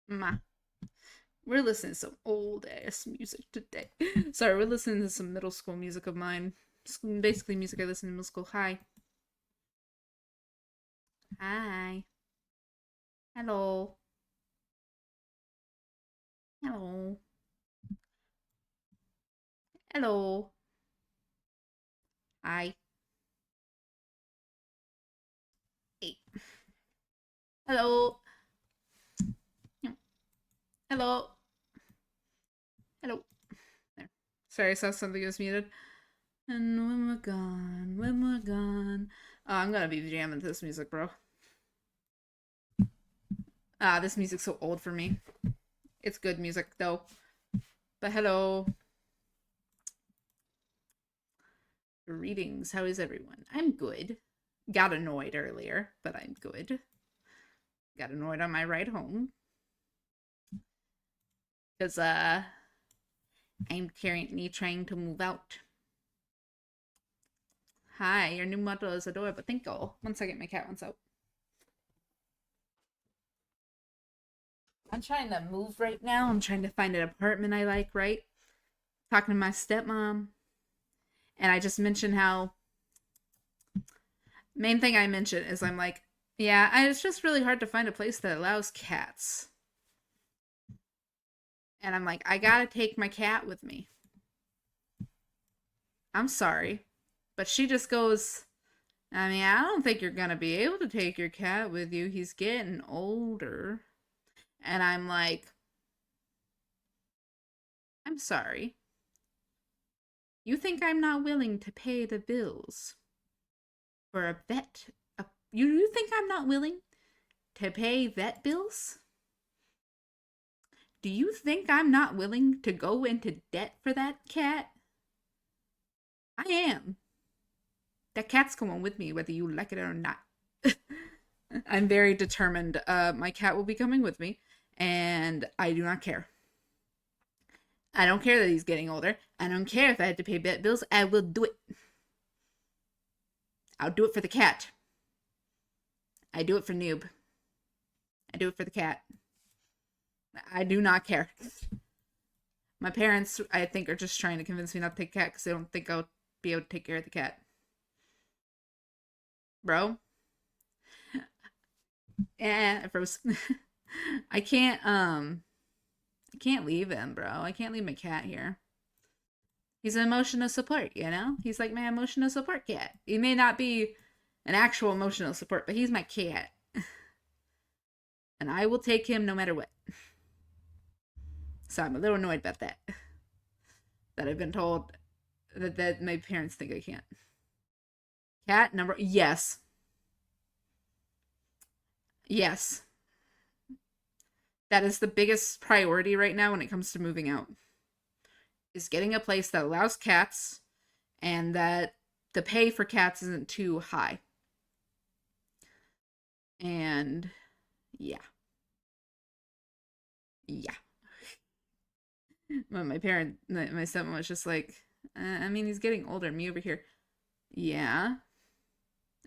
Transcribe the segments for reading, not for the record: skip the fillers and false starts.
Ma. We're listening to some old ass music today. Sorry, we're listening to some middle school music of mine. Basically, music I listened to in middle school. Hi. Hi. Hello. Hello. Hello. Hi. Hey. Hello. Hello. Hello. There. Sorry, I saw something was muted. And when we're gone. I'm gonna be jamming to this music, bro. This music's so old for me. It's good music, though. But hello. Greetings. How is everyone? I'm good. Got annoyed earlier, but I'm good. Got annoyed on my ride home. Because, I'm currently trying to move out. Hi, your new motto is adorable. Thank you. One second, my cat wants out. I'm trying to move right now. I'm trying to find an apartment I like, right? Talking to my stepmom. And I just mentioned how main thing I mentioned is I'm like, yeah, it's just really hard to find a place that allows cats. And I'm like, I gotta take my cat with me. I'm sorry. But she just goes, I mean, I don't think you're gonna be able to take your cat with you. He's getting older. And I'm like, I'm sorry. You think I'm not willing to pay the bills for a vet? You think I'm not willing to pay vet bills? Do you think I'm not willing to go into debt for that cat? I am. That cat's going with me, whether you like it or not. I'm very determined. My cat will be coming with me, and I do not care. I don't care that he's getting older. I don't care if I had to pay vet bills. I will do it. I'll do it for the cat. I do it for Noob. I do it for the cat. I do not care. My parents, I think, are just trying to convince me not to take a cat because they don't think I'll be able to take care of the cat. Bro. I froze. I can't leave him, bro. I can't leave my cat here. He's an emotional support, you know? He's like my emotional support cat. He may not be an actual emotional support, but he's my cat. And I will take him no matter what. So I'm a little annoyed about that. That I've been told that my parents think I can't. Cat number, yes. Yes. That is the biggest priority right now when it comes to moving out. Is getting a place that allows cats and that the pay for cats isn't too high. And yeah. Yeah. My my stepmom was just like, I mean, he's getting older. Me over here. Yeah.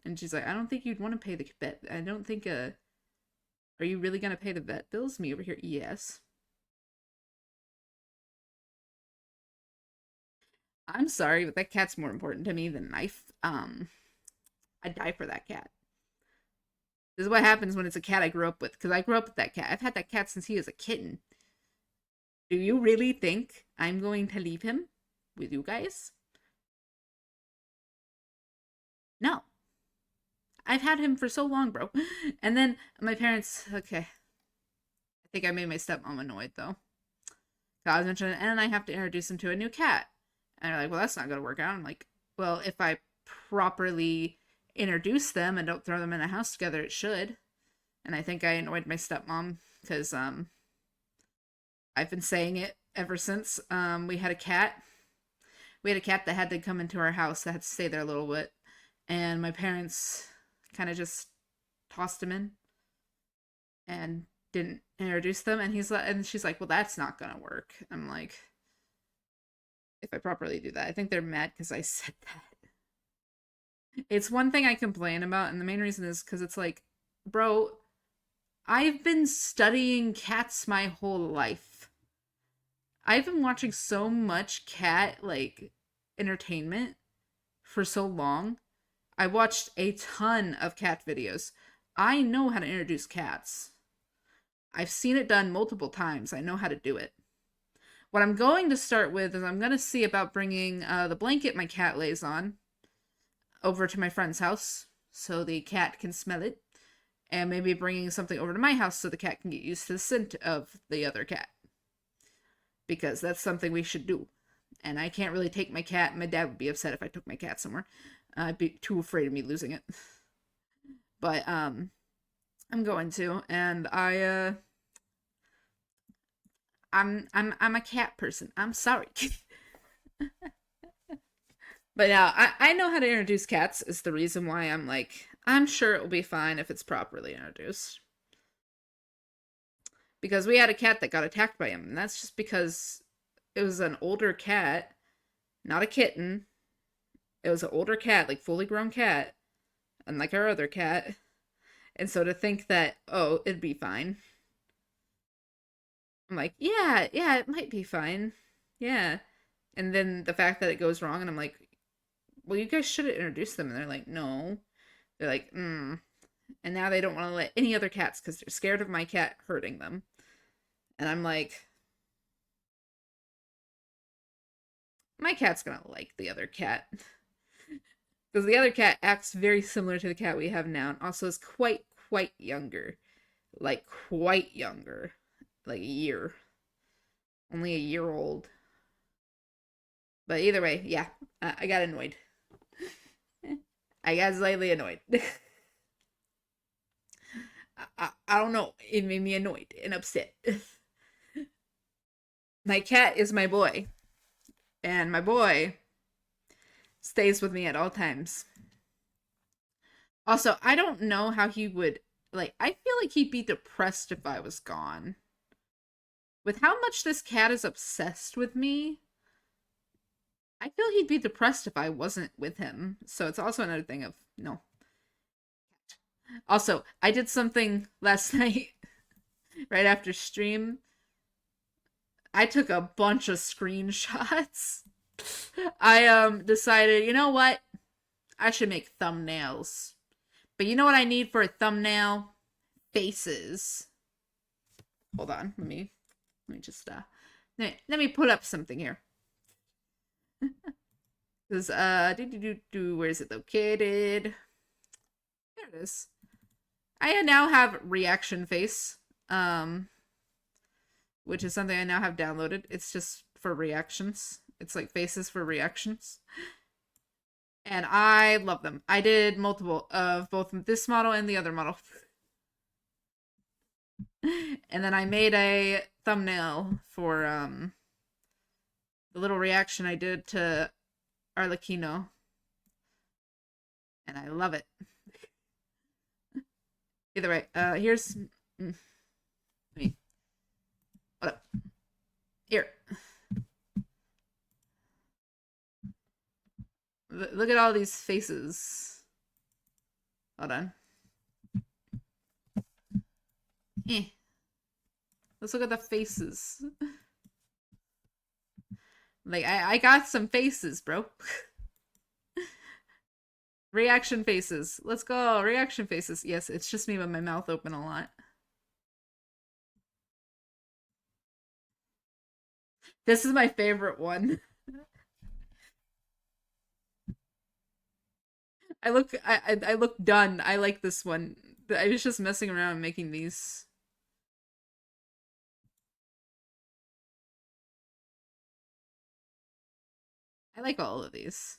And she's like, I don't think you'd want to pay the vet. I don't think, are you really going to pay the vet bills? Me over here. Yes. I'm sorry, but that cat's more important to me than life. I'd die for that cat. This is what happens when it's a cat I grew up with, because I grew up with that cat. I've had that cat since he was a kitten. Do you really think I'm going to leave him with you guys? No. I've had him for so long, bro. And then my parents, okay. I think I made my stepmom annoyed, though. I was mentioning, and I have to introduce him to a new cat. And they're like, well, that's not going to work out. I'm like, well, if I properly introduce them and don't throw them in a house together, it should. And I think I annoyed my stepmom because I've been saying it ever since. We had a cat. We had a cat that had to come into our house that had to stay there a little bit. And my parents kind of just tossed him in and didn't introduce them. And she's like, well, that's not going to work. I'm like, if I properly do that. I think they're mad because I said that. It's one thing I complain about, and the main reason is because it's like, bro, I've been studying cats my whole life. I've been watching so much cat, like, entertainment for so long. I watched a ton of cat videos. I know how to introduce cats. I've seen it done multiple times. I know how to do it. What I'm going to start with is I'm going to see about bringing the blanket my cat lays on over to my friend's house so the cat can smell it. And maybe bringing something over to my house so the cat can get used to the scent of the other cat. Because that's something we should do. And I can't really take my cat. My dad would be upset if I took my cat somewhere. I'd be too afraid of me losing it. But I'm going to, and I'm a cat person. I'm sorry. But yeah, I know how to introduce cats is the reason why I'm like, I'm sure it will be fine if it's properly introduced. Because we had a cat that got attacked by him, and that's just because it was an older cat, not a kitten. It was an older cat, like fully grown cat, unlike our other cat. And so to think that, oh, it'd be fine. I'm like, yeah, it might be fine. Yeah. And then the fact that it goes wrong, and I'm like, well, you guys should have introduced them. And they're like, no. They're like, And now they don't want to let any other cats because they're scared of my cat hurting them. And I'm like, my cat's gonna like the other cat. Because the other cat acts very similar to the cat we have now, and also is quite younger. Like, quite younger. Like a year. Only a year old. But either way, yeah, I got annoyed. I got slightly annoyed. I don't know. It made me annoyed and upset. My cat is my boy. And my boy stays with me at all times. Also, I don't know how he would, like, I feel like he'd be depressed if I was gone. With how much this cat is obsessed with me, I feel he'd be depressed if I wasn't with him. So it's also another thing of, no. Also, I did something last night, right after stream. I took a bunch of screenshots. I decided, you know what? I should make thumbnails. But you know what I need for a thumbnail? Faces. Hold on, let me just let me put up something here. Because where is it located? There it is. I now have reaction face, which is something I now have downloaded. It's just for reactions. It's like faces for reactions. And I love them. I did multiple of both this model and the other model. And then I made a thumbnail for the little reaction I did to Arlecchino. And I love it. Either way, here's me. What up? Here. Look at all these faces. Hold on. Let's look at the faces. Like, I got some faces, bro. Reaction faces. Let's go. Reaction faces. Yes, it's just me with my mouth open a lot. This is my favorite one. I look done. I like this one. I was just messing around making these. I like all of these.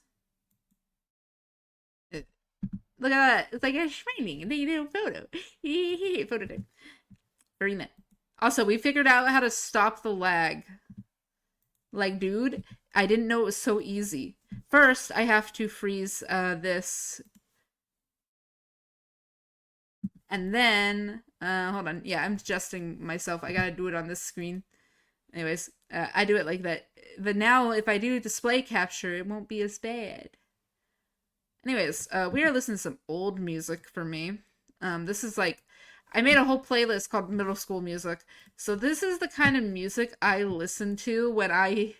Look at that. It's like a shining and then you do a photo. Photo time. Very nice. Also, we figured out how to stop the lag. Like, dude, I didn't know it was so easy. First, I have to freeze this. And then, hold on. Yeah, I'm adjusting myself. I gotta do it on this screen. Anyways, I do it like that. But now, if I do display capture, it won't be as bad. Anyways, we are listening to some old music for me. This is like, I made a whole playlist called Middle School Music. So this is the kind of music I listened to when I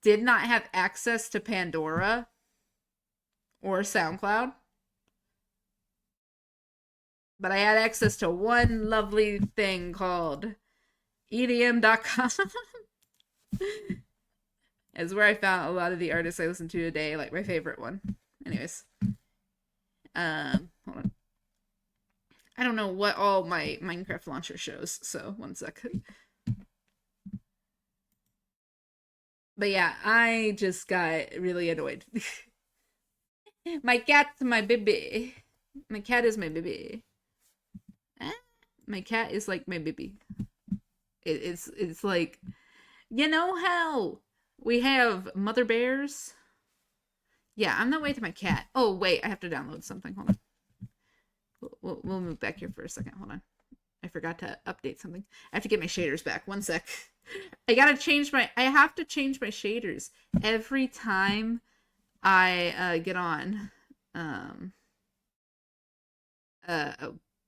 did not have access to Pandora or SoundCloud. But I had access to one lovely thing called EDM.com. It's where I found a lot of the artists I listen to today, like my favorite one. Anyways. Hold on. I don't know what all my Minecraft launcher shows, so one sec. But yeah, I just got really annoyed. My cat's my baby. My cat is my baby. My cat is like my baby. It's like, you know how we have mother bears? Yeah, I'm not waiting to my cat. Oh wait, I have to download something. Hold on. We'll move back here for a second. Hold on. I forgot to update something. I have to get my shaders back. One sec. I have to change my shaders every time I get on.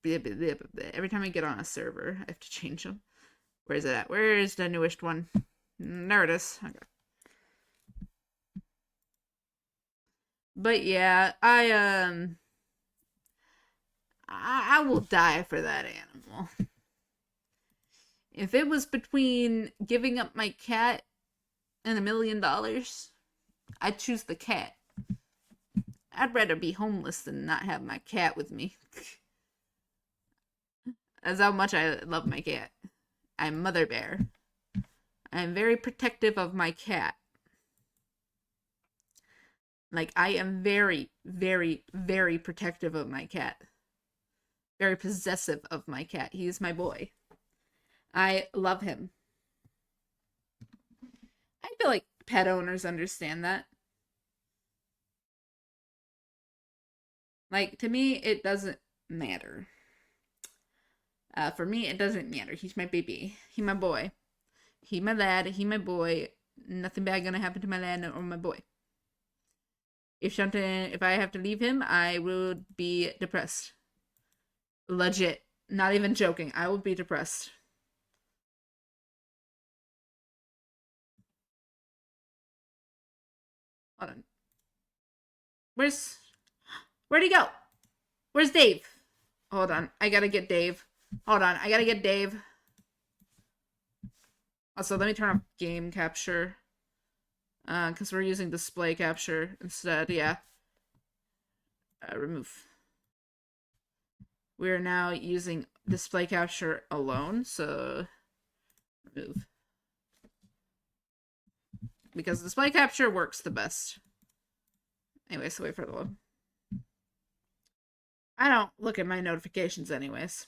Every time I get on a server, I have to change them. Where is it at? Where is the newest one? There it is. Okay. But yeah, I will die for that animal. If it was between giving up my cat and $1 million, I'd choose the cat. I'd rather be homeless than not have my cat with me. That's how much I love my cat. I'm Mother Bear. I'm very protective of my cat. Like, I am very, very, very protective of my cat. Very possessive of my cat. He's my boy. I love him. I feel like pet owners understand that. Like, to me, it doesn't matter. For me, it doesn't matter. He's my baby. He my boy. He my lad. He my boy. Nothing bad gonna happen to my lad or my boy. If I have to leave him, I would be depressed. Legit. Not even joking. I would be depressed. Hold on. Where'd he go? Where's Dave? Hold on. I gotta get Dave. Hold on. I gotta get Dave. Also, let me turn off game capture. Because we're using display capture instead. Yeah. Remove. We're now using display capture alone, so remove. Because display capture works the best. Anyway, so wait for the load. I don't look at my notifications anyways.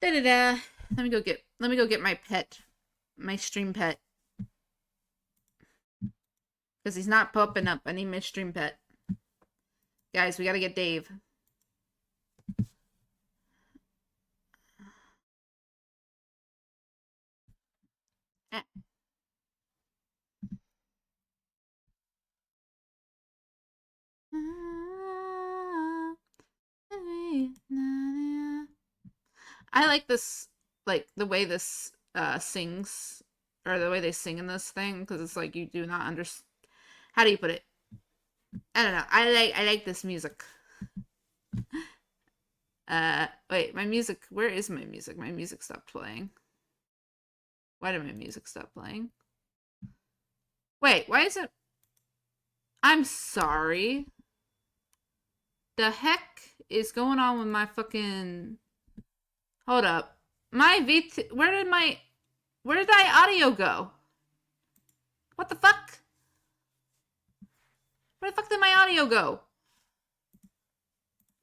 Da-da-da. Let me go get my pet. My stream pet. Because he's not popping up. I need my stream pet. Guys, we gotta get Dave. Ah. I like this, like the way this sings, or the way they sing in this thing, because it's like you do not understand. How do you put it? I don't know. I like this music. Wait, my music. Where is my music? My music stopped playing. Why did my music stop playing? Wait, why is it? I'm sorry. The heck is going on with my fucking? Hold up. My VT. Where did my audio go? What the fuck? Where the fuck did my audio go?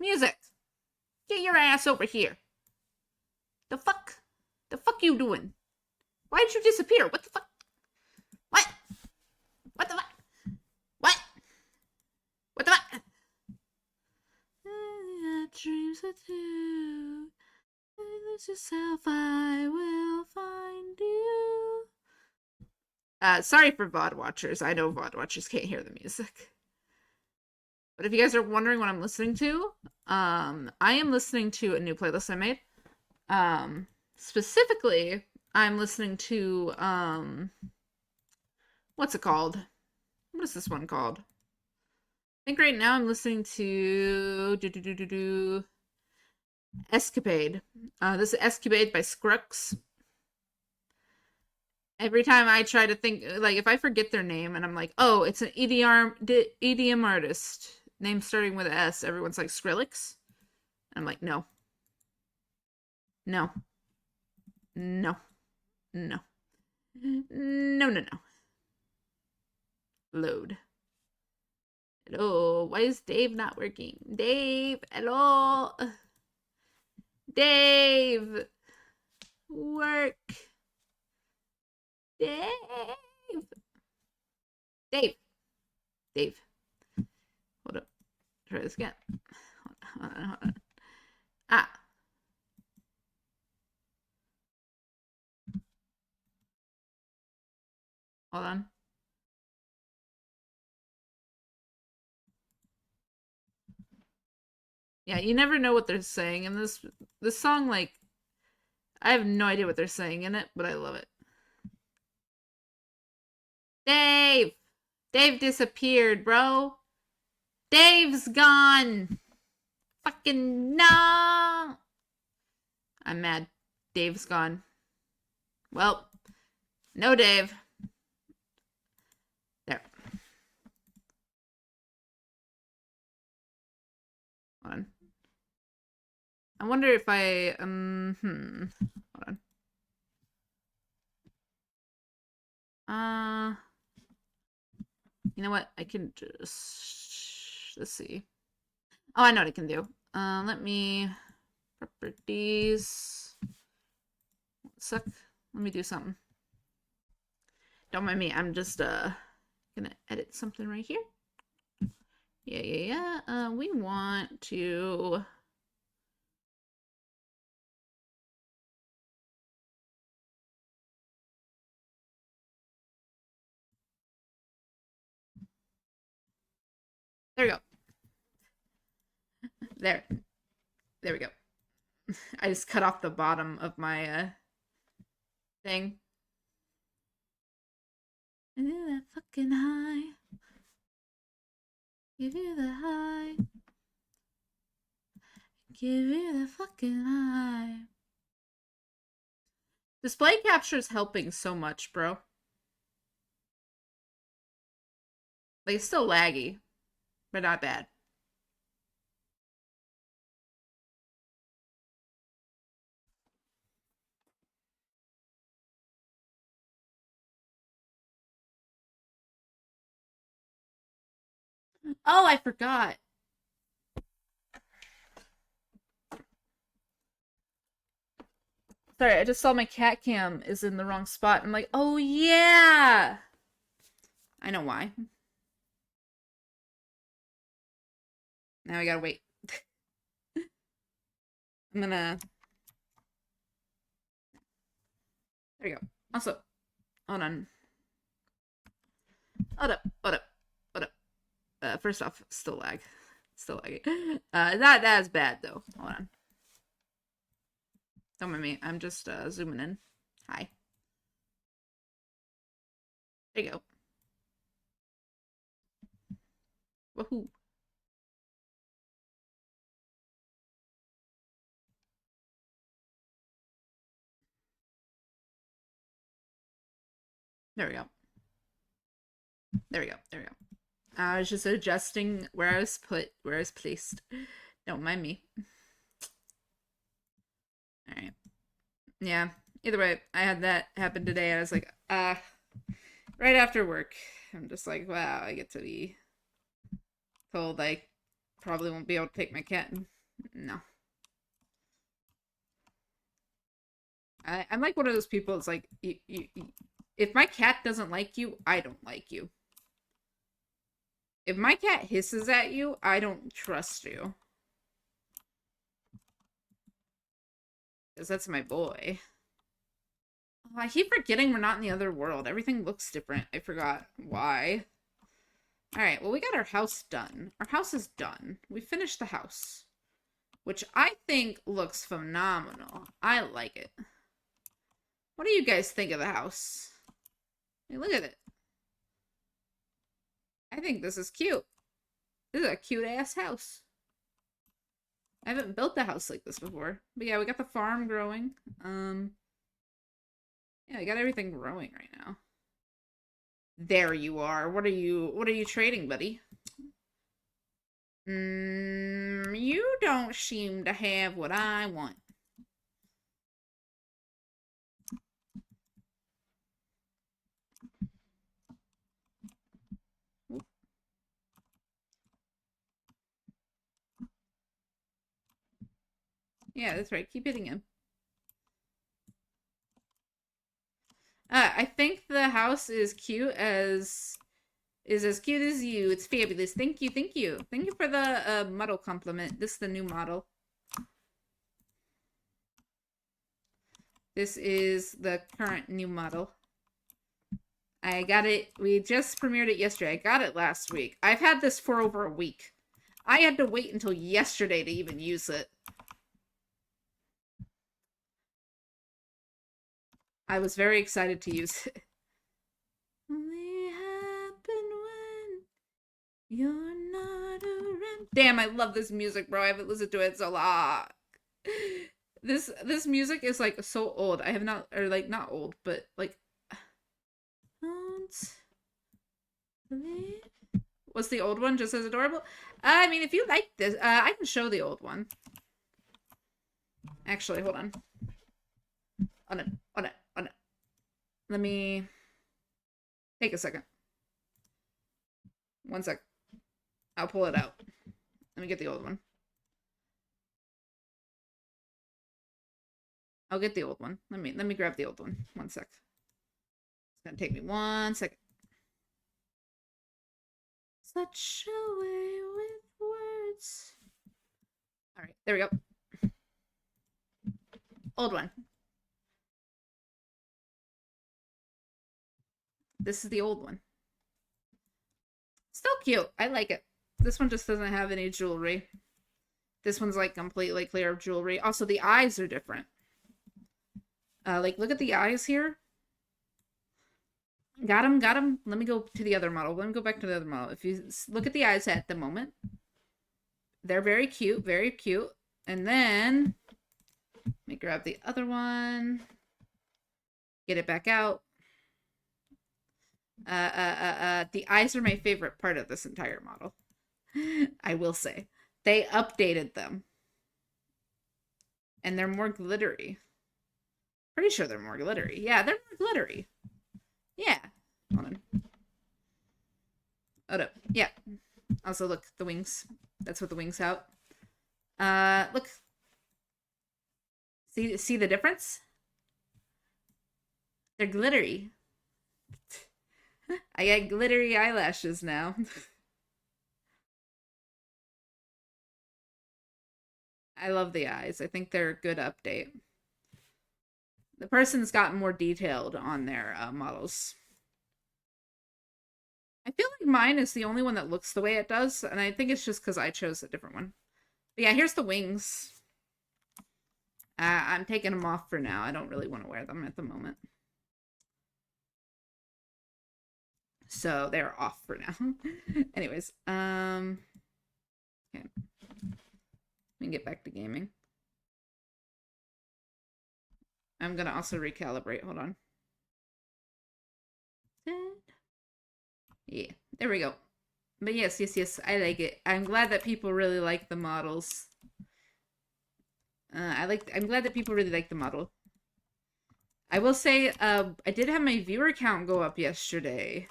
Music. Get your ass over here. The fuck? The fuck you doing? Why did you disappear? What the fuck? What? What the fuck? What? What the fuck? Dreams with you. Lose yourself, I will find you. Sorry for VOD watchers. I know VOD watchers can't hear the music. But if you guys are wondering what I'm listening to, I am listening to a new playlist I made. Specifically, I'm listening to, what's it called? What is this one called? I think right now I'm listening to Escapade. This is Escapade by Scrux. Every time I try to think, like, if I forget their name and I'm like, oh, it's an EDM artist, name starting with S, everyone's like, Skrillex? I'm like, no. No. No. No. No, no, no. Load. Hello. Why is Dave not working? Dave, hello. Dave. Work. Dave. Dave. Dave. Hold up. Try this again. Hold on, hold on. Ah. Hold on. Yeah, you never know what they're saying in this song. Like, I have no idea what they're saying in it, but I love it. Dave! Dave disappeared, bro. Dave's gone. Fucking no. I'm mad. Dave's gone. Well, no Dave. There. Hold on. I wonder if I hold on. You know what? I can just, let's see. Oh, I know what I can do. Let me properties. Suck. Let me do something. Don't mind me. I'm just gonna edit something right here. Yeah. We want to. There we go. There we go. I just cut off the bottom of my thing. Give you that fucking high. Give you the high. Give you the fucking high. Display capture is helping so much, bro. Like, it's still laggy, but not bad. Oh, I forgot. Sorry, I just saw my cat cam is in the wrong spot. I'm like, oh yeah! I know why. Now I gotta wait. I'm gonna... There you go. Also, hold on. Hold up. First off, still lag. Still laggy. That is bad, though. Hold on. Don't mind me. I'm just zooming in. Hi. There you go. Woohoo. There we go. There we go. I was just adjusting where I was placed. Don't mind me. Alright. Yeah. Either way, I had that happen today. I was like, right after work. I'm just like, wow, I get to be told I probably won't be able to take my cat. No. I'm like one of those people. It's like, if my cat doesn't like you, I don't like you. If my cat hisses at you, I don't trust you. Because that's my boy. I keep forgetting we're not in the other world. Everything looks different. I forgot why. Alright, well, we got our house done. Our house is done. We finished the house, which I think looks phenomenal. I like it. What do you guys think of the house? Hey, look at it. I think this is cute. This is a cute-ass house. I haven't built a house like this before. But yeah, we got the farm growing. Yeah, I got everything growing right now. There you are. What are you trading, buddy? You don't seem to have what I want. Yeah, that's right. Keep hitting him. I think the house is as cute as you. It's fabulous. Thank you, thank you. Thank you for the model compliment. This is the new model. This is the current new model. I got it. We just premiered it yesterday. I got it last week. I've had this for over a week. I had to wait until yesterday to even use it. I was very excited to use it. Only happen when you're not around. Damn, I love this music, bro. I haven't listened to it so long. This music is like so old. I have not, or like not old, but like. What's the old one? Just as adorable. I mean, if you like this, I can show the old one. Actually, hold on. On it. Let me take a second. 1 sec. I'll pull it out. Let me get the old one. I'll get the old one. Let me grab the old one. 1 sec. It's gonna take me 1 second. Such a way with words. All right, there we go. Old one. This is the old one. Still cute. I like it. This one just doesn't have any jewelry. This one's like completely clear of jewelry. Also, the eyes are different. Like, look at the eyes here. Got him. Let me go to the other model. Let me go back to the other model. If you look at the eyes at the moment, they're very cute, very cute. And then, let me grab the other one. Get it back out. The eyes are my favorite part of this entire model. I will say. They updated them. And they're more glittery. Pretty sure they're more glittery. Yeah, they're more glittery. Yeah. Hold on. Hold up. Yeah. Also, look, the wings. That's what the wings out. Look. See the difference? They're glittery. I got glittery eyelashes now. I love the eyes. I think they're a good update. The person's gotten more detailed on their models. I feel like mine is the only one that looks the way it does, and I think it's just because I chose a different one. But yeah, here's the wings. I'm taking them off for now. I don't really want to wear them at the moment. So they're off for now. Anyways, okay. Let me get back to gaming. I'm gonna also recalibrate. Hold on. Yeah, there we go. But yes, I like it. I'm glad that people really like the models. I'm glad that people really like the model. I will say, I did have my viewer count go up yesterday.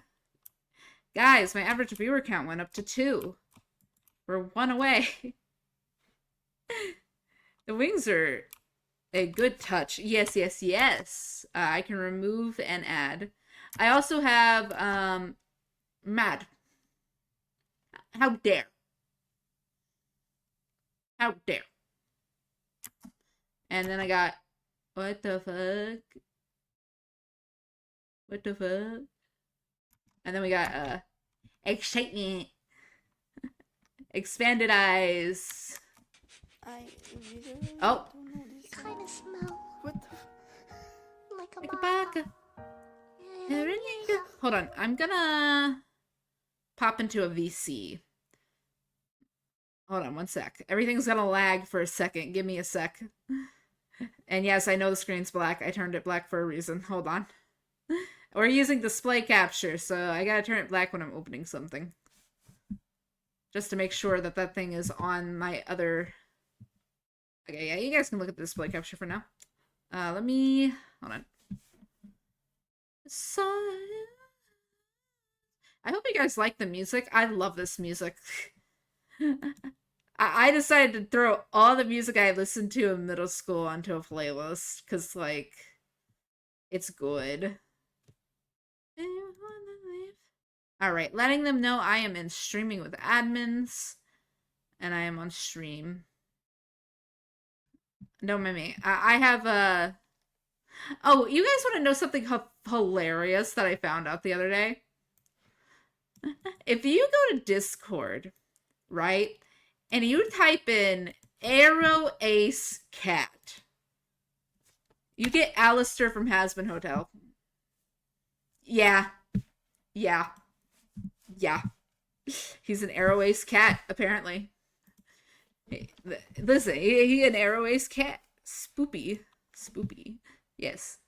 Guys, my average viewer count went up to 2. We're 1 away. The wings are a good touch. Yes. I can remove and add. I also have, Mad. How dare. How dare. And then I got, what the fuck? What the fuck? And then we got excitement. Expanded eyes. I literally Oh. don't know this Kind of smell What the like a Like a baka. baka. Hold on. I'm gonna pop into a VC. Hold on one sec. Everything's gonna lag for a second. Give me a sec. And yes, I know the screen's black. I turned it black for a reason. Hold on. We're using display capture, so I gotta turn it black when I'm opening something. Just to make sure that that thing is on my other... Okay, yeah, you guys can look at the display capture for now. Let me... Hold on. I hope you guys like the music. I love this music. I decided to throw all the music I listened to in middle school onto a playlist, because, like, it's good. Alright, letting them know I am in streaming with admins, and I am on stream. Don't mind me. I have a... Oh, you guys want to know something hilarious that I found out the other day? If you go to Discord, right, and you type in Arrow Ace Cat, you get Alistair from Hazbin Hotel. Yeah. Yeah. Yeah. He's an Arrow Ace Cat, apparently. Listen, he an Arrow Ace Cat. Spoopy. Spoopy. Yes.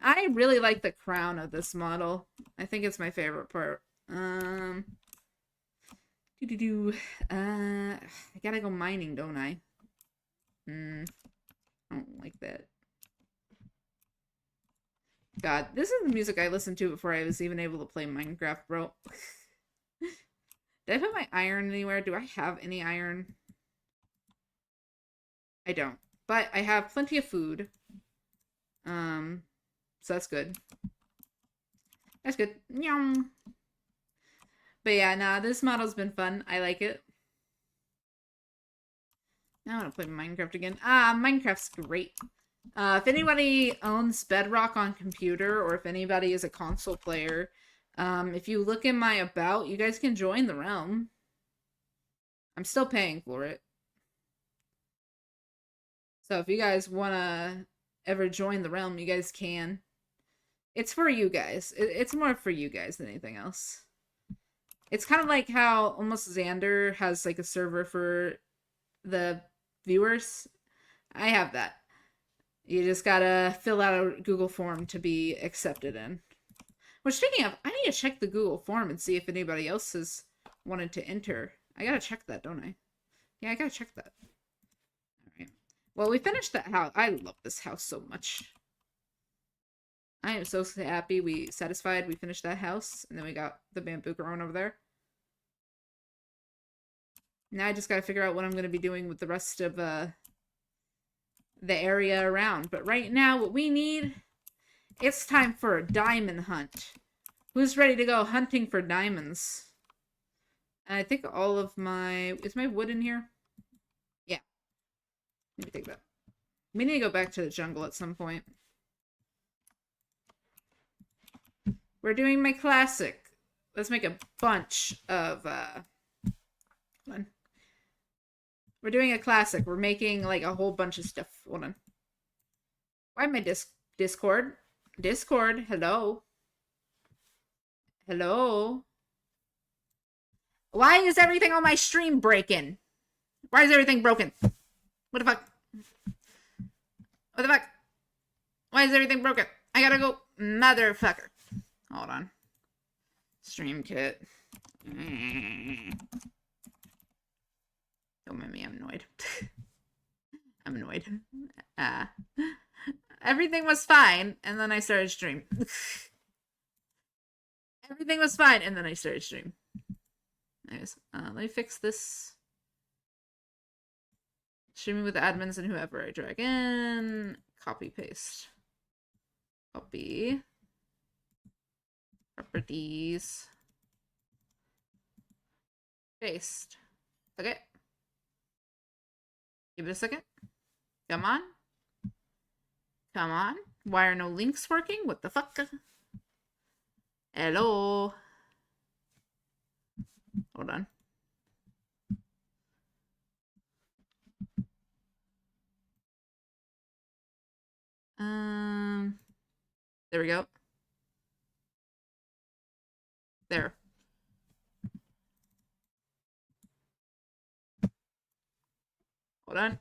I really like the crown of this model. I think it's my favorite part. I gotta go mining, don't I? I don't like that. God, this is the music I listened to before I was even able to play Minecraft, bro. Did I put my iron anywhere? Do I have any iron? I don't. But I have plenty of food. So that's good. That's good. Yum. But yeah, nah, this model's been fun. I like it. Now I want to play Minecraft again. Minecraft's great. If anybody owns Bedrock on computer, or if anybody is a console player, if you look in my about, you guys can join the realm. I'm still paying for it. So if you guys want to ever join the realm, you guys can. It's for you guys. It's more for you guys than anything else. It's kind of like how almost Xander has like a server for the viewers. I have that. You just gotta fill out a Google form to be accepted in. Which, speaking of, I need to check the Google form and see if anybody else has wanted to enter. I gotta check that, don't I? Yeah, I gotta check that. Alright. Well, we finished that house. I love this house so much. I am so happy we finished that house, and then we got the bamboo growing over there. Now I just gotta figure out what I'm gonna be doing with the rest of the area around. But right now, what we need, it's time for a diamond hunt. Who's ready to go hunting for diamonds? And I think all of my... Is my wood in here? Yeah. Let me take that. We need to go back to the jungle at some point. We're doing my classic. Let's make a bunch of, Hold on. We're doing a classic. We're making, like, a whole bunch of stuff. Hold on. Why am I Discord? Discord, hello? Hello? Why is everything on my stream breaking? Why is everything broken? What the fuck? What the fuck? Why is everything broken? I gotta go. Motherfucker. Hold on. Stream kit. Don't mind me, I'm annoyed. I'm annoyed. Everything was fine, and then I started stream. Everything was fine, and then I started stream. Anyways, let me fix this. Streaming with admins and whoever I drag in. Copy, paste. Copy. Properties. Paste. Okay. Give it a second. Come on. Come on. Why are no links working? What the fuck? Hello. Hold on. There we go. There. Hold on.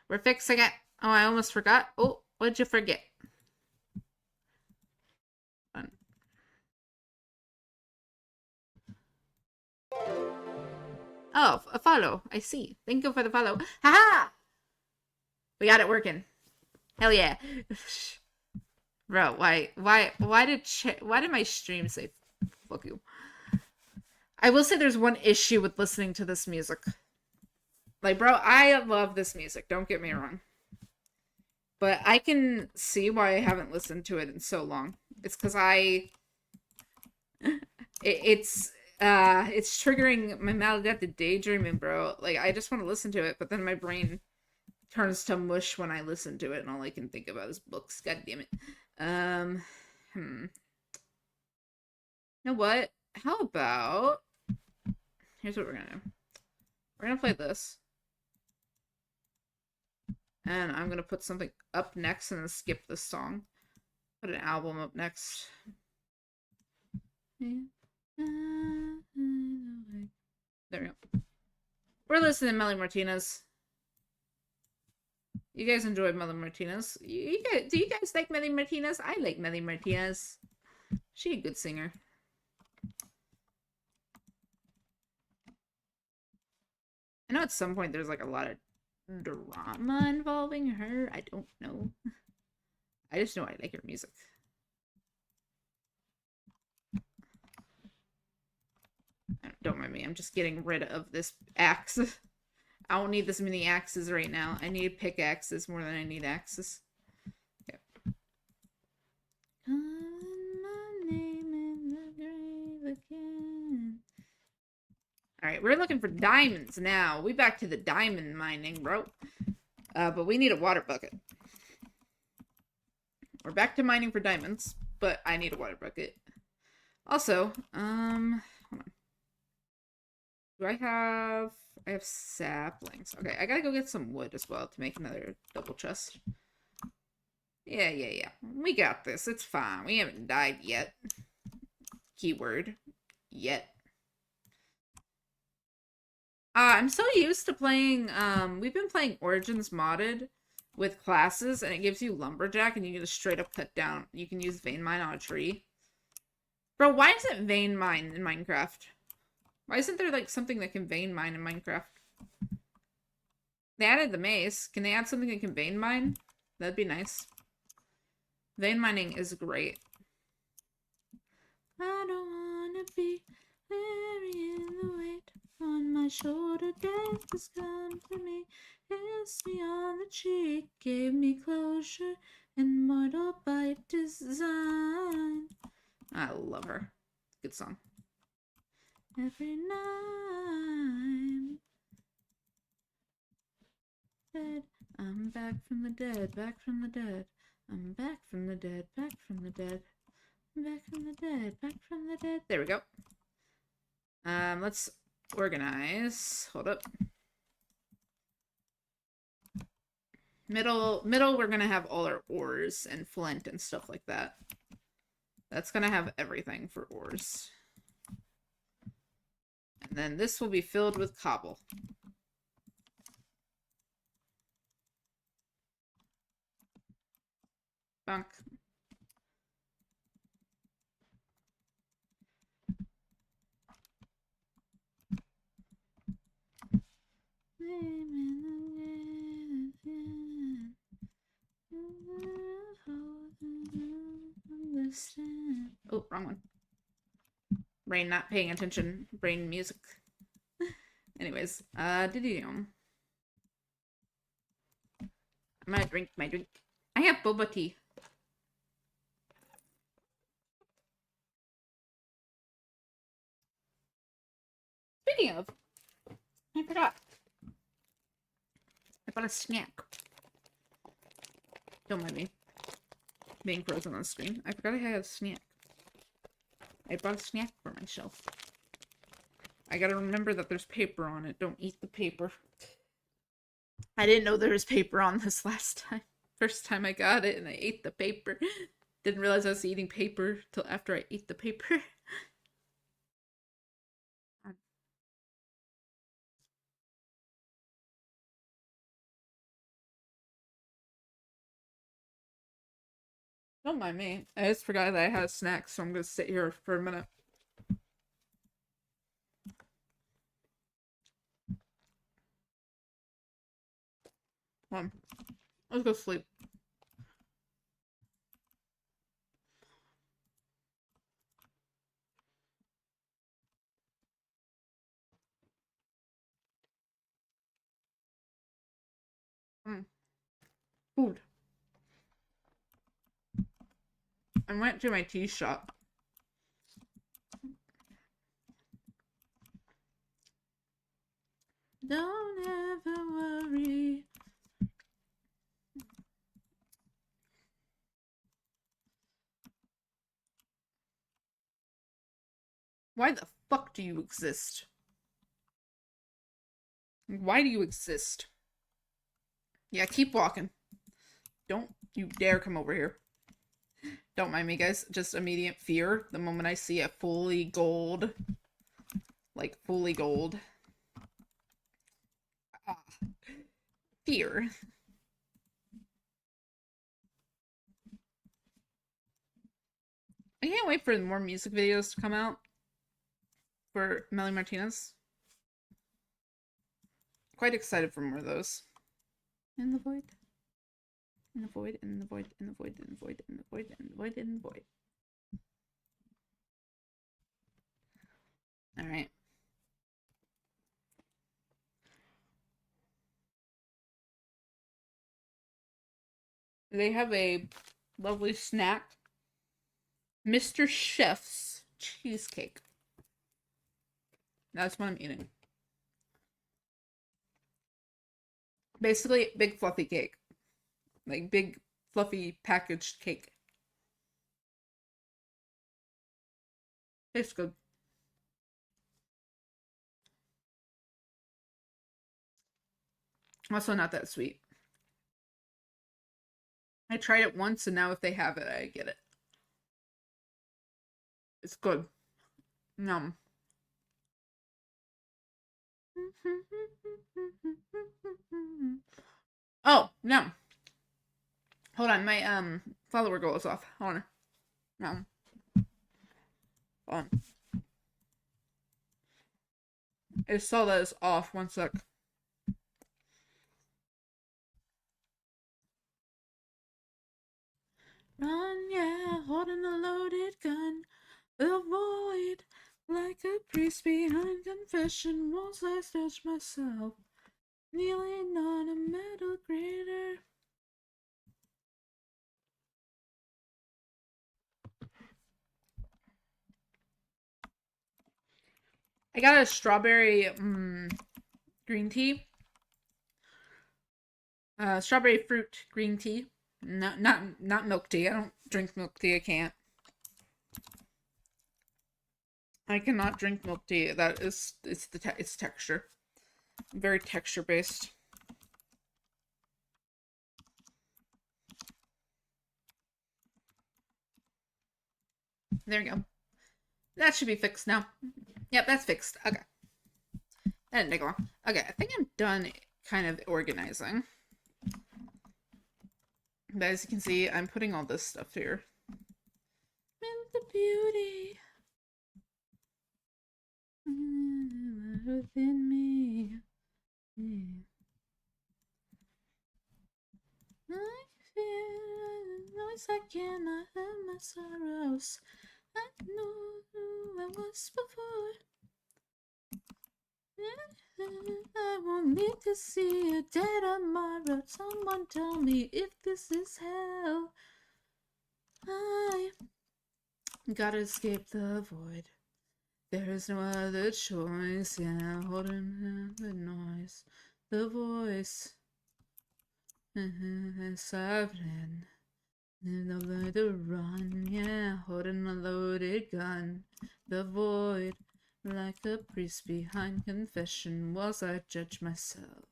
We're fixing it. Oh, I almost forgot. Oh, what'd you forget? Hold on. Oh, a follow. I see. Thank you for the follow. Haha! We got it working. Hell yeah. Bro, why did my stream say fuck you? I will say there's one issue with listening to this music. Like, bro, I love this music. Don't get me wrong. But I can see why I haven't listened to it in so long. It's because it's triggering my maladaptive daydreaming, bro. Like, I just want to listen to it, but then my brain turns to mush when I listen to it, and all I can think about is books. God damn it. You know what? How about... Here's what we're gonna do. We're gonna play this. And I'm gonna put something up next and then skip this song. Put an album up next. There we go. We're listening to Melly Martinez. You guys enjoyed Melly Martinez. Do you guys like Melly Martinez? I like Melly Martinez. She's a good singer. I know at some point there's like a lot of drama involving her. I don't know. I just know I like her music. Don't mind me. I'm just getting rid of this axe. I don't need this many axes right now. I need pickaxes more than I need axes. Okay. Alright, we're looking for diamonds now. We back to the diamond mining, bro. But we need a water bucket. We're back to mining for diamonds, but I need a water bucket. Also, hold on. Do I have saplings. Okay, I gotta go get some wood as well to make another double chest. Yeah. We got this. It's fine. We haven't died yet. Keyword. Yet. I'm so used to playing, we've been playing Origins modded with classes, and it gives you lumberjack, and you can just straight up cut down. You can use vein mine on a tree. Bro, why isn't vein mine in Minecraft? Why isn't there, like, something that can vein mine in Minecraft? They added the mace. Can they add something that can vein mine? That'd be nice. Vein mining is great. I don't wanna be carrying the weight on my shoulder. Death has come to me, kissed me on the cheek, gave me closure and mortal by design. I love her. Good song. Every night, dead. I'm back from the dead, back from the dead. I'm back from the dead, back from the dead. Back from the dead, back from the dead. There we go. Let's organize. Hold up. Middle, we're gonna have all our ores and flint and stuff like that. That's gonna have everything for ores. And then this will be filled with cobble. Bunk. Oh, wrong one. Brain not paying attention. Brain music. Anyways, I'm gonna drink my drink. I have boba tea. Speaking of, I forgot. I bought a snack. Don't mind me. being frozen on the screen. I forgot I had a snack. I brought a snack for myself. I gotta remember that there's paper on it. Don't eat the paper. I didn't know there was paper on this last time. First time I got it and I ate the paper. Didn't realize I was eating paper till after I ate the paper. Don't mind me. I just forgot that I had a snack, so I'm gonna sit here for a minute. Let's go sleep. Food. I went to my tea shop. Don't ever worry. Why the fuck do you exist? Why do you exist? Yeah, keep walking. Don't you dare come over here. Don't mind me, guys. Just immediate fear the moment I see a fully gold. Like, fully gold. Ah. Fear. I can't wait for more music videos to come out for Melly Martinez. Quite excited for more of those. In the void. In the void, in the void, in the void, in the void, in the void, in the void, in the void. Alright. They have a lovely snack. Mr. Chef's cheesecake. That's what I'm eating. Basically, big fluffy cake. Like, big fluffy packaged cake. Tastes good. Also not that sweet. I tried it once and now if they have it, I get it. It's good. Yum. Oh, no. Hold on, my follower goal is off. Hold on. No. Hold on. I saw that it's off. One sec. Run, yeah, holding a loaded gun. Avoid like a priest behind confession. Once I touch myself, kneeling on a metal grater. I got a strawberry green tea. Strawberry fruit green tea. No, not milk tea. I don't drink milk tea. I can't. I cannot drink milk tea. That is, it's texture. Very texture based. There we go. That should be fixed now. Yep, that's fixed. Okay. That didn't take long. Okay, I think I'm done kind of organizing. But as you can see, I'm putting all this stuff here. And the beauty within me. I feel noise I cannot hurt my sorrows. I know who I was before. I won't need to see a day tomorrow. Someone tell me if this is hell. I gotta escape the void. There is no other choice. Yeah, holding the noise, the voice. Sovereign. Nowhere to run, yeah, holding a loaded gun. The void, like a priest behind confession walls, I judge myself.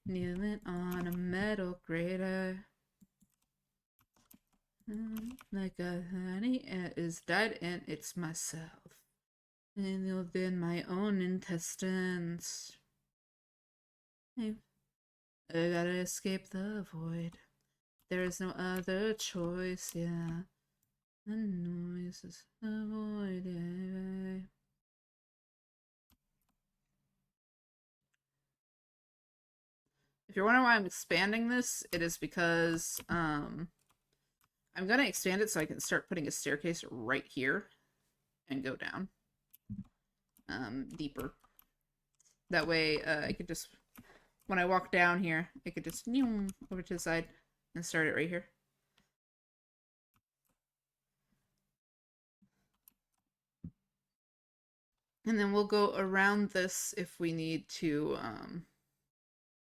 Kneeling on a metal grater. Like a honey is died and it's myself. And within my own intestines. I gotta escape the void. There is no other choice, yeah. The noise is the void, yeah. If you're wondering why I'm expanding this, it is because I'm gonna expand it so I can start putting a staircase right here and go down deeper. That way I could just, when I walk down here, I could just over to the side and start it right here. And then we'll go around this if we need to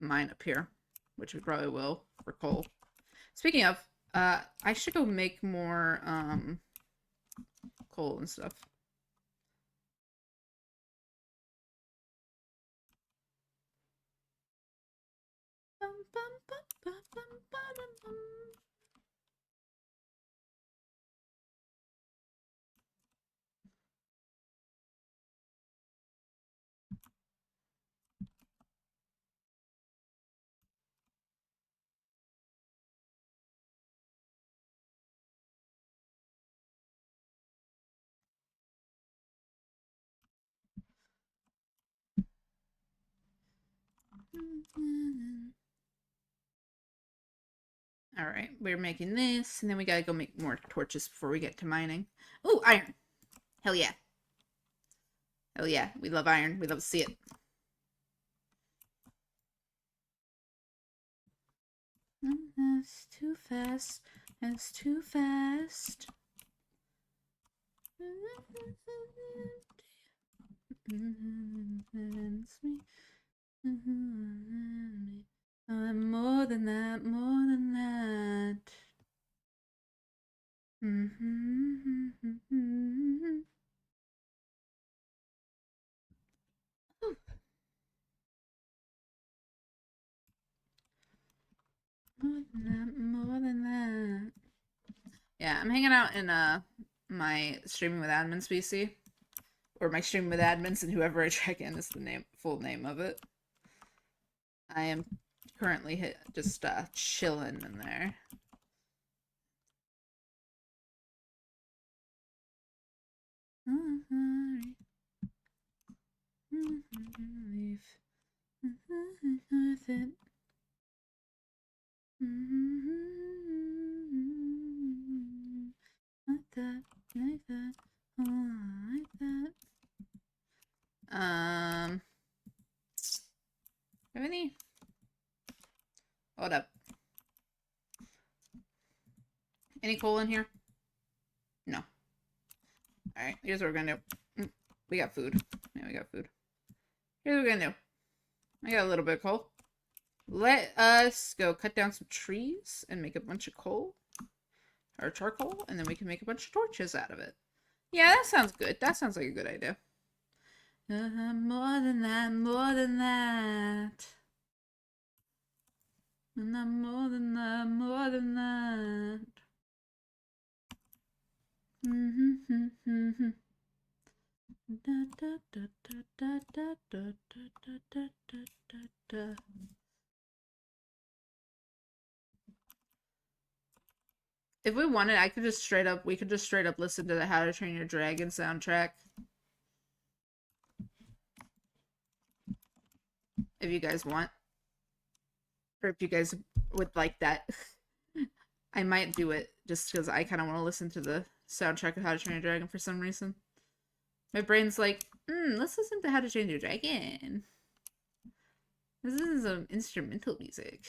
mine up here, which we probably will for coal. Speaking of, I should go make more coal and stuff. All right, we're making this, and then we gotta go make more torches before we get to mining. Ooh, iron! Hell yeah! Hell yeah! We love iron. We love to see it. That's too fast. That's too fast. I'm more than that, more than that. More than that, more than that. Yeah, I'm hanging out in my streaming with admins PC, or my streaming with admins, and whoever I check in is the full name of it. I am currently just chilling in there. Like that, like that, like that. Have any? Hold up. Any coal in here? No. Alright, here's what we're gonna do. We got food. Yeah, we got food. Here's what we're gonna do. I got a little bit of coal. Let us go cut down some trees and make a bunch of coal. Or charcoal, and then we can make a bunch of torches out of it. Yeah, that sounds good. That sounds like a good idea. More than that, more than that. And I'm more than that, more than that. If we wanted, I could just straight up, we could just straight up listen to the How to Train Your Dragon soundtrack. If you guys want. Or if you guys would like that. I might do it just because I kind of want to listen to the soundtrack of How to Train Your Dragon for some reason. My brain's like, let's listen to How to Train Your Dragon. This is some instrumental music.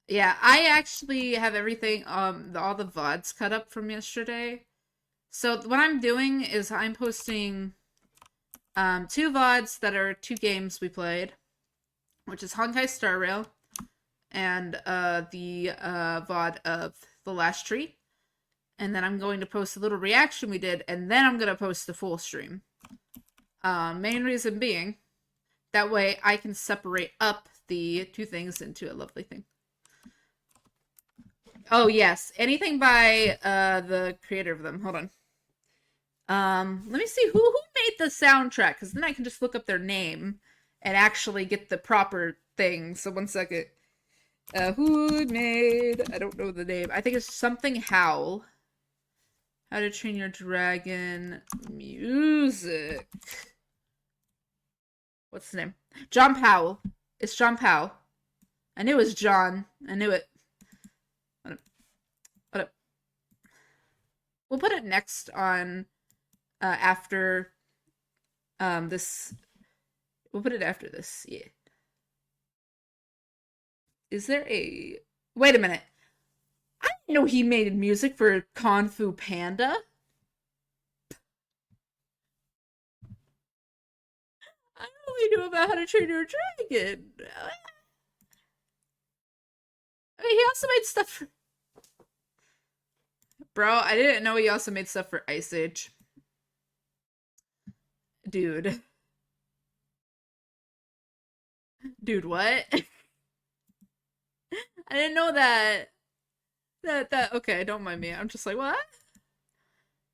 Yeah, I actually have everything, all the VODs cut up from yesterday. So what I'm doing is I'm posting, 2 VODs that are 2 games we played, which is Honkai Star Rail and the VOD of The Last Tree. And then I'm going to post a little reaction we did, and then I'm going to post the full stream. Main reason being, that way I can separate up the two things into a lovely thing. Oh, yes. Anything by the creator of them. Hold on. Let me see who made the soundtrack, because then I can just look up their name and actually get the proper thing. So 1 second. Who made... I don't know the name. I think it's something Howl. How to Train Your Dragon music. What's the name? John Powell. It's John Powell. I knew it was John. I knew it. We'll put it next on after this. We'll put it after this. Yeah. Is there a... Wait a minute. I didn't know he made music for Kung Fu Panda. I only knew about How to Train Your Dragon. I mean, he also made stuff for... Bro, I didn't know he also made stuff for Ice Age. Dude. Dude, what? I didn't know that. Okay, don't mind me. I'm just like, what?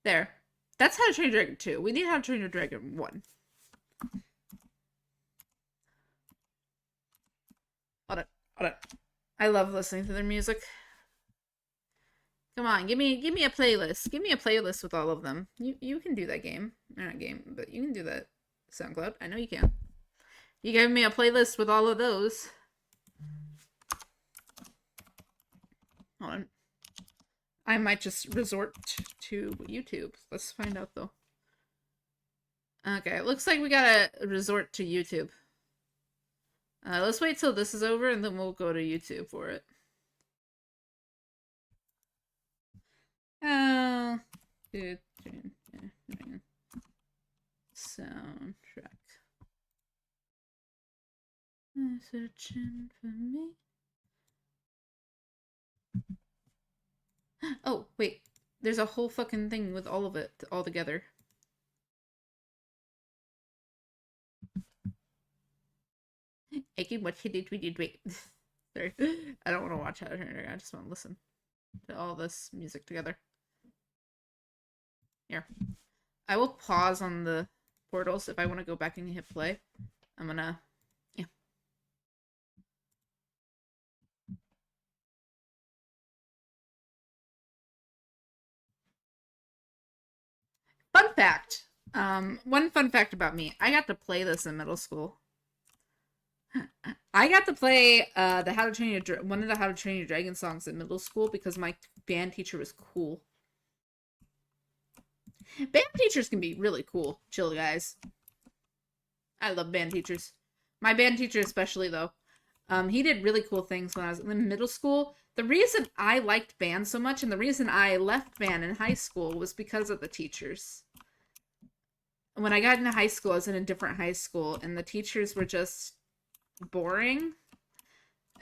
There. That's How to Train Your Dragon 2. We need How to Train Your Dragon 1. Hold on. I love listening to their music. Come on, give me a playlist. Give me a playlist with all of them. You can do that game. Or not game, but you can do that. SoundCloud. I know you can. You gave me a playlist with all of those. Hold on. I might just resort to YouTube. Let's find out though. Okay, it looks like we gotta resort to YouTube. Let's wait till this is over and then we'll go to YouTube for it. Soundtrack. Searching for me. Oh, wait. There's a whole fucking thing with all of it all together. What wait. Sorry. I don't want to watch How to Train Your Dragon. I just want to listen to all this music together. Here. I will pause on the portals if I want to go back and hit play. I'm gonna... Yeah. Fun fact. One fun fact about me. I got to play this in middle school. I got to play the How to Train Your one of the How to Train Your Dragon songs in middle school because my band teacher was cool. Band teachers can be really cool. Chill, guys. I love band teachers. My band teacher especially, though. He did really cool things when I was in middle school. The reason I liked band so much and the reason I left band in high school was because of the teachers. When I got into high school, I was in a different high school, and the teachers were just boring.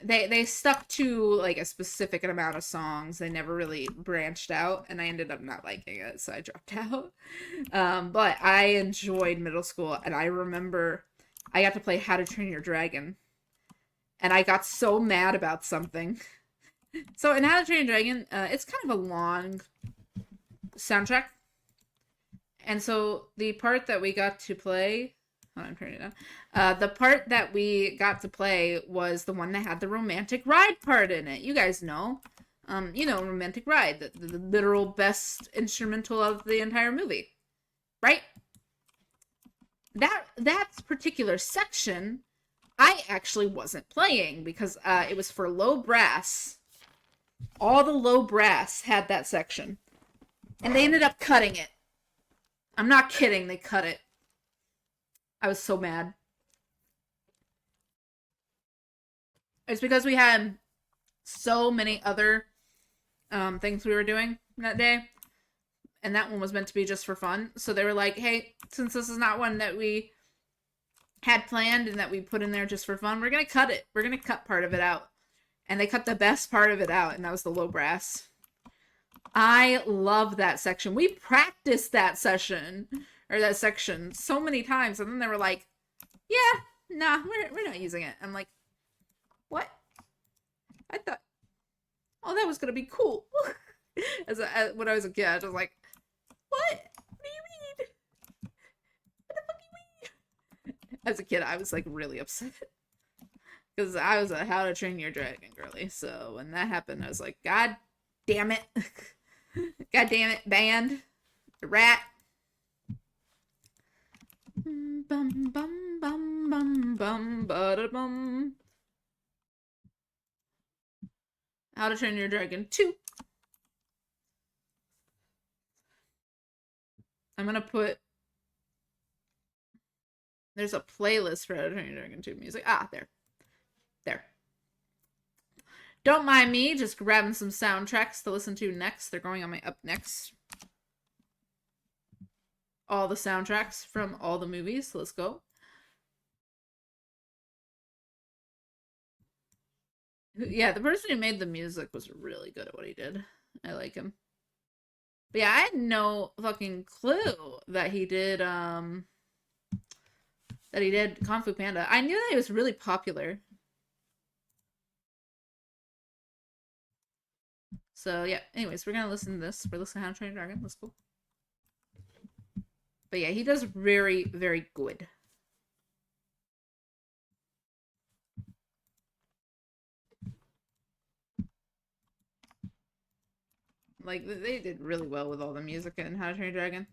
They stuck to like a specific amount of songs. They never really branched out, and I ended up not liking it, so I dropped out. But I enjoyed middle school, and I remember I got to play How to Train Your Dragon, and I got so mad about something. So in How to Train Your Dragon, it's kind of a long soundtrack, and so the part that we got to play... I'm turning it down. The part that we got to play was the one that had the romantic ride part in it. You guys know. You know, romantic ride. The literal best instrumental of the entire movie. Right? That particular section, I actually wasn't playing because it was for low brass. All the low brass had that section. And they ended up cutting it. I'm not kidding, they cut it. I was so mad. It's because we had so many other things we were doing that day. And that one was meant to be just for fun. So they were like, hey, since this is not one that we had planned and that we put in there just for fun, we're going to cut it. We're going to cut part of it out. and they cut the best part of it out, and that was the low brass. I love that section. We practiced that session, or that section, so many times, and then they were like, yeah, nah, we're not using it. I'm like, what? I thought, oh, that was gonna be cool. When I was a kid, I was like, what? What do you mean? What the fuck do you mean? As a kid, I was like really upset. Because I was a How to Train Your Dragon girly. So when that happened, I was like, God damn it. God damn it, band. Rat. Bum bum bum bum bum bum. How to Train Your Dragon 2. I'm gonna put. There's a playlist for How to Train Your Dragon 2 music. Ah, there. There. Don't mind me, just grabbing some soundtracks to listen to next. They're going on my up next. All the soundtracks from all the movies. So let's go. Yeah, the person who made the music was really good at what he did. I like him. But yeah, I had no fucking clue that he did Kung Fu Panda. I knew that he was really popular. So yeah, anyways, we're gonna listen to this. We're listening to How to Train Your Dragon. Let's go. But yeah, he does very, very good. Like, they did really well with all the music in How to Train Your Dragon.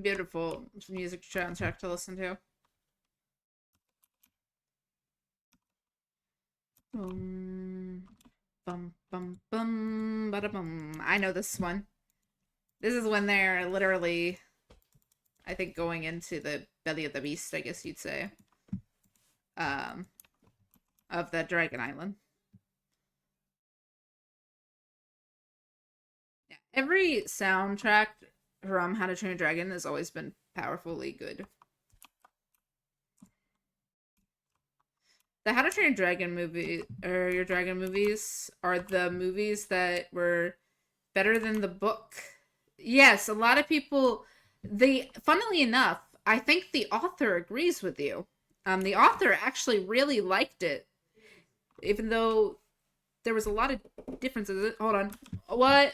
Beautiful music soundtrack to listen to. Bum, bum, bum, bum, bada bum. I know this one. This is when they're literally, I think, going into the belly of the beast, I guess you'd say. Um, of the Dragon Island. Yeah, every soundtrack from How to Train a Dragon has always been powerfully good. The How to Train a Dragon movie, or your dragon movies, are the movies that were better than the book. Yes, a lot of people, funnily enough, I think the author agrees with you. The author actually really liked it, even though there was a lot of differences. Hold on. What?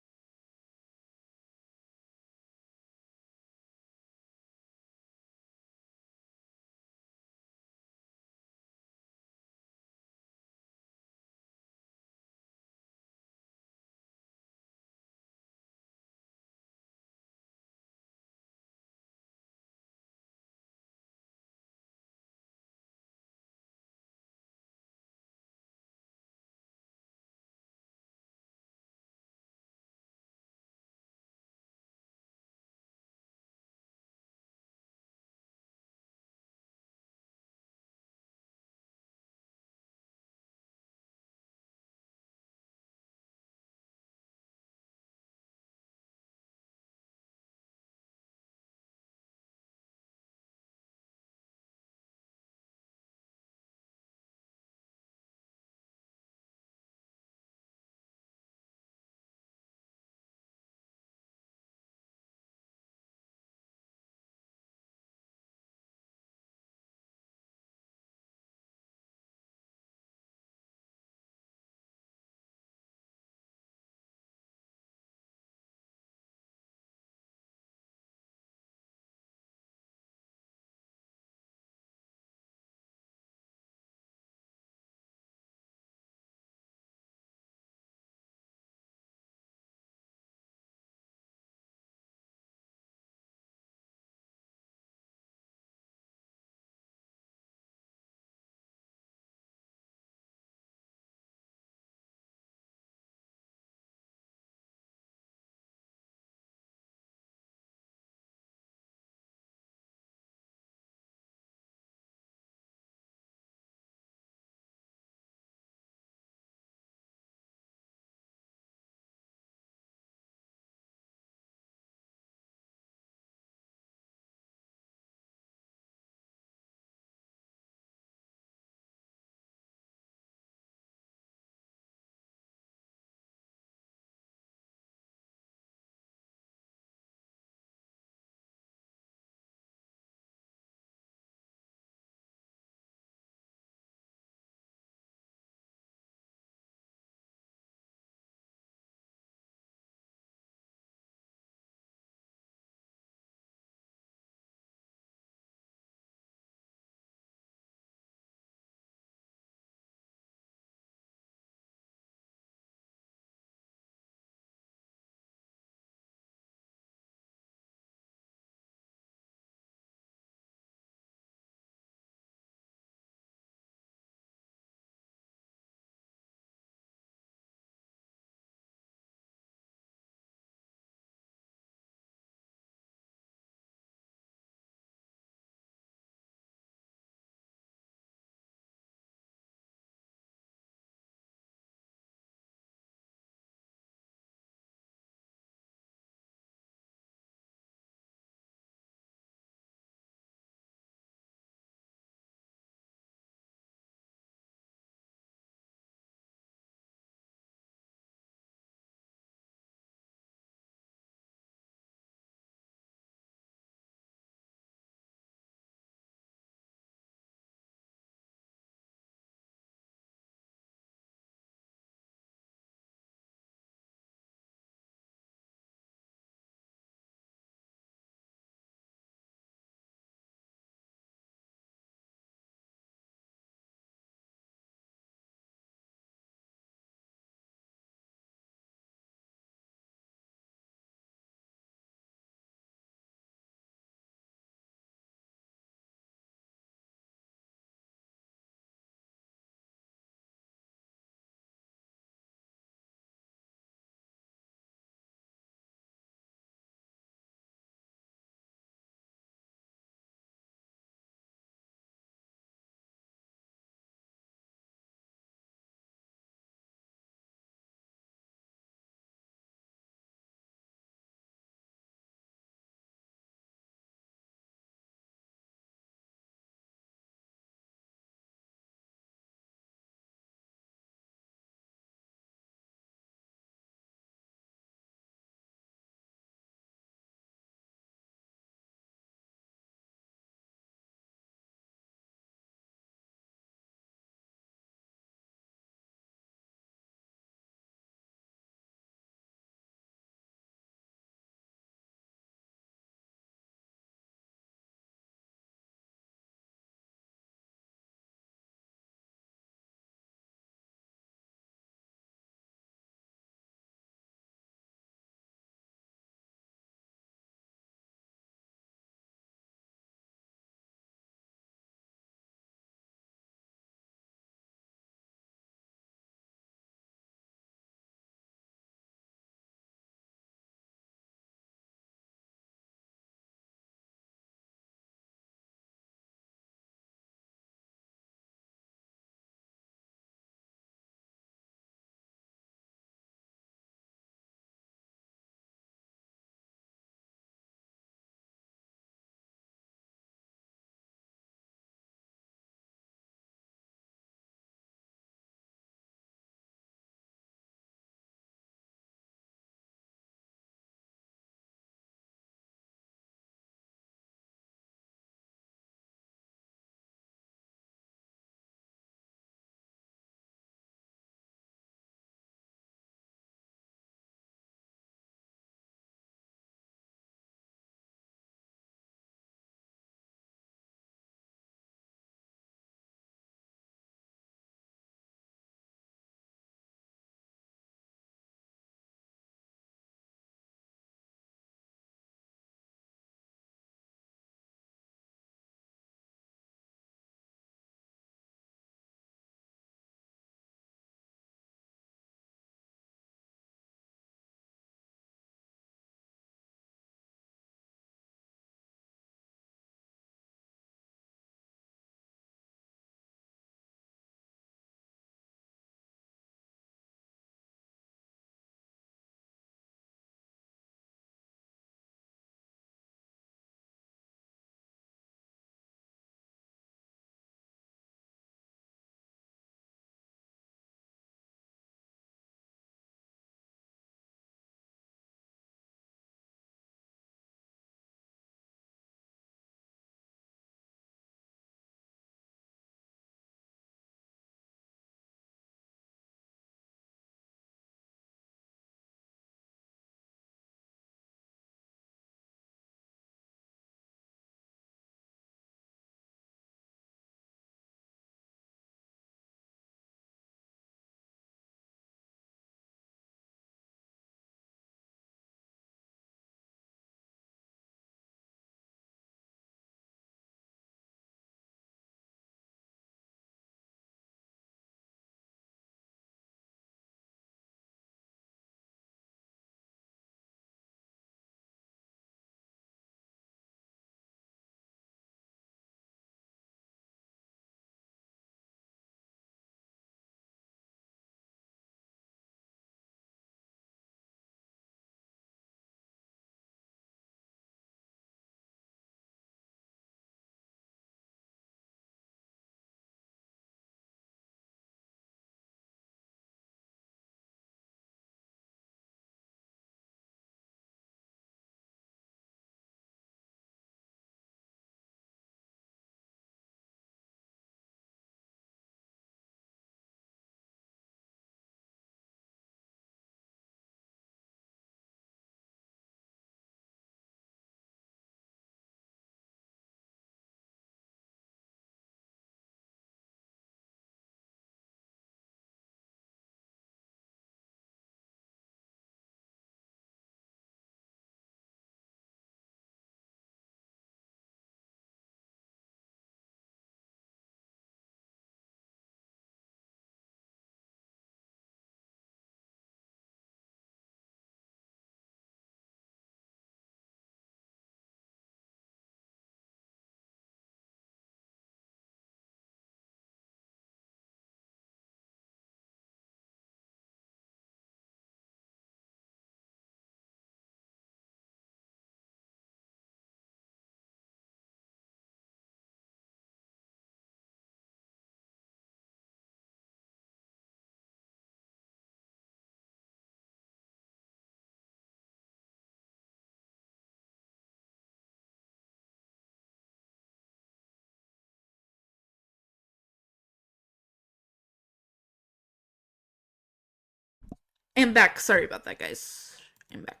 I'm back. Sorry about that, guys. I'm back.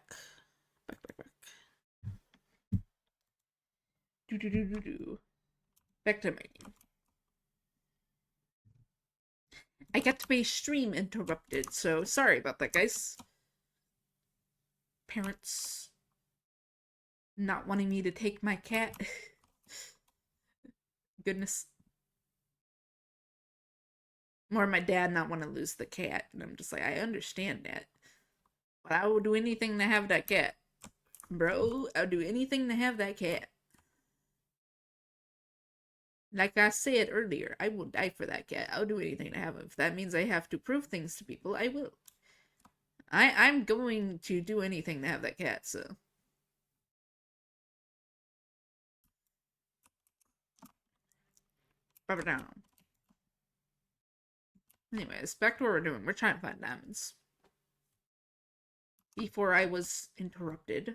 Back. Do. Back to my game. I got my stream interrupted, so sorry about that, guys. Parents not wanting me to take my cat. Goodness. More my dad not want to lose the cat, and I'm just like, I understand that. But I will do anything to have that cat. Bro, I'll do anything to have that cat. Like I said earlier, I will die for that cat. I'll do anything to have him. If that means I have to prove things to people, I will. I'm going to do anything to have that cat, so. Rub it down. Anyways, back to what we're doing. We're trying to find diamonds. Before I was interrupted,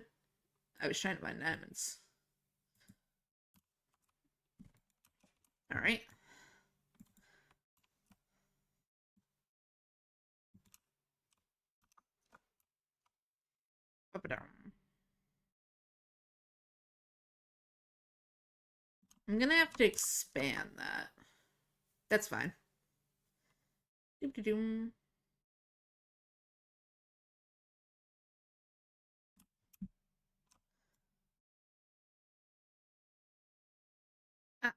I was trying to find diamonds. Alright. Up and down. I'm gonna have to expand that. That's fine. Doom. Ah.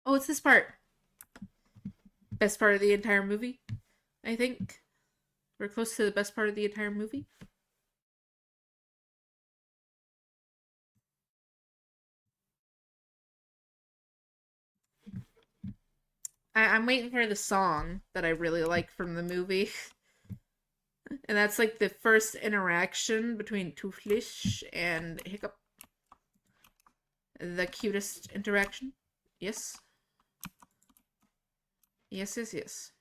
Oh, it's this part. Best part of the entire movie, I think. We're close to the best part of the entire movie. I'm waiting for the song that I really like from the movie. And that's like the first interaction between Toothless and Hiccup. The cutest interaction. Yes. Yes.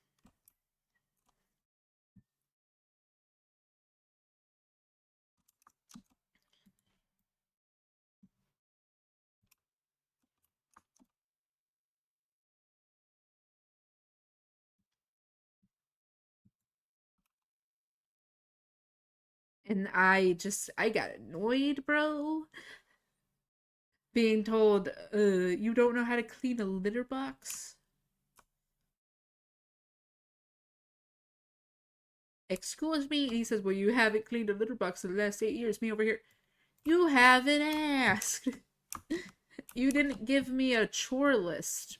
And I got annoyed, bro. Being told, you don't know how to clean a litter box? Excuse me? And he says, well, you haven't cleaned a litter box in the last 8 years. Me over here, you haven't asked. You didn't give me a chore list.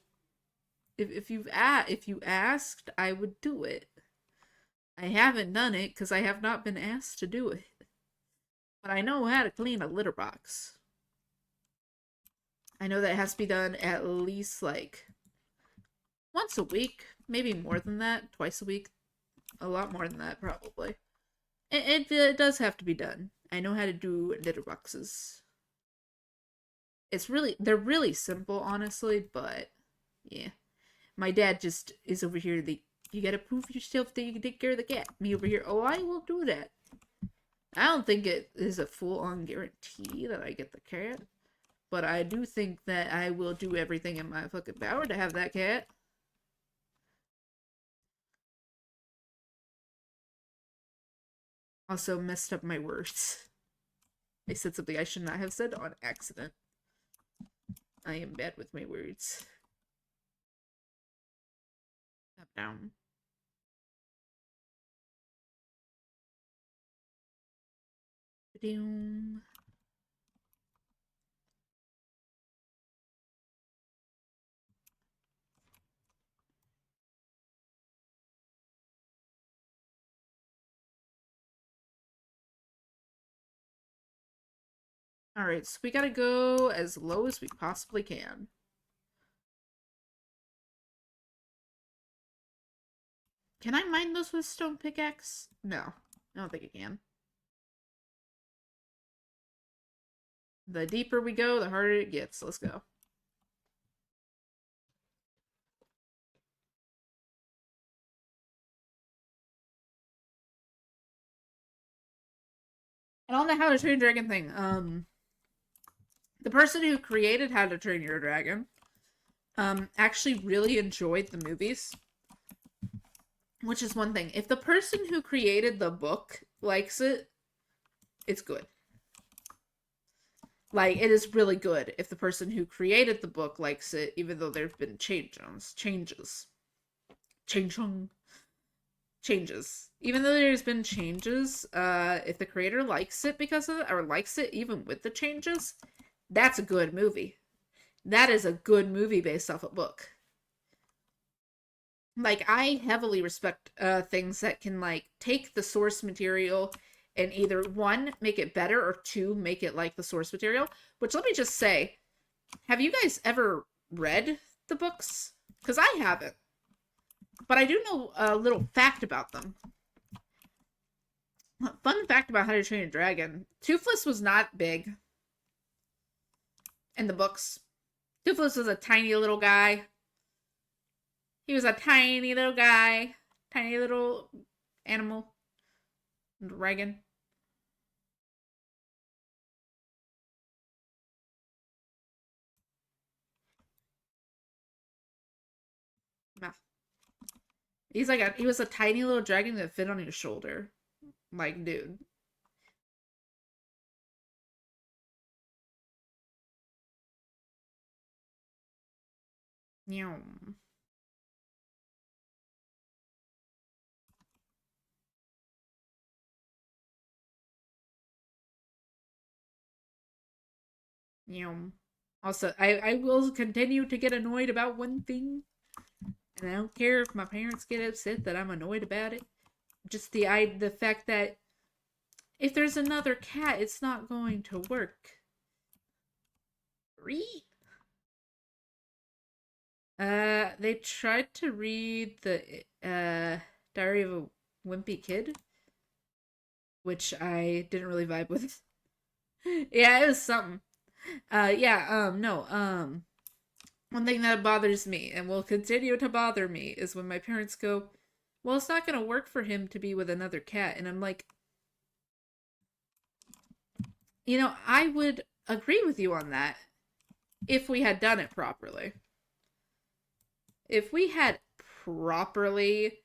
If you asked, I would do it. I haven't done it because I have not been asked to do it. But I know how to clean a litter box. I know that has to be done at least like once a week, maybe more than that, twice a week, a lot more than that probably. It does have to be done. I know how to do litter boxes. They're really simple, honestly, but yeah. My dad just is over here. You gotta prove yourself that you can take care of the cat. Me over here. Oh, I will do that. I don't think it is a full-on guarantee that I get the cat, but I do think that I will do everything in my fucking power to have that cat. Also messed up my words. I said something I should not have said on accident. I am bad with my words. Up, down. Doom. Alright, so we gotta go as low as we possibly can. Can I mine those with stone pickaxe? No, I don't think I can. The deeper we go, the harder it gets. Let's go. And on the How to Train Your Dragon thing, the person who created How to Train Your Dragon, actually really enjoyed the movies, which is one thing. If the person who created the book likes it, it's good. Like, it is really good if the person who created the book likes it, even though there have been changes. Even though there's been changes, if the creator likes it because of it, or likes it even with the changes, that's a good movie. That is a good movie based off a book. Like, I heavily respect things that can, like, take the source material and either, one, make it better, or two, make it like the source material. Which, let me just say, have you guys ever read the books? Because I haven't. But I do know a little fact about them. Fun fact about How to Train a Dragon. Toothless was not big in the books. Toothless was a tiny little guy. He was a tiny little guy. Tiny little animal. Dragon. Nah. He was a tiny little dragon that fit on your shoulder. Like, dude. Yum. Yum. Also, I will continue to get annoyed about one thing. And I don't care if my parents get upset that I'm annoyed about it. Just the fact that if there's another cat, it's not going to work. Read. They tried to read the Diary of a Wimpy Kid, which I didn't really vibe with. Yeah, it was something. No, one thing that bothers me and will continue to bother me is when my parents go, well, it's not gonna work for him to be with another cat, and I'm like, I would agree with you on that if we had done it properly. If we had properly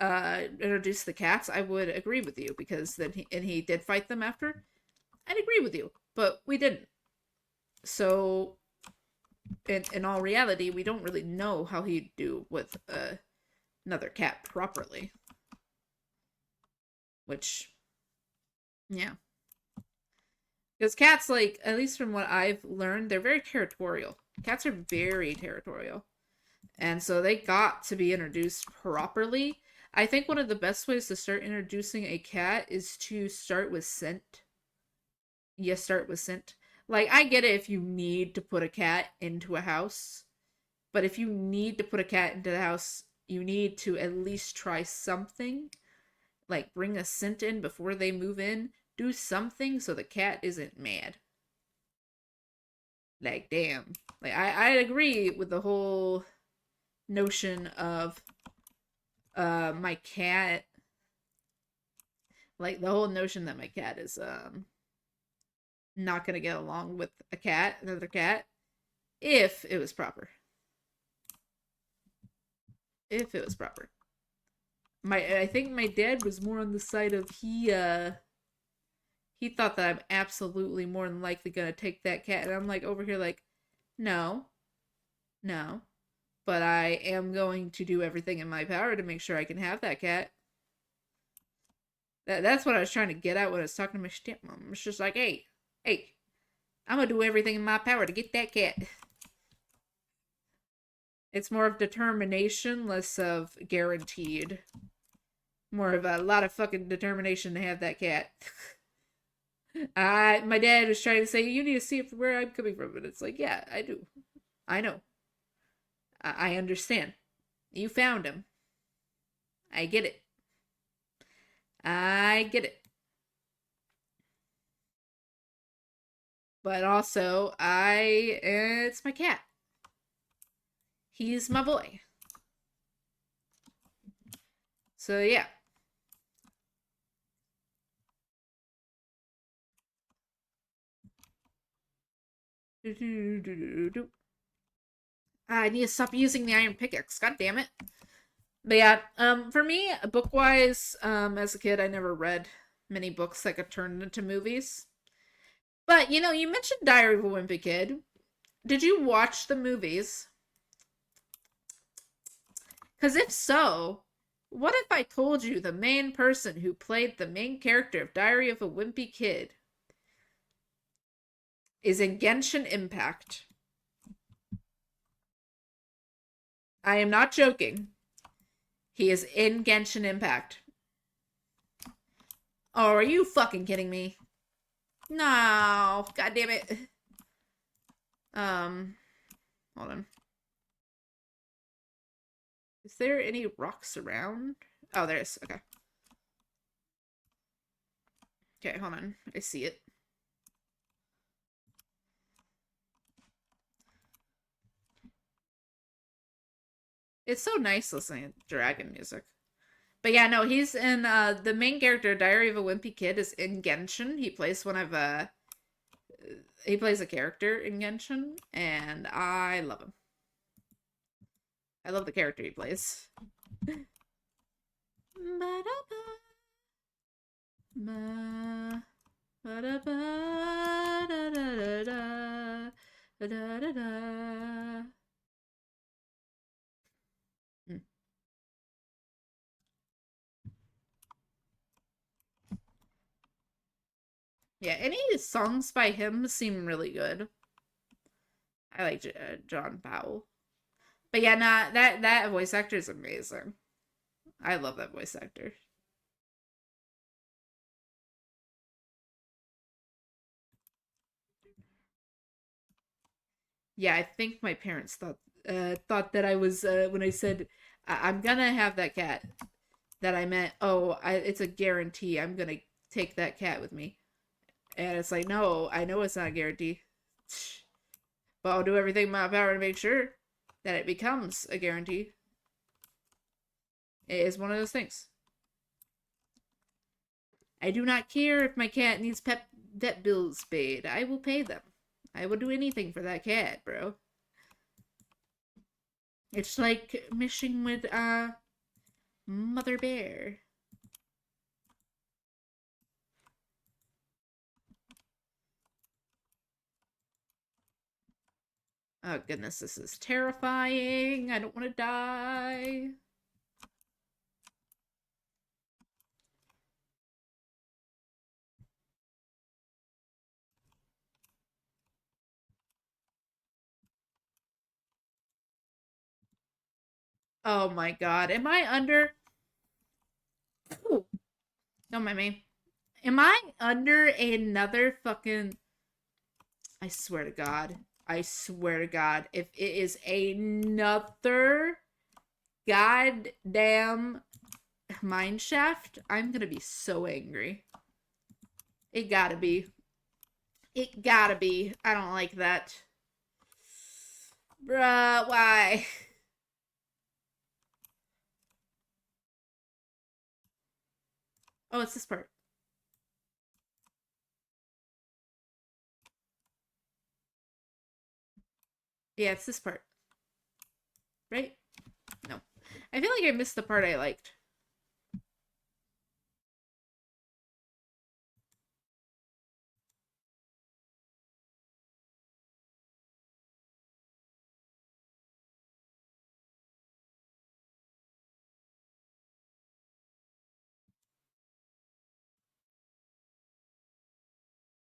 introduced the cats, I would agree with you, because then he did fight them after. I'd agree with you, but we didn't. So, in all reality, we don't really know how he'd do with another cat properly. Which, yeah. Because cats, like, at least from what I've learned, they're very territorial. Cats are very territorial. And so they got to be introduced properly. I think one of the best ways to start introducing a cat is to start with scent. You start with scent. Like, I get it if you need to put a cat into a house. But if you need to put a cat into the house, you need to at least try something. Like, bring a scent in before they move in. Do something so the cat isn't mad. Like, damn. Like, I agree with the whole notion of my cat, like, the whole notion that my cat is not gonna get along with another cat, if it was proper. If it was proper. I think my dad was more on the side of he thought that I'm absolutely more than likely gonna take that cat, and I'm like over here like, no, no, but I am going to do everything in my power to make sure I can have that cat. That's what I was trying to get at when I was talking to my stepmom. It's just like, hey, I'm gonna do everything in my power to get that cat. It's more of determination, less of guaranteed. More of a lot of fucking determination to have that cat. My dad was trying to say, you need to see it from where I'm coming from. And it's like, yeah, I do. I know. I understand. You found him. I get it. I get it. But also, it's my cat. He's my boy. So, yeah. I need to stop using the iron pickaxe. God damn it. But yeah, for me, book wise, as a kid, I never read many books that got turned into movies. But you know, you mentioned Diary of a Wimpy Kid. Did you watch the movies? Because if so, what if I told you the main person who played the main character of Diary of a Wimpy Kid is in Genshin Impact? I am not joking. He is in Genshin Impact. Oh, are you fucking kidding me? No, god damn it. Um, hold on. Is there any rocks around? Oh, there is. Okay. Okay, hold on. I see it. It's so nice listening to dragon music. But yeah, no, he's in the main character, Diary of a Wimpy Kid, is in Genshin. He plays one of he plays a character in Genshin, and I love him. I love the character he plays. Yeah, any songs by him seem really good. I like John Powell. But yeah, nah, that voice actor is amazing. I love that voice actor. Yeah, I think my parents thought that I was when I said I'm gonna have that cat, that I meant, oh, it's a guarantee. I'm gonna take that cat with me. And it's like, no, I know it's not a guarantee. But I'll do everything in my power to make sure that it becomes a guarantee. It is one of those things. I do not care if my cat needs vet bills paid. I will pay them. I will do anything for that cat, bro. It's like mishing with Mother Bear. Oh goodness, this is terrifying. I don't want to die. Oh my god. Am I under... Ooh, don't mind me. Am I under another fucking... I swear to God. I swear to God. If it is another goddamn mine shaft, I'm gonna be so angry. It gotta be. It gotta be. I don't like that. Bruh, why? Oh, it's this part. Yeah, it's this part. Right? No. I feel like I missed the part I liked.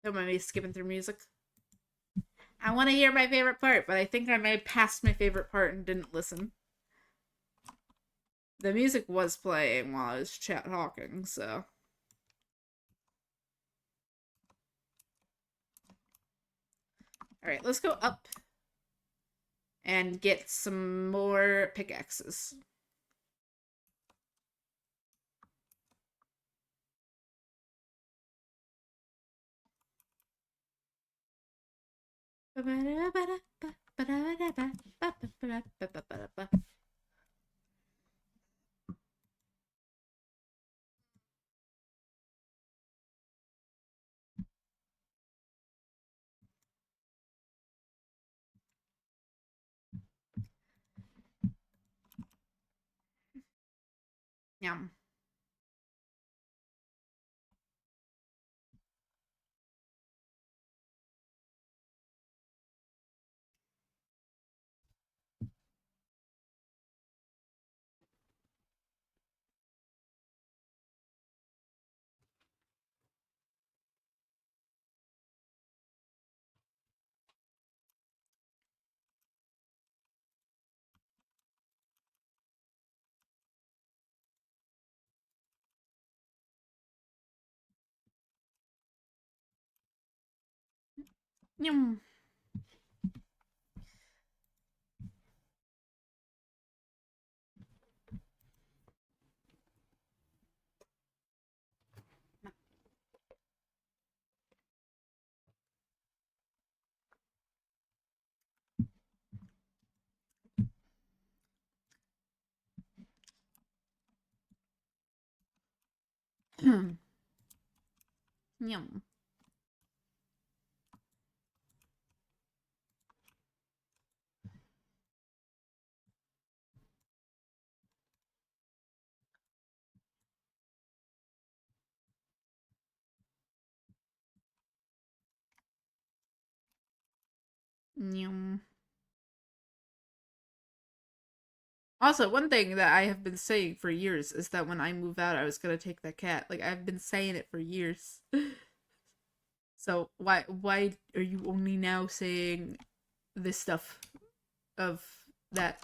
Don't mind me skipping through music. I want to hear my favorite part, but I think I may have passed my favorite part and didn't listen. The music was playing while I was chat talking, so. Alright, let's go up and get some more pickaxes. Yum. Yum. Yum. Yum. Also, one thing that I have been saying for years is that when I move out, I was gonna take that cat. Like, I've been saying it for years. So why are you only now saying this stuff of that?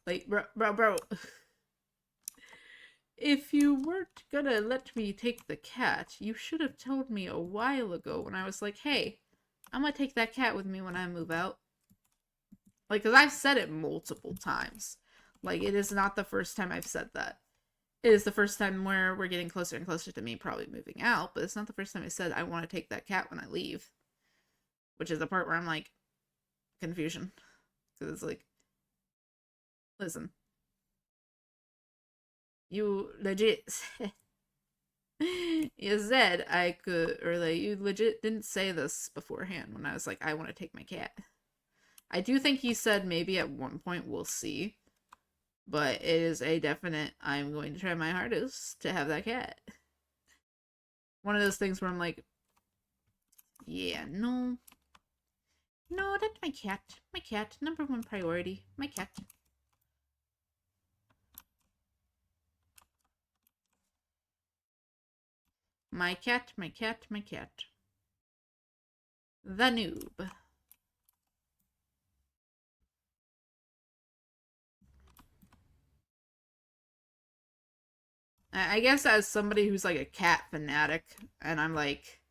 Like, bro. If you weren't gonna let me take the cat, you should have told me a while ago when I was like, hey, I'm gonna take that cat with me when I move out. Like, because I've said it multiple times. Like, it is not the first time I've said that. It is the first time where we're getting closer and closer to me probably moving out, but it's not the first time I said I want to take that cat when I leave. Which is the part where I'm like, confusion. Because it's like, listen, you legit you said I could, or like, you legit didn't say this beforehand when I was like, I want to take my cat. I do think he said maybe at one point we'll see, but it is a definite, I'm going to try my hardest to have that cat. One of those things where I'm like, yeah, no. No, that's my cat. My cat. Number one priority. My cat. My cat, my cat, my cat. The noob. I guess as somebody who's like a cat fanatic, and I'm like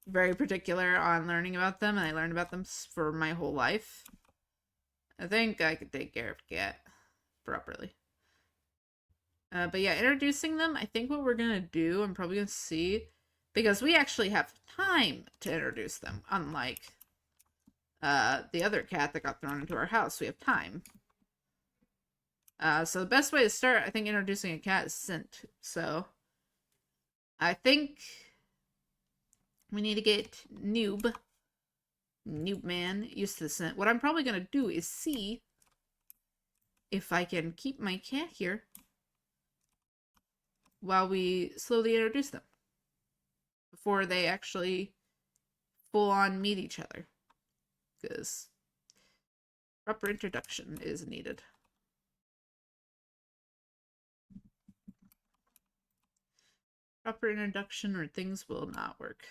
very particular on learning about them, and I learned about them for my whole life, I think I could take care of a cat properly. But yeah, introducing them, I think what we're gonna do, I'm probably gonna see, because we actually have time to introduce them, unlike the other cat that got thrown into our house. We have time. So the best way to start, I think, introducing a cat is scent. So I think we need to get Noob Man used to the scent. What I'm probably gonna do is see if I can keep my cat here while we slowly introduce them before they actually full on meet each other, because proper introduction is needed. Proper introduction or things will not work.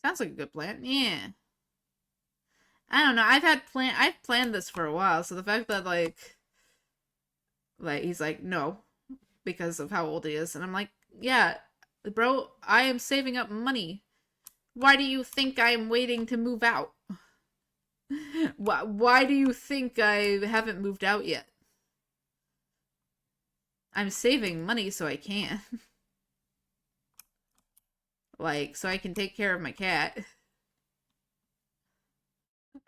Sounds like a good plan. Yeah. I don't know. I've planned this for a while, so the fact that he's like no because of how old he is, and I'm like, yeah, bro, I am saving up money. Why do you think I am waiting to move out? Why do you think I haven't moved out yet? I'm saving money so I can. Like, so I can take care of my cat.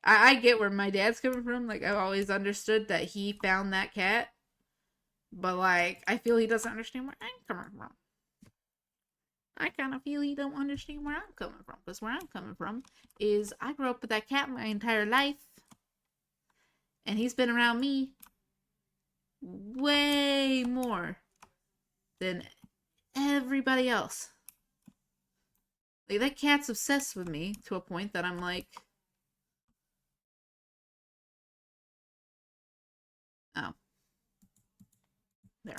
I get where my dad's coming from. Like, I've always understood that he found that cat. But, like, I feel he doesn't understand where I'm coming from. I kind of feel you don't understand where I'm coming from. Because where I'm coming from is I grew up with that cat my entire life. And he's been around me way more than everybody else. Like, that cat's obsessed with me to a point that I'm like, oh. There.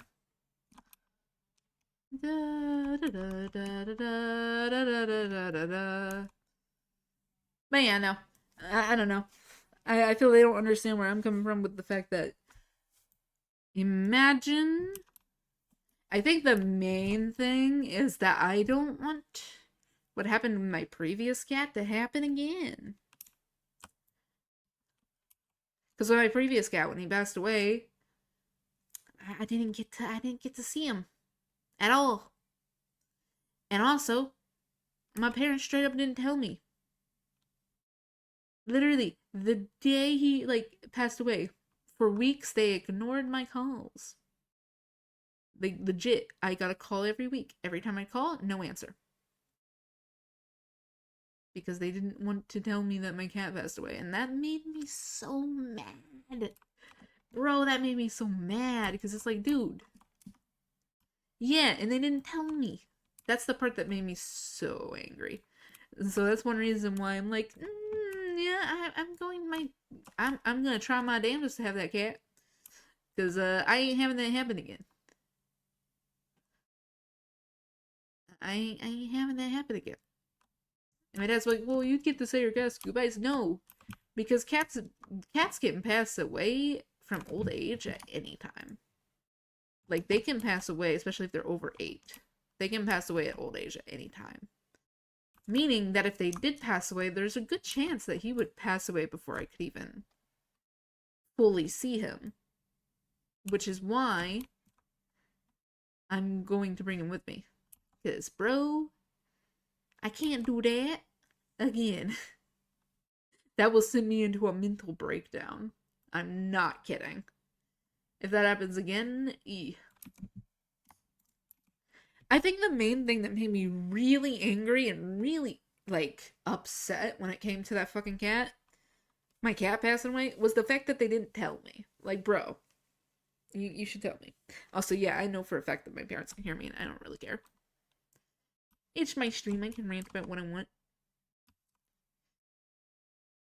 Da, da, da, da, da, da, da, da, da, da. But yeah, no. I don't know. I feel they don't understand where I'm coming from with the fact that imagine. I think the main thing is that I don't want what happened with my previous cat to happen again. Because with my previous cat, when he passed away, I didn't get to see him at all. And also, my parents straight up didn't tell me. Literally, the day he passed away, for weeks they ignored my calls. Like, legit, I got a call every week. Every time I call, no answer. Because they didn't want to tell me that my cat passed away. And that made me so mad. Bro, that made me so mad. Because it's like, dude. Yeah, and they didn't tell me. That's the part that made me so angry. And so that's one reason why I'm like, yeah, I'm gonna try my damnedest to have that cat. Because I ain't having that happen again. I ain't having that happen again. And my dad's like, well, you get to say your cat's goodbyes. No, because cats can pass away from old age at any time. Like, they can pass away, especially if they're over 8. They can pass away at old age at any time. Meaning that if they did pass away, there's a good chance that he would pass away before I could even fully see him. Which is why I'm going to bring him with me. Because, bro, I can't do that again. That will send me into a mental breakdown. I'm not kidding. If that happens again, I think the main thing that made me really angry and really, upset when it came to that fucking cat, my cat passing away, was the fact that they didn't tell me. Like, bro, you should tell me. Also, yeah, I know for a fact that my parents can hear me and I don't really care. It's my stream, I can rant about what I want.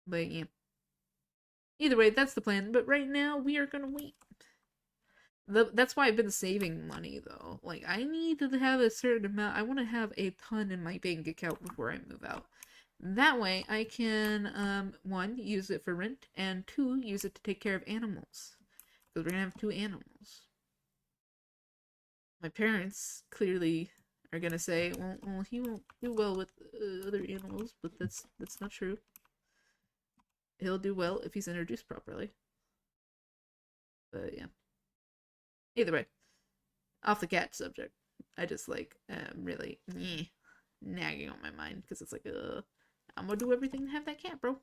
But yeah. Either way, that's the plan. But right now, we are gonna wait. That's why I've been saving money, though. Like, I need to have a certain amount. I want to have a ton in my bank account before I move out. That way, I can, 1, use it for rent, and 2, use it to take care of animals. Because we're gonna have 2 animals. My parents clearly are gonna say, well, he won't do well with other animals, but that's not true. He'll do well if he's introduced properly. But yeah. Either way, off the cat subject, I just really nagging on my mind because it's like, I'm gonna do everything to have that cat, bro.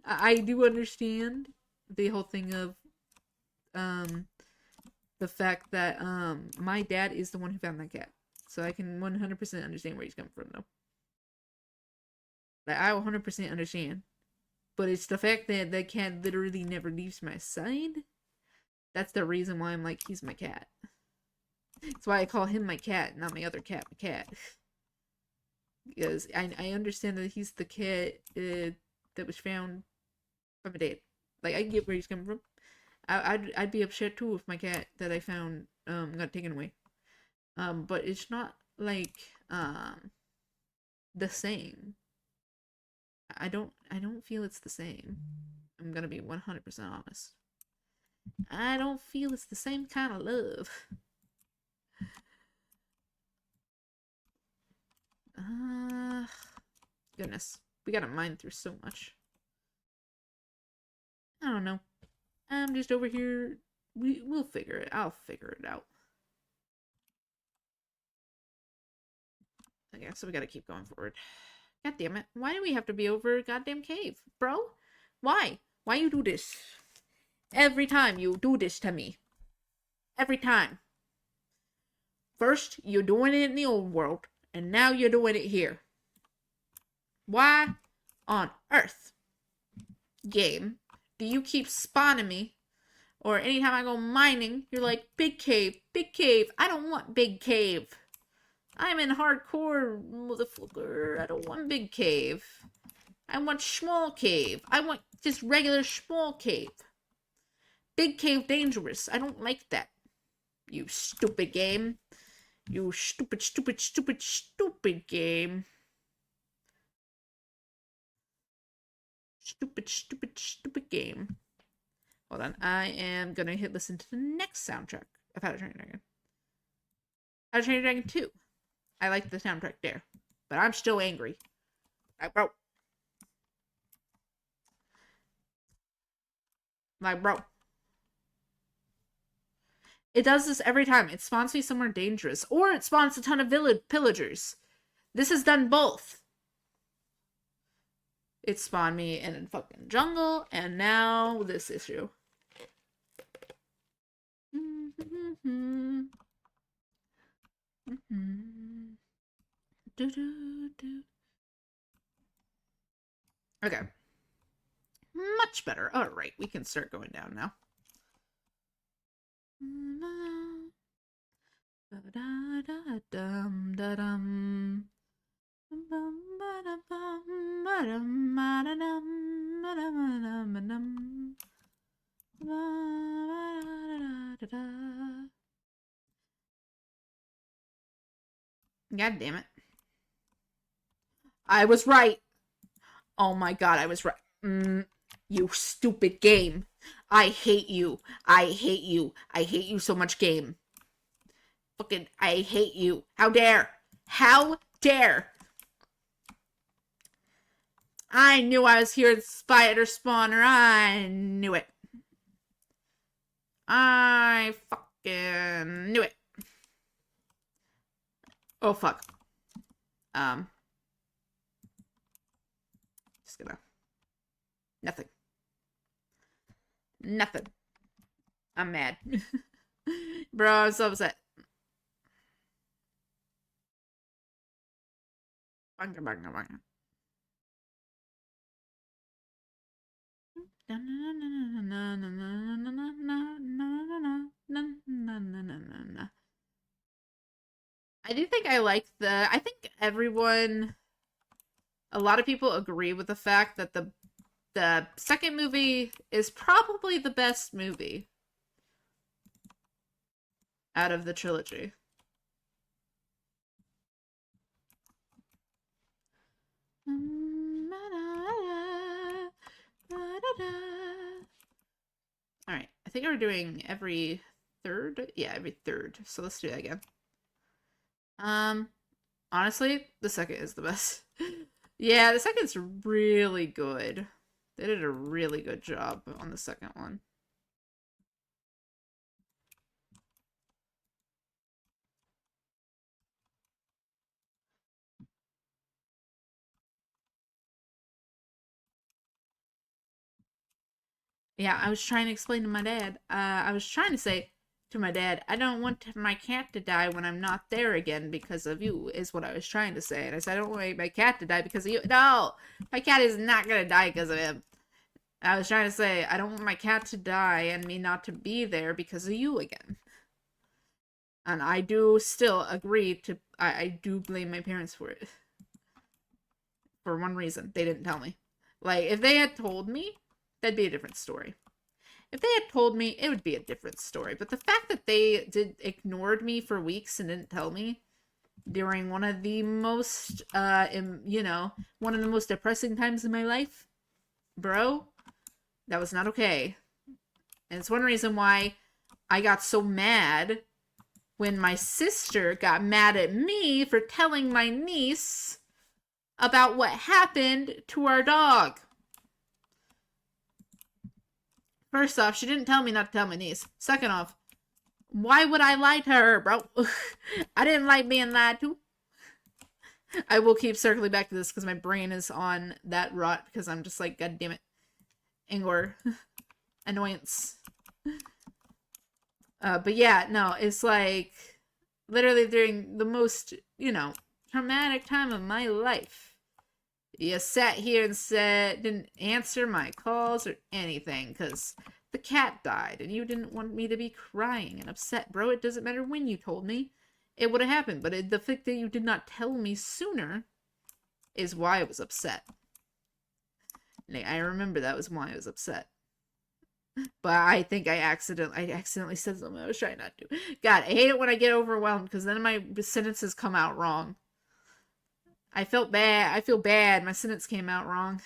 I do understand the whole thing of the fact that my dad is the one who found that cat, so I can 100% understand where he's coming from, though. Like, I 100% understand, but it's the fact that that cat literally never leaves my side. That's the reason why I'm like, he's my cat. That's why I call him my cat, not my other cat, my cat. Because I understand that he's the cat that was found by my dad. Like, I get where he's coming from. I'd be upset too if my cat that I found got taken away. But it's not like the same. I don't feel it's the same. I'm gonna be 100% honest. I don't feel it's the same kind of love. Goodness. We gotta mine through so much. I don't know. I'm just over here. We'll figure it. I'll figure it out. Okay, so we gotta keep going forward. God damn it. Why do we have to be over a goddamn cave? Bro? Why? Why you do this? Every time you do this to me. Every time. First, you're doing it in the old world. And now you're doing it here. Why on earth, game, do you keep spawning me? Or anytime I go mining, you're like, big cave, big cave. I don't want big cave. I'm in hardcore, motherfucker. I don't want big cave. I want small cave. I want just regular small cave. Big cave dangerous. I don't like that. You stupid game. You stupid, stupid, stupid, stupid game. Stupid, stupid, stupid game. Hold on. I am gonna hit listen to the next soundtrack of How to Train Your Dragon. How to Train Your Dragon 2. I like the soundtrack there. But I'm still angry. Bro. Bro. It does this every time. It spawns me somewhere dangerous. Or it spawns a ton of pillagers. This has done both. It spawned me in a fucking jungle, and now this issue. Okay. Much better. Alright, we can start going down now. God damn it. I was right. Oh my god, I was right. You stupid game. I hate you. I hate you. I hate you so much, game. Fucking, I hate you. How dare? How dare? I knew I was here at the spider spawner. I knew it. I fucking knew it. Oh, fuck. Just gonna... Nothing. Nothing. I'm mad. Bro, I'm so upset. I do think I like I think everyone, a lot of people agree with the fact that the second movie is probably the best movie out of the trilogy. Alright, I think we're doing every third? Yeah, every third. So let's do that again. Honestly, the second is the best. Yeah, the second's really good. They did a really good job on the second one. Yeah, I was trying to explain to my dad. I was trying to say to my dad, I don't want my cat to die when I'm not there again because of you, is what I was trying to say. And I said, I don't want my cat to die because of you. No! My cat is not gonna die because of him. I was trying to say, I don't want my cat to die and me not to be there because of you again. And I do still agree to... I do blame my parents for it. For one reason. They didn't tell me. Like, if they had told me, that'd be a different story. If they had told me, it would be a different story. But the fact that they ignored me for weeks and didn't tell me during one of the most, one of the most depressing times in my life, bro, that was not okay. And it's one reason why I got so mad when my sister got mad at me for telling my niece about what happened to our dog. First off, she didn't tell me not to tell my niece. Second off, why would I lie to her, bro? I didn't like being lied to. I will keep circling back to this because my brain is on that rot because I'm just like, god damn it. Anger. Annoyance. But yeah, no, it's like literally during the most, traumatic time of my life. You sat here and didn't answer my calls or anything because the cat died and you didn't want me to be crying and upset, bro. It doesn't matter when you told me. It would have happened, but the fact that you did not tell me sooner is why I was upset. Like, I remember that was why I was upset. But I think I accidentally said something I was trying not to. God, I hate it when I get overwhelmed because then my sentences come out wrong. I felt bad. I feel bad. My sentence came out wrong.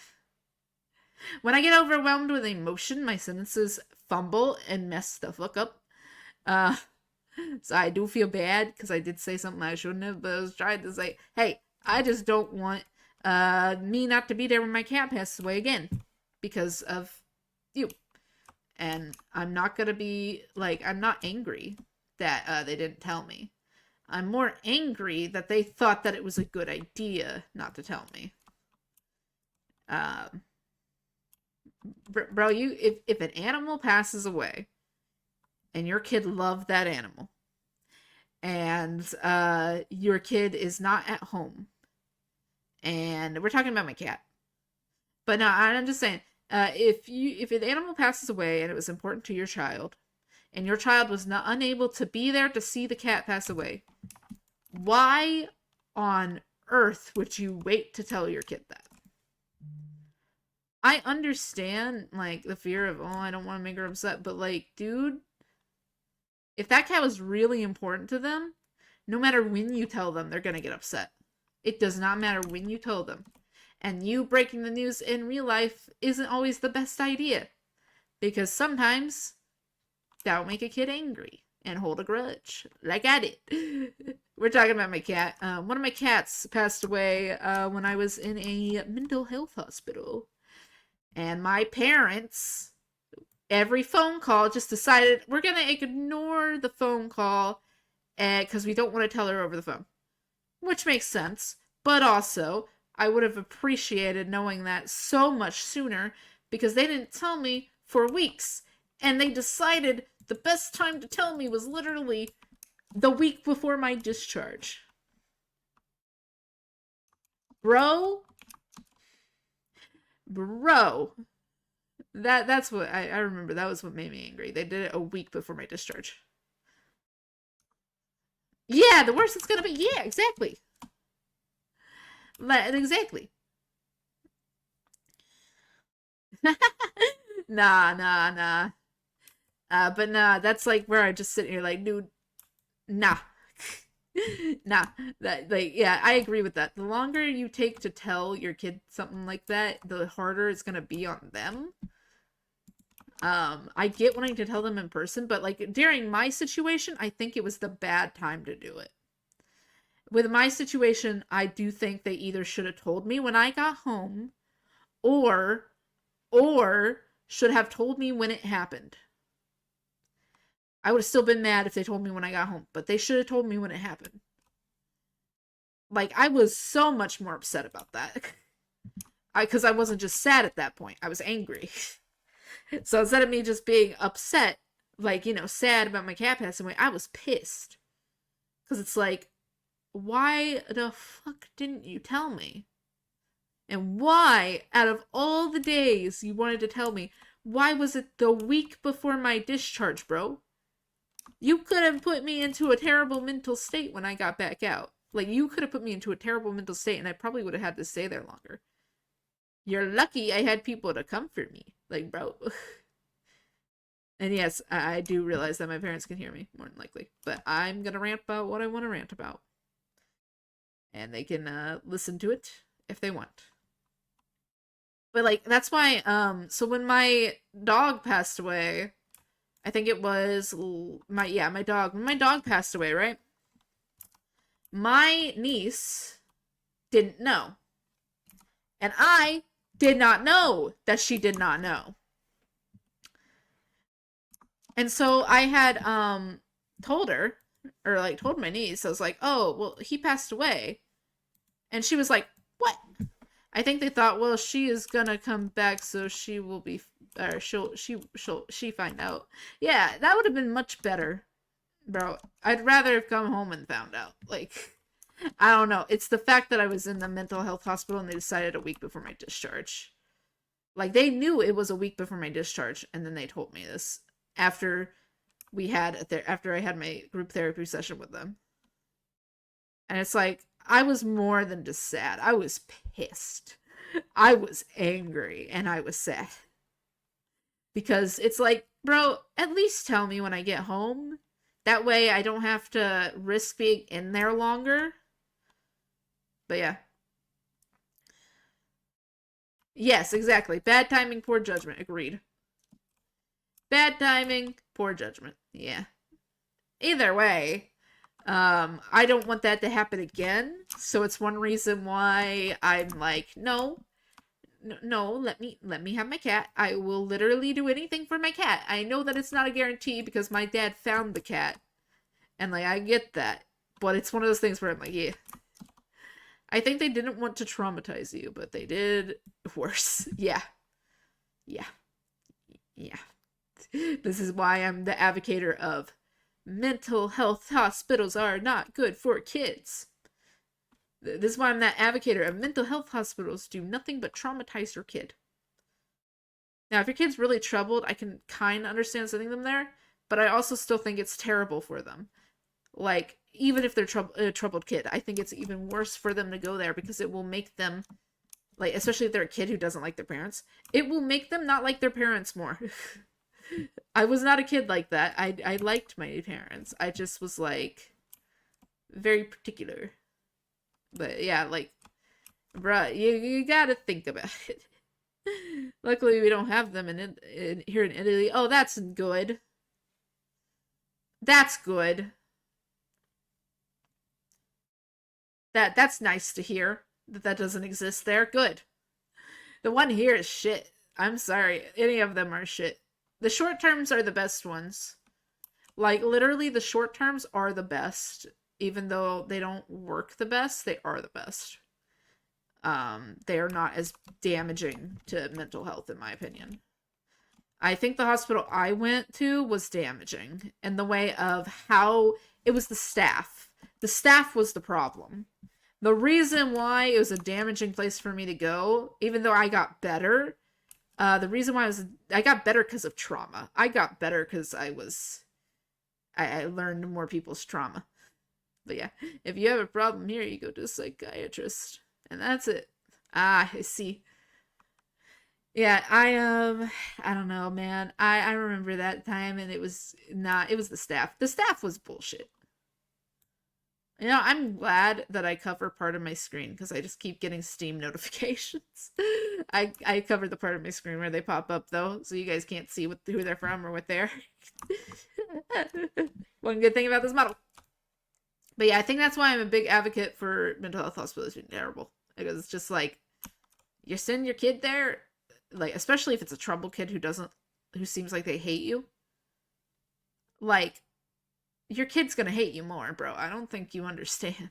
When I get overwhelmed with emotion, my sentences fumble and mess the fuck up. So I do feel bad because I did say something I shouldn't have, but I was trying to say, hey, I just don't want me not to be there when my cat passes away again because of you. And I'm not gonna be, like, I'm not angry that they didn't tell me. I'm more angry that they thought that it was a good idea not to tell me. Bro, if an animal passes away, and your kid loved that animal, and your kid is not at home, and we're talking about my cat, but no, I'm just saying, if an animal passes away and it was important to your child, and your child was not unable to be there to see the cat pass away, why on earth would you wait to tell your kid that? I understand, like, the fear of, oh, I don't want to make her upset, but, like, dude, if that cat was really important to them, no matter when you tell them, they're gonna get upset. It does not matter when you tell them. And you breaking the news in real life isn't always the best idea. Because sometimes that'll make a kid angry and hold a grudge. Like I did. We're talking about my cat. One of my cats passed away when I was in a mental health hospital. And my parents, every phone call, just decided we're going to ignore the phone call because we don't want to tell her over the phone. Which makes sense. But also, I would have appreciated knowing that so much sooner because they didn't tell me for weeks. And they decided the best time to tell me was literally the week before my discharge. Bro. That's what I remember. That was what made me angry. They did it a week before my discharge. Yeah, the worst it's gonna be. Yeah, exactly. Exactly. Nah. But nah, that's like where I just sit here like, dude, nah. Nah. That, like, yeah, I agree with that. The longer you take to tell your kid something like that, the harder it's gonna be on them. I get wanting to tell them in person, but like during my situation, I think it was the bad time to do it. With my situation, I do think they either should have told me when I got home or should have told me when it happened. I would have still been mad if they told me when I got home, but they should have told me when it happened. Like, I was so much more upset about that. Because I wasn't just sad at that point. I was angry. So instead of me just being upset, like, you know, sad about my cat passing away, I was pissed. Because it's like, why the fuck didn't you tell me? And why, out of all the days you wanted to tell me, why was it the week before my discharge, bro? You could have put me into a terrible mental state when I got back out. Like, you could have put me into a terrible mental state and I probably would have had to stay there longer. You're lucky I had people to comfort me. Like, bro. And yes, I do realize that my parents can hear me, more than likely. But I'm gonna rant about what I want to rant about. And they can listen to it if they want. But, like, that's why, so when my dog passed away, I think it was my dog. When my dog passed away, right? My niece didn't know. And I did not know that she did not know. And so I had told her, or like told my niece, I was like, oh, well, he passed away. And she was like, what? I think they thought, well, she is gonna come back, so she will be, or she find out. Yeah, that would have been much better, bro. I'd rather have come home and found out. Like, I don't know. It's the fact that I was in the mental health hospital and they decided a week before my discharge. Like, they knew it was a week before my discharge, and then they told me this after after I had my group therapy session with them. And it's like, I was more than just sad. I was pissed. I was angry and I was sad. Because it's like, bro, at least tell me when I get home. That way I don't have to risk being in there longer. But yeah. Yes, exactly. Bad timing, poor judgment. Agreed. Bad timing, poor judgment. Yeah. Either way, I don't want that to happen again. So it's one reason why I'm like, no, no, let me have my cat. I will literally do anything for my cat. I know that it's not a guarantee because my dad found the cat. And like, I get that. But it's one of those things where I'm like, yeah. I think they didn't want to traumatize you, but they did worse. Yeah. Yeah. Yeah. This is why I'm the advocator of mental health hospitals are not good for kids. This is why I'm that advocator of mental health hospitals do nothing but traumatize your kid. Now, if your kid's really troubled, I can kind of understand sending them there, but I also still think it's terrible for them. Like, even if they're a troubled kid, I think it's even worse for them to go there because it will make them, like, especially if they're a kid who doesn't like their parents, it will make them not like their parents more. I was not a kid like that. I liked my parents. I just was, like, very particular. But, yeah, like, bruh, you gotta think about it. Luckily, we don't have them here in Italy. Oh, that's good. That's good. That's nice to hear that doesn't exist there. Good. The one here is shit. I'm sorry. Any of them are shit. The short terms are the best ones. Like, literally, the short terms are the best. Even though they don't work the best, they are the best. They are not as damaging to mental health, in my opinion. I think the hospital I went to was damaging in the way of how it was the staff. The staff was the problem. The reason why it was a damaging place for me to go, even though I got better, the reason why I got better because of trauma. I got better because I learned more people's trauma. But yeah, if you have a problem here, you go to a psychiatrist. And that's it. Ah, I see. Yeah, I don't know, man. I remember that time and it was the staff. The staff was bullshit. You know, I'm glad that I cover part of my screen because I just keep getting Steam notifications. I covered the part of my screen where they pop up though, so you guys can't see who they're from or what they're. One good thing about this model. But yeah, I think that's why I'm a big advocate for mental health hospitals being terrible. Because it's just like, you send your kid there, like, especially if it's a troubled kid who seems like they hate you. Like, your kid's gonna hate you more, bro. I don't think you understand.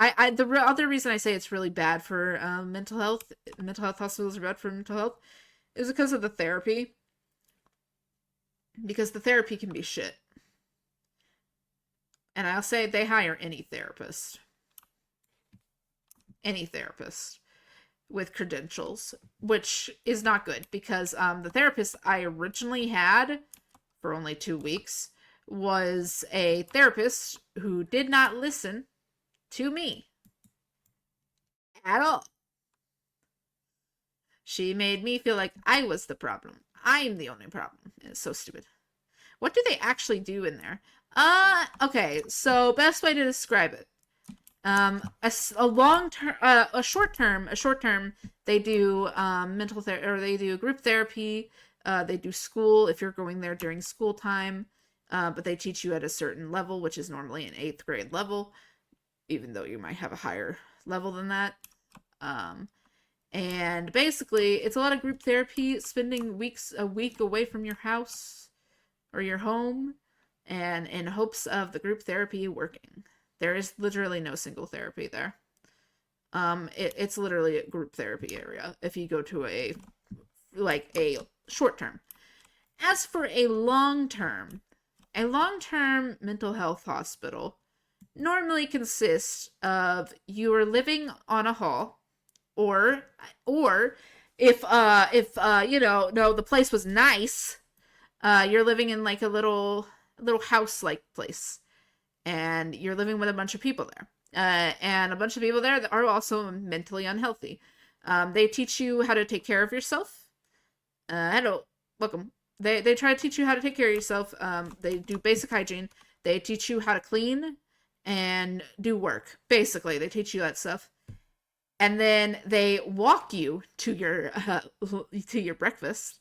The other reason I say it's really bad for mental health hospitals are bad for mental health, is because of the therapy. Because the therapy can be shit. And I'll say they hire any therapist. Any therapist with credentials, which is not good because the therapist I originally had for only 2 weeks was a therapist who did not listen to me at all. She made me feel like I was the problem. I'm the only problem. It's so stupid. What do they actually do in there? Okay, so best way to describe it. A long term, a short term, they do mental therapy, or they do group therapy. They do school if you're going there during school time, but they teach you at a certain level, which is normally an 8th grade level, even though you might have a higher level than that. And basically, it's a lot of group therapy, spending a week away from your house or your home, and in hopes of the group therapy working. There is literally no single therapy there. It's literally a group therapy area if you go to a short term. As for a long term mental health hospital normally consist of you are living on a hall, or if you know, no, the place was nice, you're living in like a little house like place, and you're living with a bunch of people there. And a bunch of people there that are also mentally unhealthy. They teach you how to take care of yourself. Hello, welcome. They try to teach you how to take care of yourself. They do basic hygiene. They teach you how to clean and do work. Basically, they teach you that stuff. And then they walk you to your breakfast.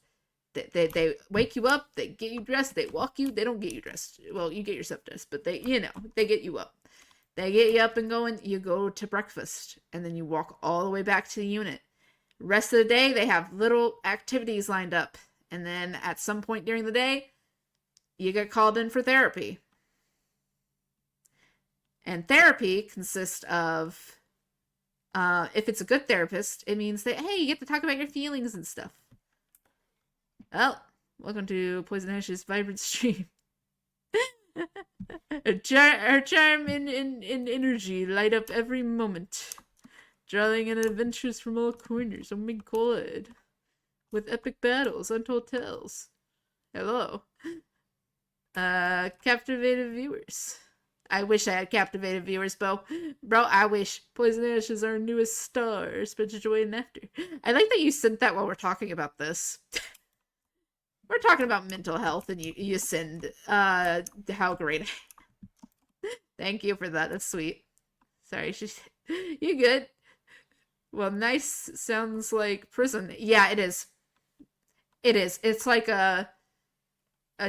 They wake you up, they get you dressed, they walk you, they don't get you dressed. Well, you get yourself dressed, but they get you up. They get you up and going, you go to breakfast, and then you walk all the way back to the unit. Rest of the day, they have little activities lined up. And then at some point during the day, you get called in for therapy. And therapy consists of, if it's a good therapist, it means that, hey, you get to talk about your feelings and stuff. Well, welcome to PoisonAshes Vibrant Stream. Her charm and energy light up every moment, drawing in adventures from all corners. Oh my god. With epic battles, untold tales. Hello. Captivated viewers. I wish I had captivated viewers, Bo. Bro, I wish. PoisonAsh is our newest star. Spread your joy and laughter. I like that you sent that while we're talking about this. We're talking about mental health, and you send how great. Thank you for that. That's sweet. Sorry, you good? Well, nice sounds like prison. Yeah, it is. It is. It's like a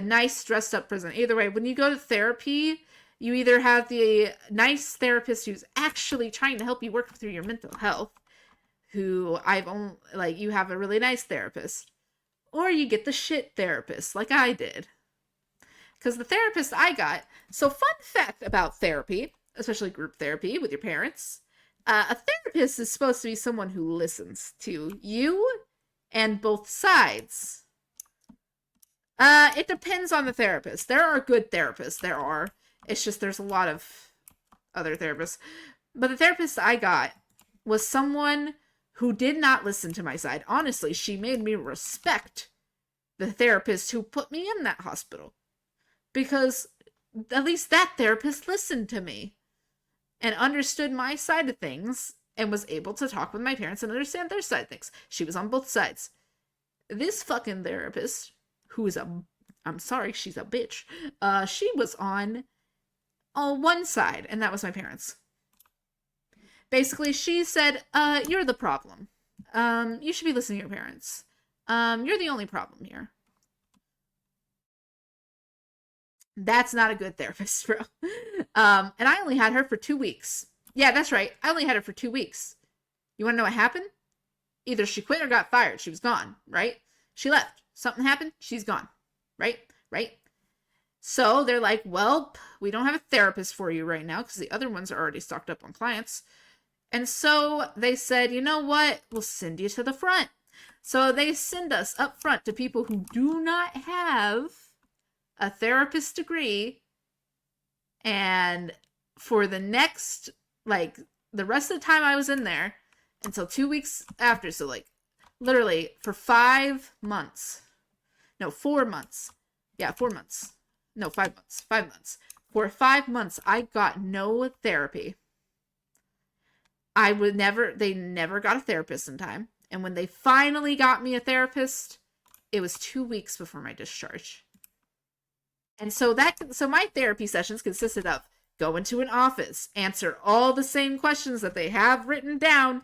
nice dressed up prison. Either way, when you go to therapy, you either have the nice therapist who's actually trying to help you work through your mental health, who you have a really nice therapist. Or you get the shit therapist, like I did. Because the therapist I got... So, fun fact about therapy, especially group therapy with your parents. A therapist is supposed to be someone who listens to you and both sides. It depends on the therapist. There are good therapists. There are. It's just there's a lot of other therapists. But the therapist I got was someone who did not listen to my side. Honestly, she made me respect the therapist who put me in that hospital. Because at least that therapist listened to me and understood my side of things and was able to talk with my parents and understand their side of things. She was on both sides. This fucking therapist, who is I'm sorry, she's a bitch. She was on one side, and that was my parents. Basically, she said, you're the problem. You should be listening to your parents. You're the only problem here. That's not a good therapist, bro. And I only had her for 2 weeks. Yeah, that's right. I only had her for 2 weeks. You want to know what happened? Either she quit or got fired. She was gone, right? She left. Something happened. She's gone, right? Right? So they're like, well, we don't have a therapist for you right now because the other ones are already stocked up on clients. And so they said, you know what? We'll send you to the front. So they send us up front to people who do not have a therapist degree. And for the next, the rest of the time I was in there until 2 weeks after. So, literally for 5 months. No, 4 months. Yeah, 4 months. No, 5 months. 5 months. For 5 months, I got no therapy. They never got a therapist in time. And when they finally got me a therapist, it was 2 weeks before my discharge. And so my therapy sessions consisted of go into an office, answer all the same questions that they have written down,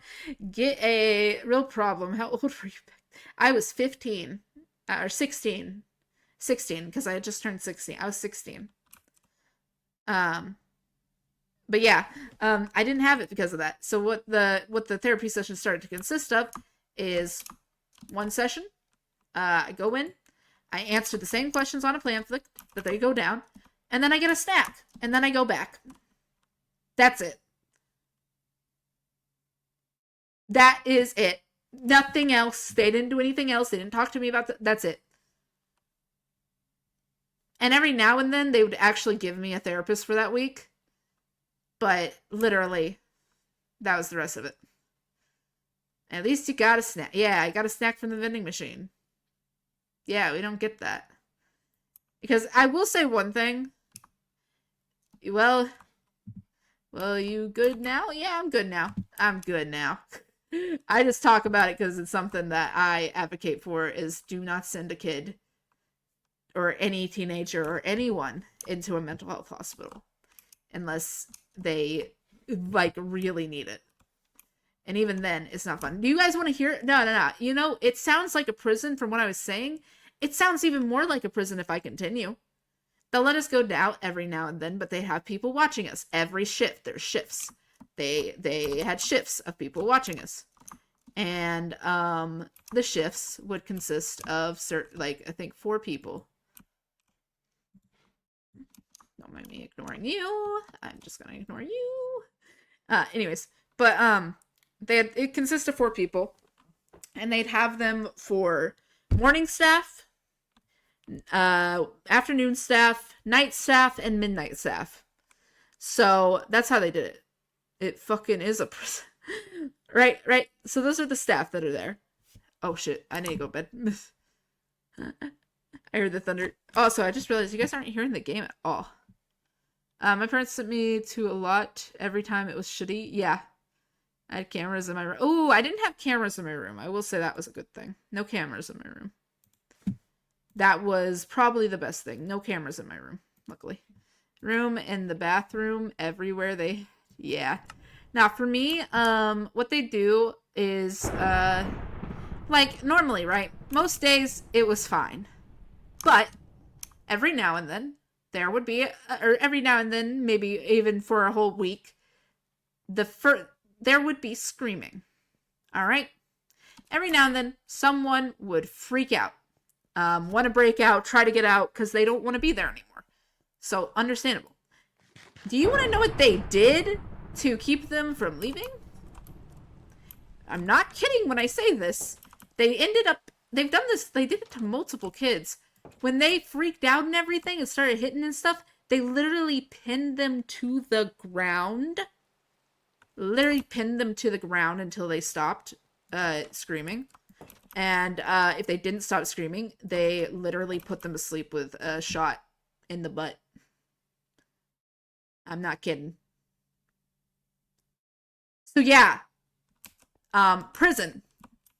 get a real problem. How old were you back? I was 15 or 16, because I had just turned 16. I was 16. But yeah, I didn't have it because of that. So what the therapy session started to consist of is one session. I go in, I answer the same questions on a pamphlet that they go down, and then I get a snack, and then I go back. That's it. That is it. Nothing else. They didn't do anything else. They didn't talk to me about that's it. And every now and then, they would actually give me a therapist for that week. But literally, that was the rest of it. At least you got a snack. Yeah, I got a snack from the vending machine. Yeah, we don't get that. Because I will say one thing. Well, you good now? Yeah, I'm good now. I'm good now. I just talk about it because it's something that I advocate for, is do not send a kid or any teenager or anyone into a mental health hospital unless they like really need it. And even then, it's not fun. Do you guys want to hear it? No. You know, it sounds like a prison from what I was saying. It sounds even more like a prison if I continue. They'll let us go out every now and then, but they have people watching us every shift. There's shifts. They had shifts of people watching us. And the shifts would consist of I think 4 people. Don't mind me ignoring you. I'm just gonna ignore you. Anyways, but it consists of 4 people, and they'd have them for morning staff, afternoon staff, night staff, and midnight staff. So that's how they did it. It fucking is a prison. Right. So those are the staff that are there. Oh shit, I need to go to bed. I heard the thunder. Also, I just realized you guys aren't hearing the game at all. My parents sent me to a lot every time it was shitty. Yeah. I had cameras in my room. Oh, I didn't have cameras in my room. I will say that was a good thing. No cameras in my room. That was probably the best thing. No cameras in my room, luckily. Room and the bathroom, everywhere yeah. Now, for me, what they do is, like, normally, right? Most days, it was fine. But, every now and then, there would be, or every now and then, maybe even for a whole week, there would be screaming. Alright? Every now and then, someone would freak out. Want to break out, try to get out, because they don't want to be there anymore. So, understandable. Do you want to know what they did to keep them from leaving? I'm not kidding when I say this. They've done this, they did it to multiple kids. When they freaked out and everything and started hitting and stuff, they literally pinned them to the ground. Literally pinned them to the ground until they stopped screaming. And if they didn't stop screaming, they literally put them to sleep with a shot in the butt. I'm not kidding. So yeah. Prison.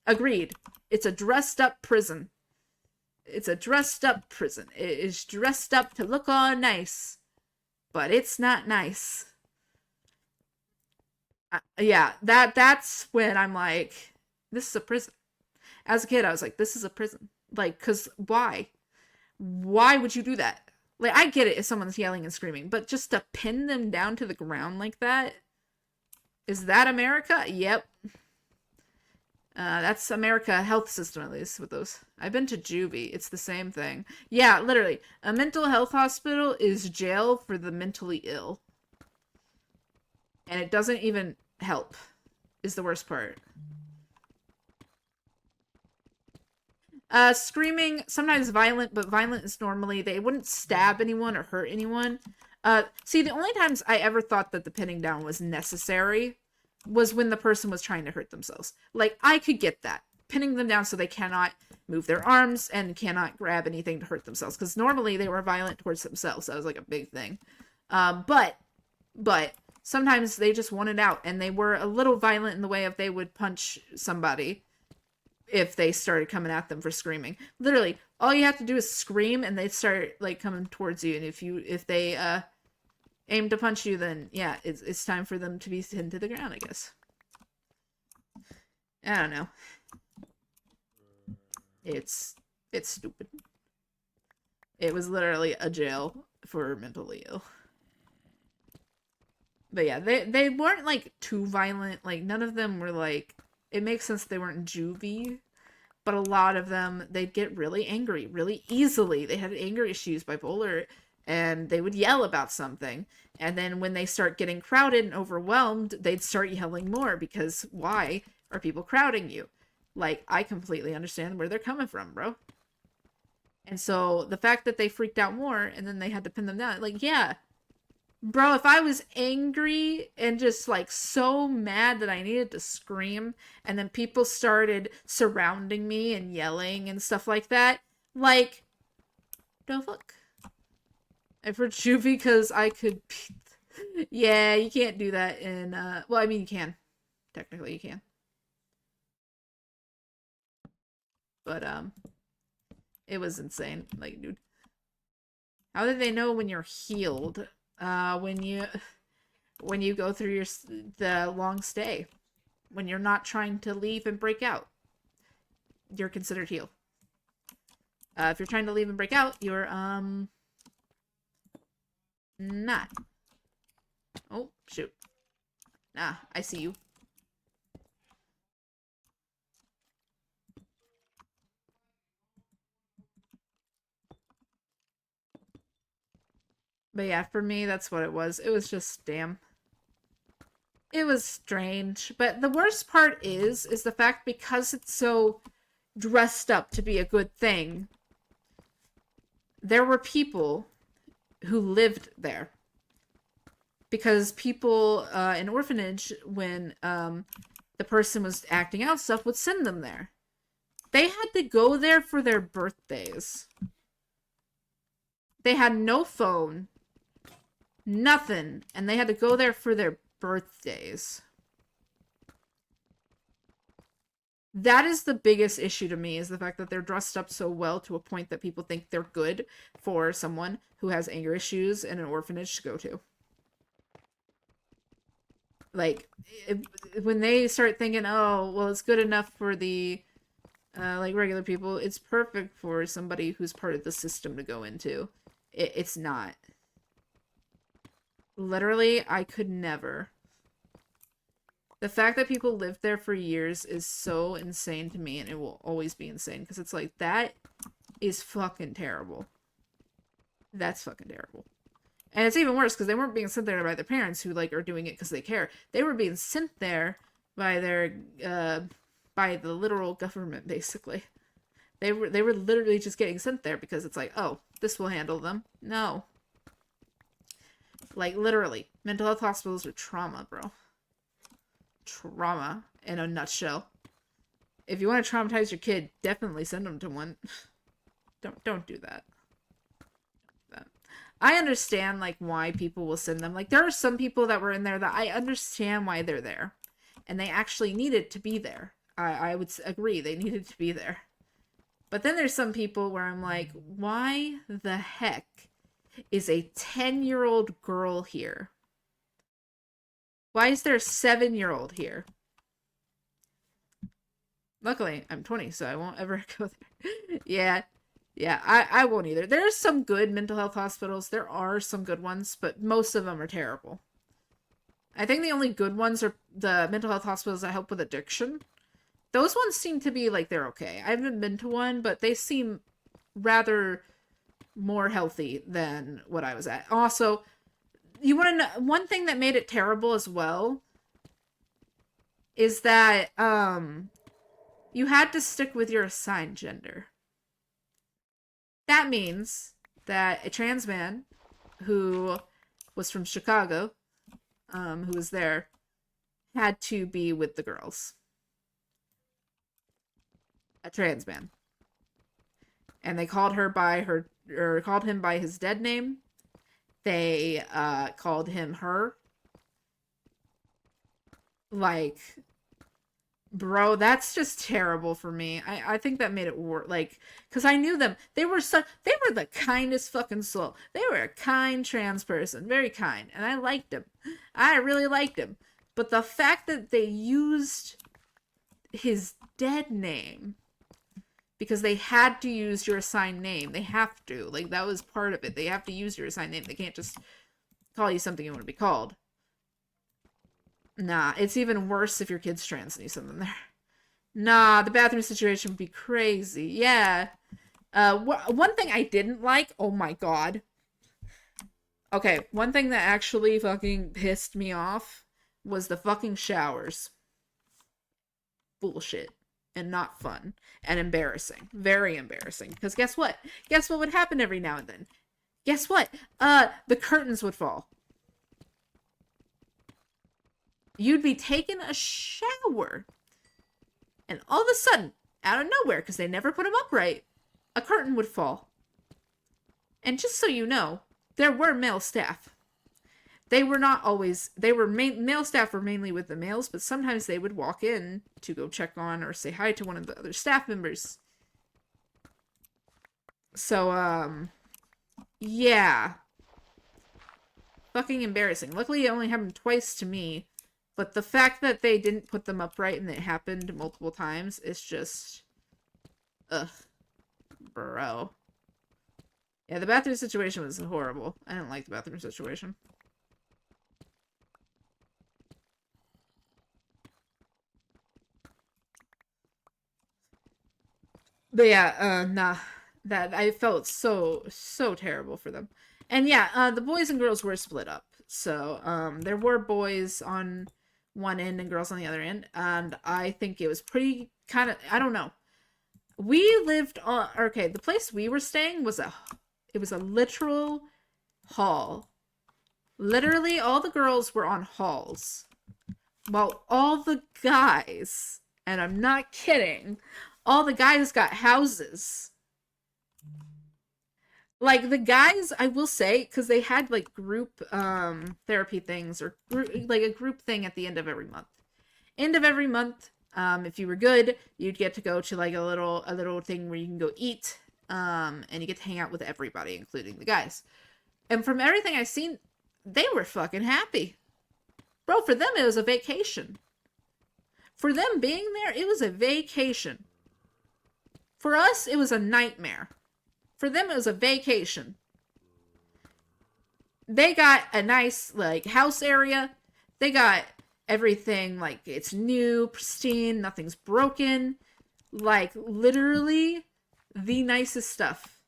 Agreed. It's a dressed up prison. It's a dressed up prison. It is dressed up to look all nice. But it's not nice. Yeah, that's when I'm like, this is a prison. As a kid, I was like, this is a prison. Like, cause why? Why would you do that? Like, I get it if someone's yelling and screaming, but just to pin them down to the ground like that? Is that America? Yep. That's America health system, at least, with those. I've been to juvie. It's the same thing. Yeah, literally. A mental health hospital is jail for the mentally ill. And it doesn't even help, is the worst part. Screaming, sometimes violent, but violent is normally, they wouldn't stab anyone or hurt anyone. See, the only times I ever thought that the pinning down was necessary was when the person was trying to hurt themselves. Like, I could get that. Pinning them down so they cannot move their arms and cannot grab anything to hurt themselves. Because normally they were violent towards themselves. That was like a big thing. But sometimes they just wanted out. And they were a little violent in the way of they would punch somebody if they started coming at them for screaming. Literally, all you have to do is scream and they start like coming towards you. And if they aim to punch you, then yeah, it's time for them to be pinned to the ground, I guess. I don't know. It's stupid. It was literally a jail for mentally ill. But yeah, they weren't like too violent. Like none of them were like, it makes sense they weren't juvie, but a lot of them, they'd get really angry really easily. They had anger issues, bipolar, and they would yell about something. And then when they start getting crowded and overwhelmed, they'd start yelling more because why are people crowding you? Like, I completely understand where they're coming from, bro. And so the fact that they freaked out more and then they had to pin them down, like, yeah, Bro, if I was angry and just like so mad that I needed to scream, and then people started surrounding me and yelling and stuff like that, like, no fuck. I heard juvie because I could. Yeah, you can't do that in. Well, I mean, you can. Technically, you can. But, it was insane. Like, dude. How did they know when you're healed? When you go through the long stay, when you're not trying to leave and break out, you're considered healed. If you're trying to leave and break out, you're not. Oh shoot! Nah, I see you. But yeah, for me, that's what it was. It was just damn. It was strange. But the worst part is the fact because it's so dressed up to be a good thing, there were people who lived there. Because people in orphanage, when the person was acting out stuff, would send them there. They had to go there for their birthdays. They had no phone, nothing, and they had to go there for their birthdays. That is the biggest issue to me, is the fact that they're dressed up so well to a point that people think they're good for someone who has anger issues in an orphanage to go to. Like, when they start thinking, oh, well, it's good enough for the like regular people, it's perfect for somebody who's part of the system to go into. It's not. Literally, I could never. The fact that people lived there for years is so insane to me, and it will always be insane, because it's like, that is fucking terrible. That's fucking terrible. And it's even worse because they weren't being sent there by their parents who like are doing it because they care. They were being sent there by their by the literal government, basically. They were literally just getting sent there because it's like, oh, this will handle them. No. Like, literally, mental health hospitals are trauma, bro. Trauma in a nutshell. If you want to traumatize your kid, definitely send them to one. Don't do that. I understand, like, why people will send them. Like, there are some people that were in there that I understand why they're there. And they actually needed to be there. I would agree, they needed to be there. But then there's some people where I'm like, why the heck is a 10-year-old girl here? Why is there a 7-year-old here? Luckily, I'm 20, so I won't ever go there. Yeah. Yeah, I won't either. There's some good mental health hospitals. There are some good ones, but most of them are terrible. I think the only good ones are the mental health hospitals that help with addiction. Those ones seem to be like they're okay. I haven't been to one, but they seem rather more healthy than what I was at. Also, you want to know one thing that made it terrible as well is that you had to stick with your assigned gender. That means that a trans man who was from Chicago, who was there, had to be with the girls. A trans man. And they called her by her, or called him by his dead name. They called him her. Like, bro, that's just terrible for me. I think that made it worse. Like, because I knew them. They were the kindest fucking soul. They were a kind trans person. Very kind. And I liked him. I really liked him. But the fact that they used his dead name, because they had to use your assigned name. They have to. Like, that was part of it. They have to use your assigned name. They can't just call you something you want to be called. Nah, it's even worse if your kid's trans and you send them there. Nah, the bathroom situation would be crazy. Yeah. One thing I didn't like, oh my god. Okay, one thing that actually fucking pissed me off was the fucking showers. Bullshit. And not fun. And embarrassing. Very embarrassing. Because guess what? Guess what would happen every now and then? Guess what? The curtains would fall. you'd be taking a shower, and all of a sudden, out of nowhere, because they never put them upright, a curtain would fall. And just so you know, there were male staff. They were not always, male staff were mainly with the males, but sometimes they would walk in to go check on or say hi to one of the other staff members. So, yeah. Fucking embarrassing. Luckily, it only happened twice to me, but the fact that they didn't put them upright and it happened multiple times is just... Ugh. Bro. Yeah, the bathroom situation was horrible. I didn't like the bathroom situation. But yeah, nah. That, I felt so terrible for them. And yeah, the boys and girls were split up. So, there were boys on one end and girls on the other end. And I think it was pretty kind of, I don't know. We lived on, okay, the place we were staying was it was a literal hall. Literally, all the girls were on halls. While all the guys, and I'm not kidding, all the guys got houses. Like, the guys, I will say, because they had, like, group therapy things, or like a group thing at the end of every month. End of every month, if you were good, you'd get to go to, like, a little thing where you can go eat, and you get to hang out with everybody, including the guys. And from everything I've seen, they were fucking happy. Bro, for them, it was a vacation. For them being there, it was a vacation. For us, it was a nightmare. For them, it was a vacation. They got a nice, like, house area. They got everything, like, it's new, pristine, nothing's broken. Like, literally, the nicest stuff.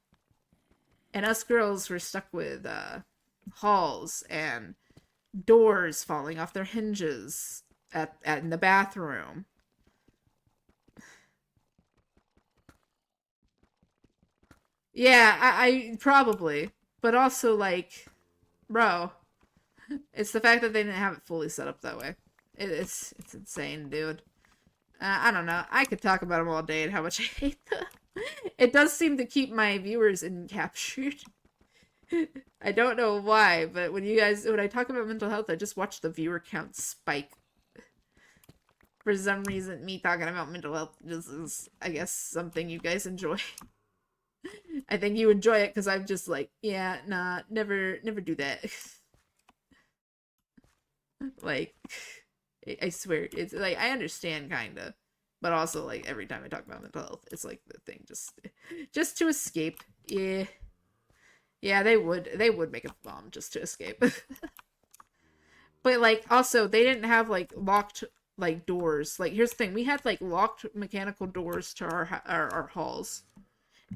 And us girls were stuck with, halls and doors falling off their hinges in the bathroom. Yeah, I probably. But also, like, bro, it's the fact that they didn't have it fully set up that way. It's insane, dude. I don't know. I could talk about them all day and how much I hate them. It does seem to keep my viewers encaptured. I don't know why, but when I talk about mental health, I just watch the viewer count spike. For some reason, me talking about mental health just is, I guess, something you guys enjoy. I think you enjoy it because I'm just like, yeah, nah, never do that. Like, I swear, it's like, I understand, kinda. But also, like, every time I talk about mental health, it's like the thing just to escape. Yeah. Yeah, they would make a bomb just to escape. But, like, also, they didn't have, like, locked, like, doors. Like, here's the thing. We had, like, locked mechanical doors to our halls.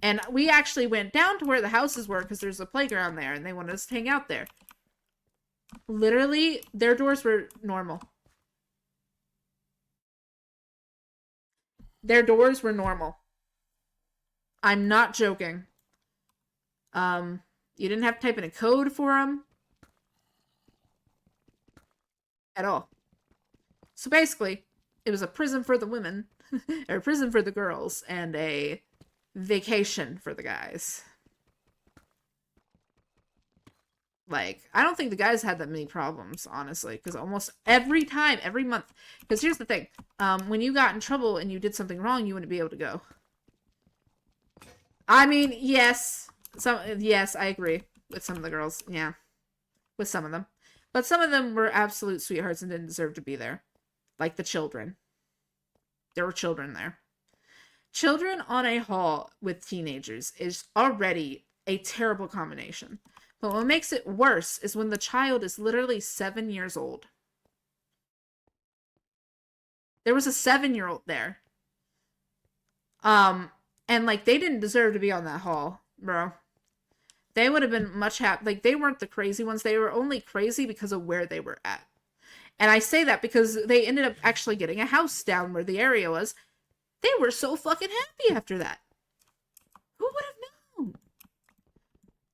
And we actually went down to where the houses were because there's a playground there, and they wanted us to hang out there. Literally, their doors were normal. Their doors were normal. I'm not joking. You didn't have to type in a code for them. At all. So basically, it was a prison for the women, or a prison for the girls, and a vacation for the guys. Like, I don't think the guys had that many problems, honestly, because almost every time, every month, because here's the thing, when you got in trouble and you did something wrong, you wouldn't be able to go. I mean, yes, yes, I agree with some of the girls, yeah, with some of them, but some of them were absolute sweethearts and didn't deserve to be there, like the children. There were children there. Children on a hall with teenagers is already a terrible combination. But what makes it worse is when the child is literally 7 years old. There was a 7-year-old there. And, like, they didn't deserve to be on that hall, bro. They would have been much like, they weren't the crazy ones. They were only crazy because of where they were at. And I say that because they ended up actually getting a house down where the area was. They were so fucking happy after that. Who would have known?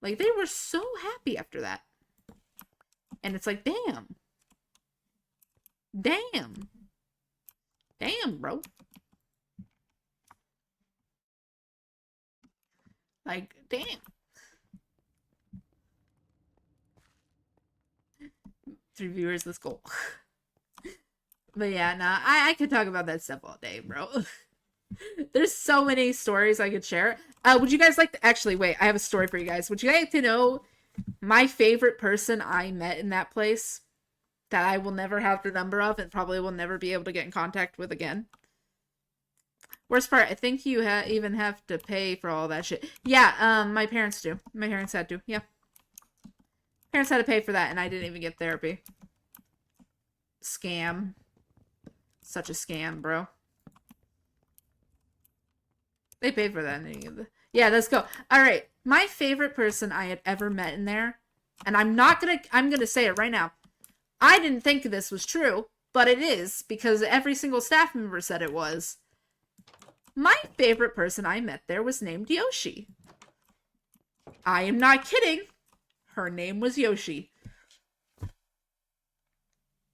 Like, they were so happy after that. And it's like, damn. Damn. Damn, bro. Like, damn. 3 viewers, let's go. But yeah, nah, I could talk about that stuff all day, bro. There's so many stories I could share. Would you guys like to actually wait? I have a story for you guys. Would you like to know my favorite person I met in that place that I will never have the number of and probably will never be able to get in contact with again? Worst part, I think you even have to pay for all that shit. Yeah, my parents do. My parents had to. Yeah, parents had to pay for that, and I didn't even get therapy. Scam. Such a scam, bro. They paid for that. Yeah, let's go. All right. My favorite person I had ever met in there, and I'm gonna say it right now. I didn't think this was true, but it is because every single staff member said it was. My favorite person I met there was named Yoshi. I am not kidding. Her name was Yoshi.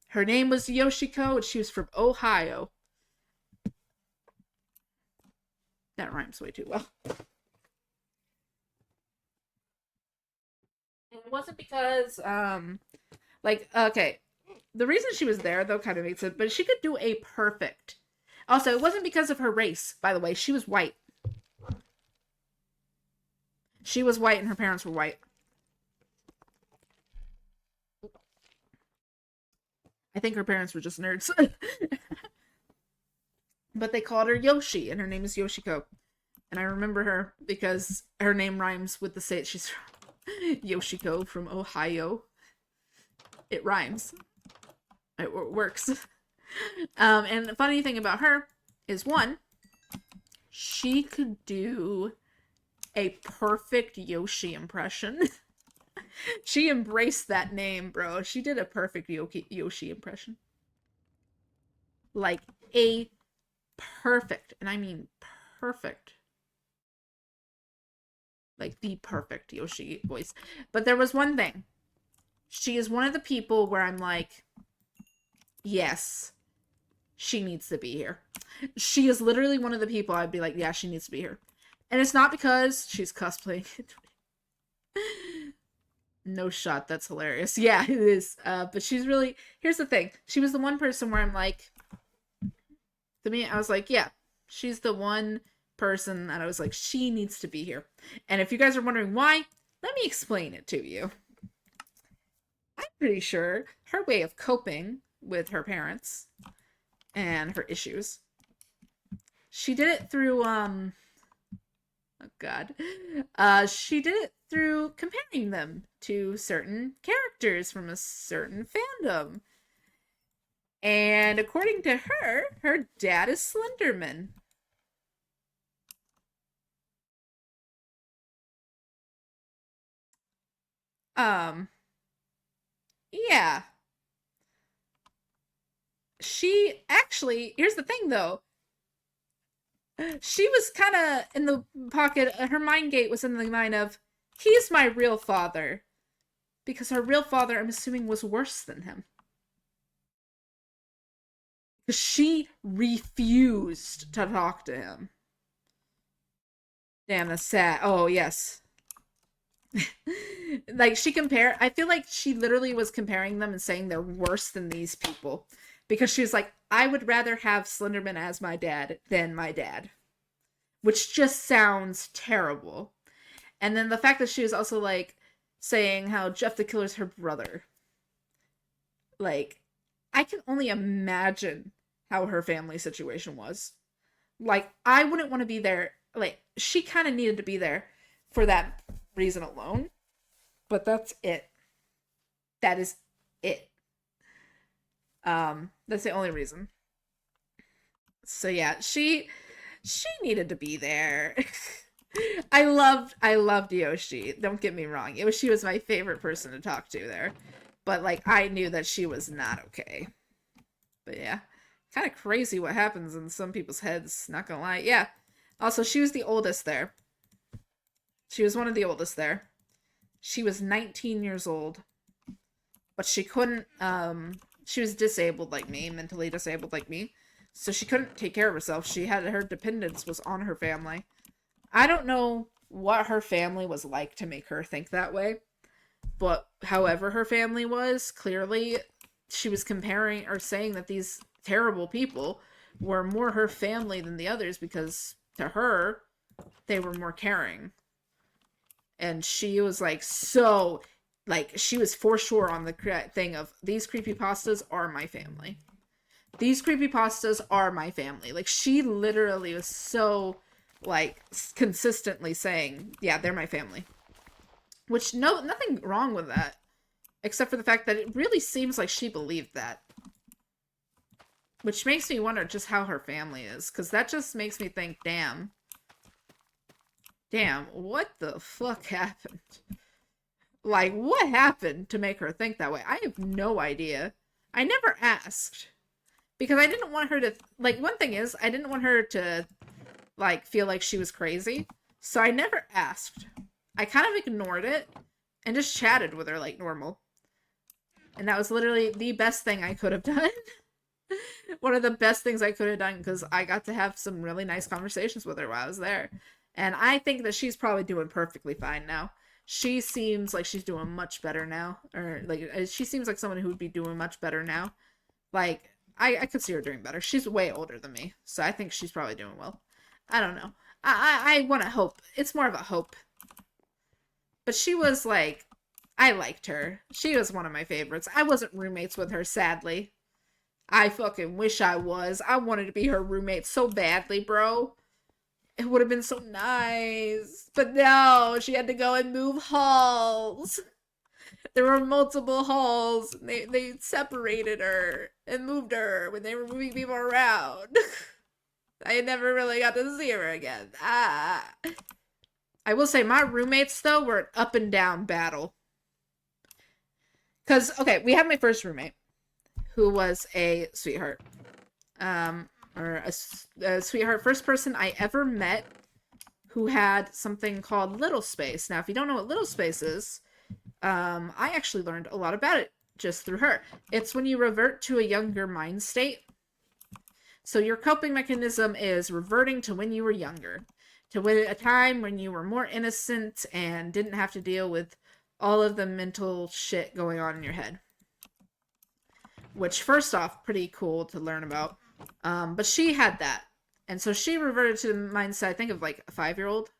Her name was Yoshiko, and she was from Ohio. That rhymes way too well. It wasn't because, like, okay, the reason she was there, though, kind of makes it, but she could do a perfect. Also, it wasn't because of her race, by the way. She was white. She was white and her parents were white. I think her parents were just nerds. But they called her Yoshi, and her name is Yoshiko. And I remember her because her name rhymes with the state she's from. Yoshiko from Ohio. It rhymes. It works. And the funny thing about her is, one, she could do a perfect Yoshi impression. She embraced that name, bro. She did a perfect Yoshi impression. Like, a perfect, and I mean perfect, like the perfect Yoshi voice. But there was one thing. She is one of the people where I'm like, yes, she needs to be here. She is literally one of the people I'd be like, yeah, she needs to be here. And it's not because she's cosplaying. No shot, that's hilarious. Yeah, it is. But she's really, here's the thing. She was the one person where I'm like, to me, I was like, yeah, she's the one person that I was like, she needs to be here. And if you guys are wondering why, let me explain it to you. I'm pretty sure her way of coping with her parents and her issues, she did it through, oh god, she did it through comparing them to certain characters from a certain fandom. And according to her, her dad is Slenderman. Um, yeah. She actually, here's the thing though. She was kind of in the pocket, her mind gate was in the mind of, he's my real father. Because her real father, I'm assuming, was worse than him. She refused to talk to him. Damn, that's sad. Oh, yes. Like, I feel like she literally was comparing them and saying they're worse than these people. Because she was like, I would rather have Slenderman as my dad than my dad. Which just sounds terrible. And then the fact that she was also, like, saying how Jeff the Killer's her brother. Like, I can only imagine how her family situation was. Like, I wouldn't want to be there. Like, she kind of needed to be there for that reason alone. But that's it. That is it. That's the only reason. So yeah, she needed to be there. I loved Yoshi. Don't get me wrong. She was my favorite person to talk to there. But like I knew that she was not okay. But yeah. Kind of crazy what happens in some people's heads, not gonna lie. Yeah. Also, she was the oldest there. She was one of the oldest there. She was 19 years old. But she couldn't she was disabled like me, mentally disabled like me. So she couldn't take care of herself. Her dependence was on her family. I don't know what her family was like to make her think that way. But however her family was, clearly she was comparing or saying that these terrible people were more her family than the others because to her, they were more caring. And she was like, so, like, she was for sure on the thing of these creepypastas are my family. These creepypastas are my family. Like, she literally was so, like, consistently saying, yeah, they're my family. Which, nothing wrong with that. Except for the fact that it really seems like she believed that. Which makes me wonder just how her family is. Because that just makes me think, damn. Damn, what the fuck happened? Like, what happened to make her think that way? I have no idea. I never asked. Because I didn't want her to... Like, one thing is, I didn't want her to, like, feel like she was crazy. So I never asked. I kind of ignored it and just chatted with her like normal. And that was literally the best thing I could have done. One of the best things I could have done because I got to have some really nice conversations with her while I was there. And I think that she's probably doing perfectly fine now. She seems like she's doing much better now. Or, like, she seems like someone who would be doing much better now. Like, I could see her doing better. She's way older than me. So I think she's probably doing well. I don't know. I want to hope. It's more of a hope. But she was like, I liked her. She was one of my favorites. I wasn't roommates with her, sadly. I fucking wish I was. I wanted to be her roommate so badly, bro. It would have been so nice. But no, she had to go and move halls. There were multiple halls. They separated her and moved her when they were moving people around. I never really got to see her again. I will say my roommates, though, were an up and down battle. Because, okay, we had my first roommate, who was a sweetheart. Or a sweetheart, first person I ever met who had something called little space. Now, if you don't know what little space is, I actually learned a lot about it just through her. It's when you revert to a younger mind state. So your coping mechanism is reverting to when you were younger, to a time when you were more innocent and didn't have to deal with all of the mental shit going on in your head. Which, first off, pretty cool to learn about. But she had that. And so she reverted to the mindset, I think, of like a 5-year-old.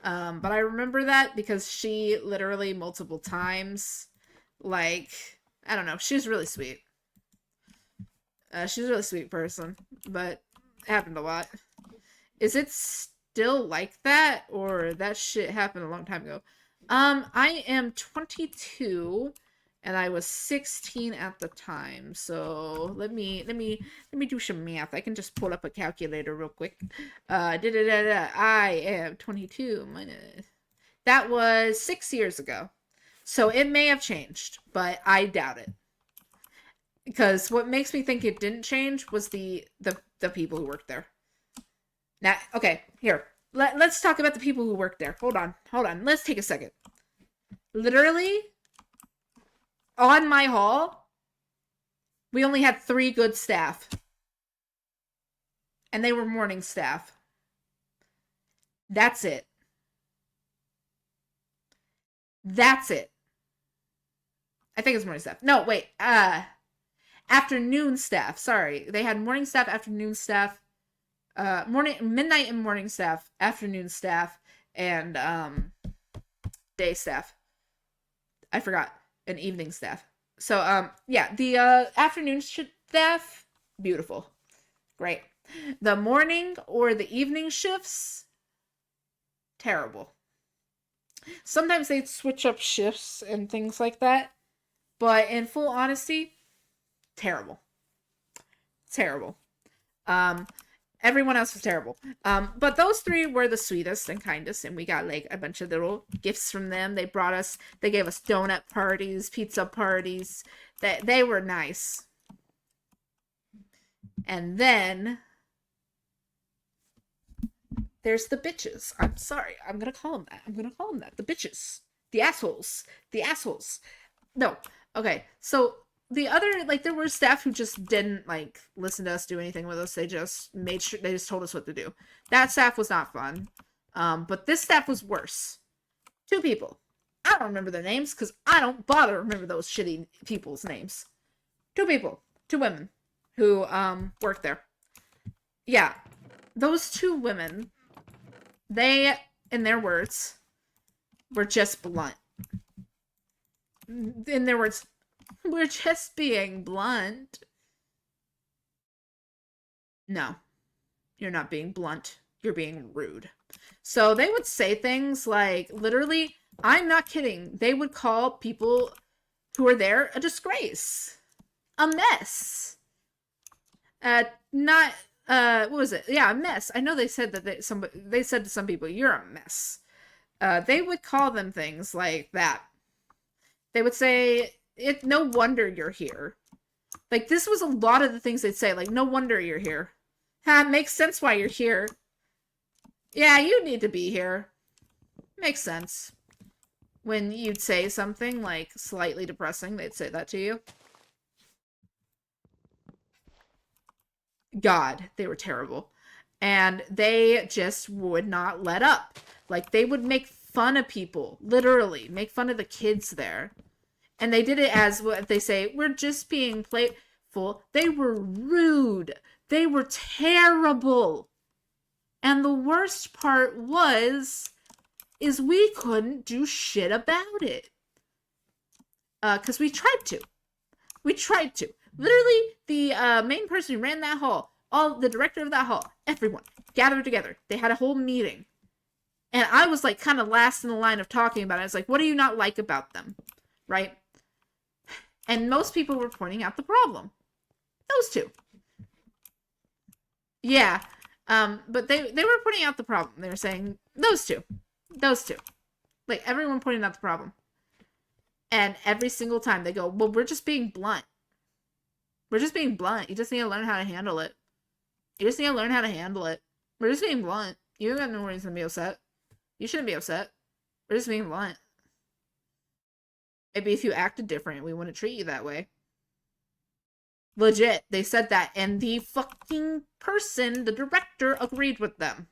But I remember that because she literally multiple times, like, I don't know, she's really sweet. She's a really sweet person, but it happened a lot. Is it still like that, or that shit happened a long time ago? I am 22, and I was 16 at the time. So let me do some math. I can just pull up a calculator real quick. I am 22 minus. That was 6 years ago. So it may have changed, but I doubt it. Because what makes me think it didn't change was the people who worked there. Now, okay, here. Let's talk about the people who worked there. Hold on. Let's take a second. Literally, on my hall, we only had 3 good staff. And they were morning staff. That's it. That's it. I think it's morning staff. No, wait. Afternoon staff. Sorry. They had morning staff, afternoon staff, midnight and morning staff, afternoon staff, and day staff. I forgot. And evening staff. So, yeah, the afternoon staff, beautiful. Great. The morning or the evening shifts, terrible. Sometimes they'd switch up shifts and things like that. But in full honesty, terrible. Terrible. Everyone else was terrible. But those 3 were the sweetest and kindest, and we got like a bunch of little gifts from them. They gave us donut parties, pizza parties. They were nice. And then there's the bitches. I'm sorry. I'm gonna call them that. The bitches. The assholes. No. Okay. So the other, like, there were staff who just didn't like listen to us do anything with us. They just made sure, they just told us what to do. That staff was not fun. But this staff was worse. Two people. I don't remember their names because I don't bother to remember those shitty people's names. Two people, two women who worked there. Yeah, those two women, they, in their words, were just blunt. In their words, we're just being blunt. No, you're not being blunt. You're being rude. So they would say things like, literally, I'm not kidding. They would call people who were there a disgrace, a mess. Not what was it? Yeah, a mess. I know they said that they said to some people, "You're a mess." They would call them things like that. They would say, "It. No wonder you're here." Like, this was a lot of the things they'd say. Like, no wonder you're here. It makes sense why you're here. Yeah, you need to be here. Makes sense. When you'd say something like slightly depressing, they'd say that to you. God, they were terrible. And they just would not let up. Like, they would make fun of people, literally make fun of the kids there. And they did it as what they say, we're just being playful. They were rude. They were terrible. And the worst part is we couldn't do shit about it. Because we tried to. We tried to. Literally, the main person who ran that hall, the director of that hall, everyone gathered together. They had a whole meeting. And I was like kind of last in the line of talking about it. I was like, what do you not like about them? Right? And most people were pointing out the problem. Those two. Yeah. But they were pointing out the problem. They were saying, those two. Those two. Like, everyone pointing out the problem. And every single time they go, well, we're just being blunt. We're just being blunt. You just need to learn how to handle it. You just need to learn how to handle it. We're just being blunt. You don't got no reason to be upset. You shouldn't be upset. We're just being blunt. Maybe if you acted different, we wouldn't treat you that way. Legit. They said that, and the fucking person, the director, agreed with them.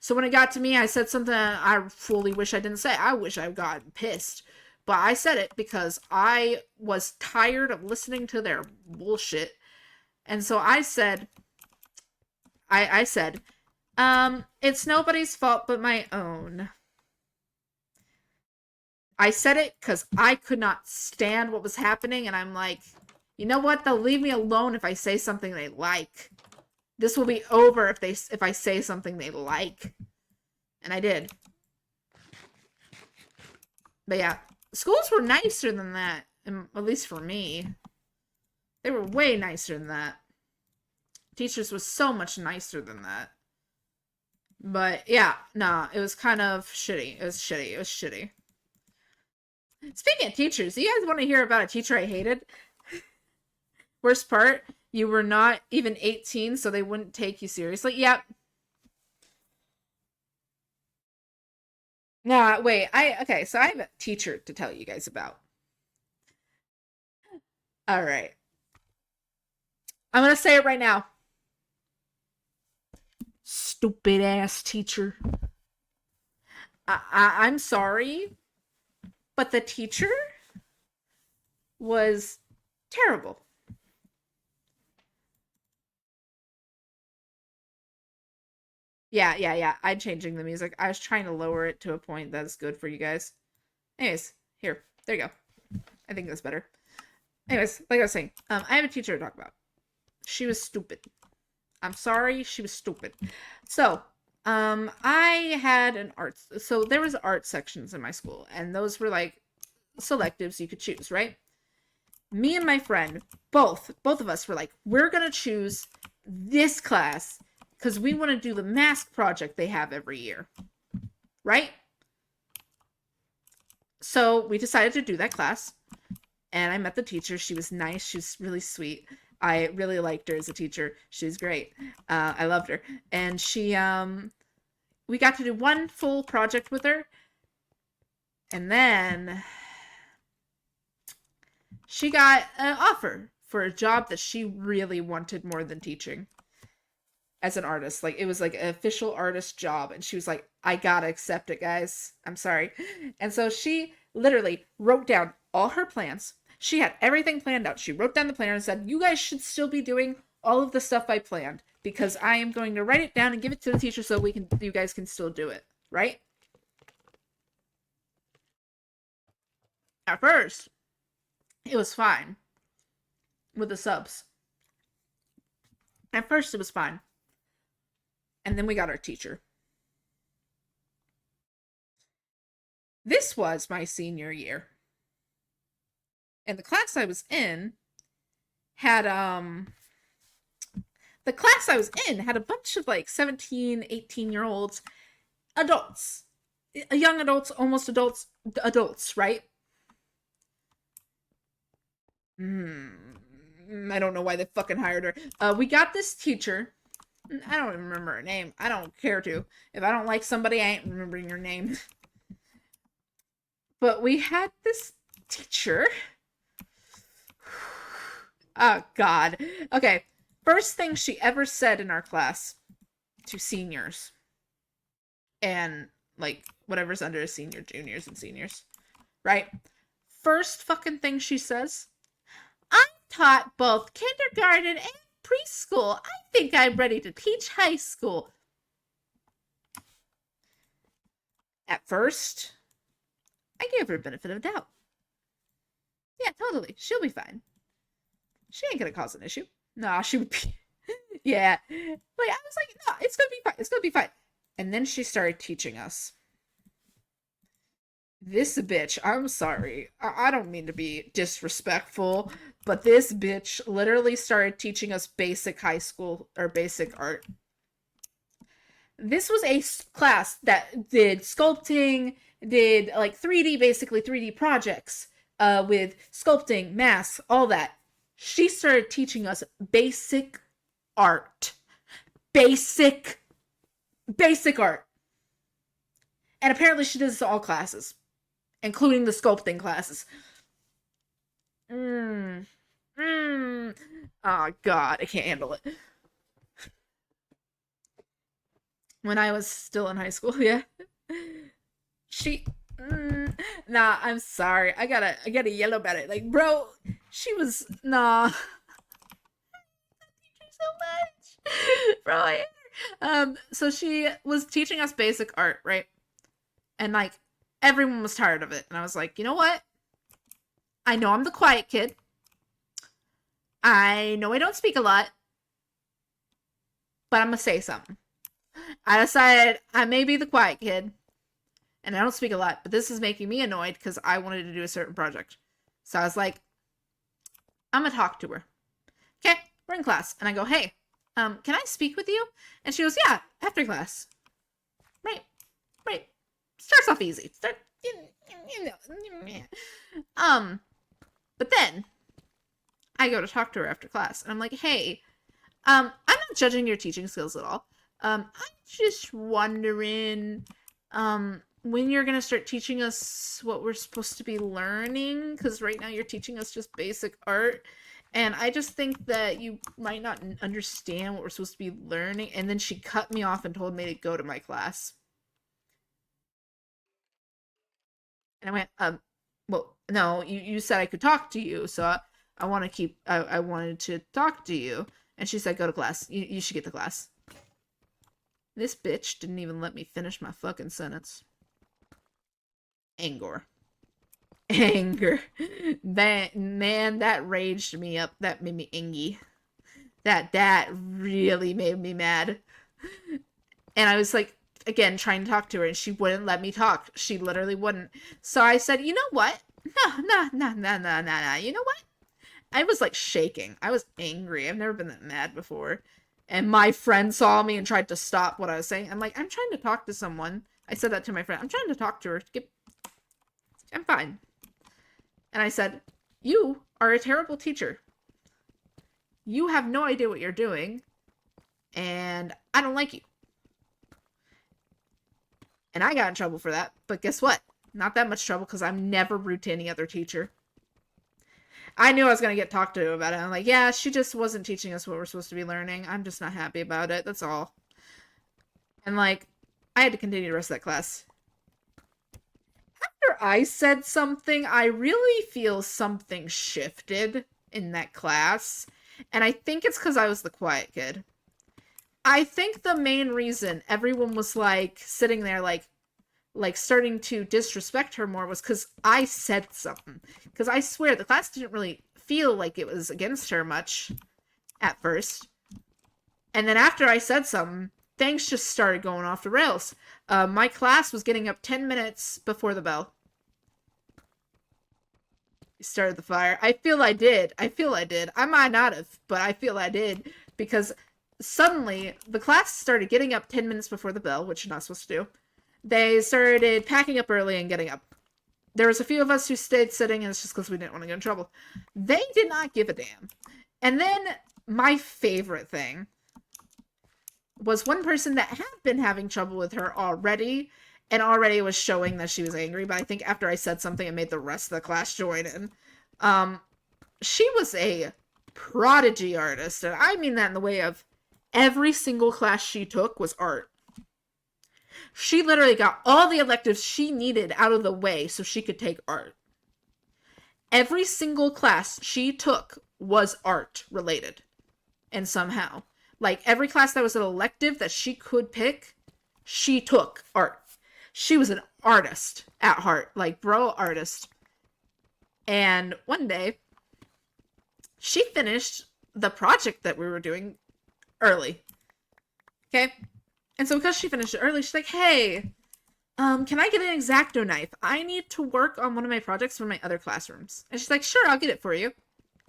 So when it got to me, I said something I fully wish I didn't say. I wish I got pissed. But I said it because I was tired of listening to their bullshit. And so I said, I said, it's nobody's fault but my own. I said it because I could not stand what was happening, and I'm like, you know what? They'll leave me alone if I say something they like. This will be over if I say something they like. And I did. But yeah, schools were nicer than that, at least for me. They were way nicer than that. Teachers was so much nicer than that. But yeah, nah, it was kind of shitty. It was shitty. It was shitty. Speaking of teachers, do you guys want to hear about a teacher I hated? Worst part, you were not even 18, so they wouldn't take you seriously. Yep. Nah, wait. Okay, so I have a teacher to tell you guys about. All right. I'm gonna say it right now. Stupid ass teacher. I'm sorry, but the teacher was terrible. Yeah. I'm changing the music. I was trying to lower it to a point that's good for you guys. Anyways, here. There you go. I think that's better. Anyways, like I was saying, I have a teacher to talk about. She was stupid. I'm sorry, she was stupid. So, I had an arts. So there was art sections in my school, and those were like selectives you could choose, right? Me and my friend, both of us were like, we're gonna choose this class because we want to do the mask project they have every year, right? So we decided to do that class, and I met the teacher. She was nice. She was really sweet. I really liked her as a teacher. She was great. I loved her. And we got to do one full project with her. And then she got an offer for a job that she really wanted more than teaching as an artist. Like, it was like an official artist job, and she was like, I gotta accept it, guys. I'm sorry. And so she literally wrote down all her plans. She had everything planned out. She wrote down the plan and said, you guys should still be doing all of the stuff I planned, because I am going to write it down and give it to the teacher so you guys can still do it, right? At first, it was fine with the subs. At first, it was fine. And then we got our teacher. This was my senior year. And the class I was in had the class I was in had a bunch of like 17, 18-year-olds, adults. Young adults, almost adults, right? I don't know why they fucking hired her. We got this teacher. I don't even remember her name. I don't care to. If I don't like somebody, I ain't remembering your name. But we had this teacher. Oh, God. Okay. First thing she ever said in our class to seniors. And, like, whatever's under a senior, juniors, and seniors. Right? First fucking thing she says, I taught both kindergarten and preschool. I think I'm ready to teach high school. At first, I gave her a benefit of the doubt. Yeah, totally. She'll be fine. She ain't gonna cause an issue. Nah, she would be. Yeah. Like, I was like, no, it's gonna be fine. It's gonna be fine. And then she started teaching us. This bitch, I'm sorry. I don't mean to be disrespectful, but this bitch literally started teaching us basic high school or basic art. This was a class that did sculpting, did like 3D, basically 3D projects with sculpting, masks, all that. She started teaching us basic art. Basic art. And apparently she does this to all classes, including the sculpting classes. Oh, God, I can't handle it. When I was still in high school, yeah. She, nah, I'm sorry. I gotta yell about it. Like, bro, she was, nah. So much. Bro, I hate her. So she was teaching us basic art, right? And, like, everyone was tired of it. And I was like, you know what? I know I'm the quiet kid. I know I don't speak a lot. But I'm gonna say something. I decided I may be the quiet kid. And I don't speak a lot. But this is making me annoyed because I wanted to do a certain project. So I was like, I'm gonna talk to her. Okay, we're in class. And I go, hey, can I speak with you? And she goes, yeah, after class. Right. Starts off easy. But then I go to talk to her after class, and I'm like, hey, I'm not judging your teaching skills at all. I'm just wondering, when you're gonna start teaching us what we're supposed to be learning, because right now you're teaching us just basic art, and I just think that you might not understand what we're supposed to be learning. And then she cut me off and told me to go to my class. And I went, well, no, you said I could talk to you, so I wanted to talk to you. And she said, go to class. You should get to class. This bitch didn't even let me finish my fucking sentence. Anger. That raged me up. That made me angry. That really made me mad. And I was like, again, trying to talk to her, and she wouldn't let me talk. She literally wouldn't. So I said, you know what? No. You know what? I was like shaking. I was angry. I've never been that mad before. And my friend saw me and tried to stop what I was saying. I'm like, I'm trying to talk to someone. I said that to my friend. I'm trying to talk to her. I'm fine. And I said, you are a terrible teacher. You have no idea what you're doing. And I don't like you. And I got in trouble for that. But guess what? Not that much trouble, because I'm never rude to any other teacher. I knew I was going to get talked to about it. I'm like, yeah, she just wasn't teaching us what we're supposed to be learning. I'm just not happy about it. That's all. And like, I had to continue the rest of that class. After I said something, I really feel something shifted in that class. And I think it's because I was the quiet kid. I think the main reason everyone was like sitting there like starting to disrespect her more was because I said something. Because I swear the class didn't really feel like it was against her much at first. And then after I said something, things just started going off the rails. My class was getting up 10 minutes before the bell. Started the fire. I feel I did. I might not have, but I feel I did. Because suddenly, the class started getting up 10 minutes before the bell, which you're not supposed to do. They started packing up early and getting up. There was a few of us who stayed sitting, and it's just because we didn't want to get in trouble. They did not give a damn. And then, my favorite thing was one person that had been having trouble with her already, and already was showing that she was angry, but I think after I said something, it made the rest of the class join in. She was a prodigy artist, and I mean that in the way of every single class she took was art. She literally got all the electives she needed out of the way so she could take art. Every single class she took was art related. And somehow. Like, every class that was an elective that she could pick, she took art. She was an artist at heart. Like, bro, artist. And one day, she finished the project that we were doing early. Okay? And so because she finished it early, she's like, hey, can I get an X-Acto knife? I need to work on one of my projects for my other classrooms. And she's like, sure, I'll get it for you.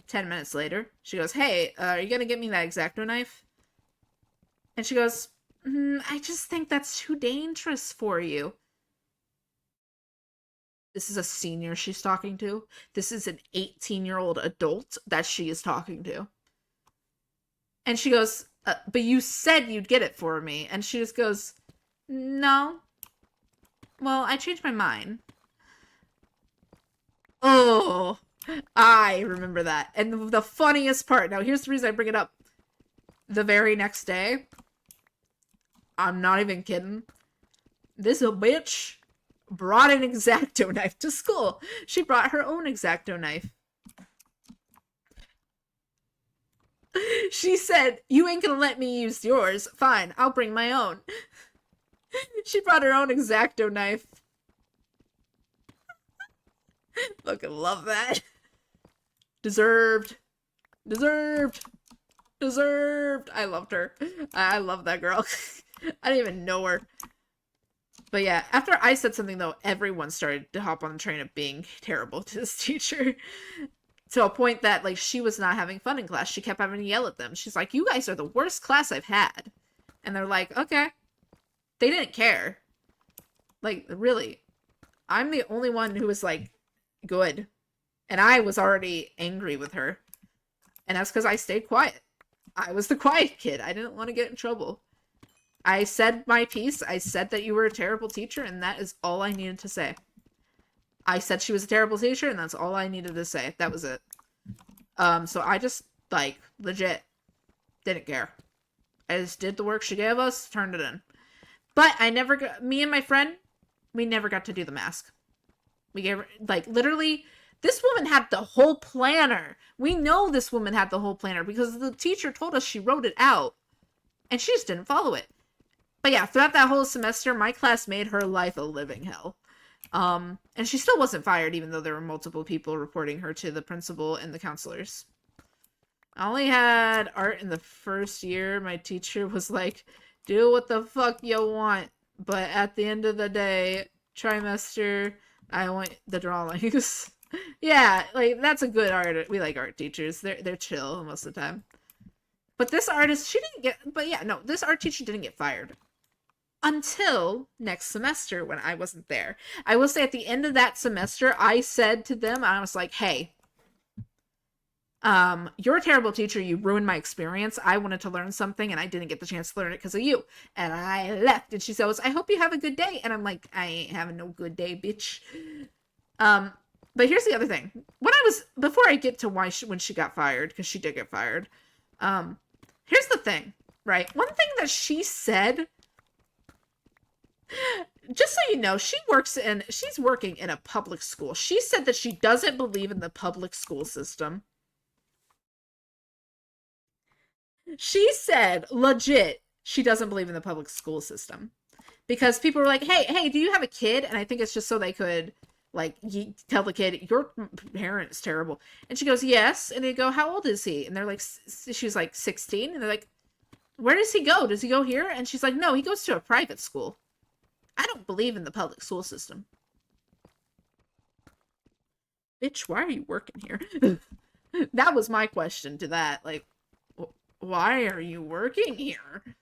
10 minutes later, she goes, hey, are you going to get me that X-Acto knife? And she goes, I just think that's too dangerous for you. This is a senior she's talking to. This is an 18-year-old adult that she is talking to. And she goes, but you said you'd get it for me. And she just goes, no. Well, I changed my mind. Oh, I remember that. And the funniest part, now here's the reason I bring it up. The very next day, I'm not even kidding, this bitch brought an X-Acto knife to school. She brought her own X-Acto knife. She said, you ain't gonna let me use yours. Fine, I'll bring my own. She brought her own X-Acto knife. Fucking love that. Deserved. Deserved. Deserved. I loved her. I love that girl. I didn't even know her. But yeah, after I said something though, everyone started to hop on the train of being terrible to this teacher. To a point that, like, she was not having fun in class. She kept having to yell at them. She's like, you guys are the worst class I've had. And they're like, okay. They didn't care. Like, really. I'm the only one who was, like, good. And I was already angry with her. And that's because I stayed quiet. I was the quiet kid. I didn't want to get in trouble. I said my piece. I said that you were a terrible teacher, and that is all I needed to say. I said she was a terrible teacher, and that's all I needed to say. That was it. So I just, like, legit didn't care. I just did the work she gave us, turned it in. But I never got, me and my friend, we never got to do the mask. We gave her, like, literally, this woman had the whole planner. We know this woman had the whole planner because the teacher told us she wrote it out. And she just didn't follow it. But yeah, throughout that whole semester, my class made her life a living hell. And she still wasn't fired, even though there were multiple people reporting her to the principal and the counselors. I only had art in the first year. My teacher was like, do what the fuck you want. But at the end of the day, trimester, I want the drawings. Yeah, like, that's a good art. We like art teachers. They're chill most of the time. But this artist, she didn't get, but yeah, no, this art teacher didn't get fired. Until next semester when I wasn't there. I will say at the end of that semester, I said to them, I was like, hey, you're a terrible teacher. You ruined my experience. I wanted to learn something and I didn't get the chance to learn it because of you. And I left. And she says, I hope you have a good day. And I'm like, I ain't having no good day, bitch. But here's the other thing. Before I get to when she got fired, because she did get fired, here's the thing, right? One thing that she said, just so you know, she's working in a public school. She said that she doesn't believe in the public school system. She said, legit, she doesn't believe in the public school system. Because people were like, hey, do you have a kid? And I think it's just so they could, like, tell the kid, your parent is terrible. And she goes, yes. And they go, how old is he? And they're like, she's like 16. And they're like, where does he go? Does he go here? And she's like, no, he goes to a private school. I don't believe in the public school system. Bitch, why are you working here? That was my question to that. Like, why are you working here?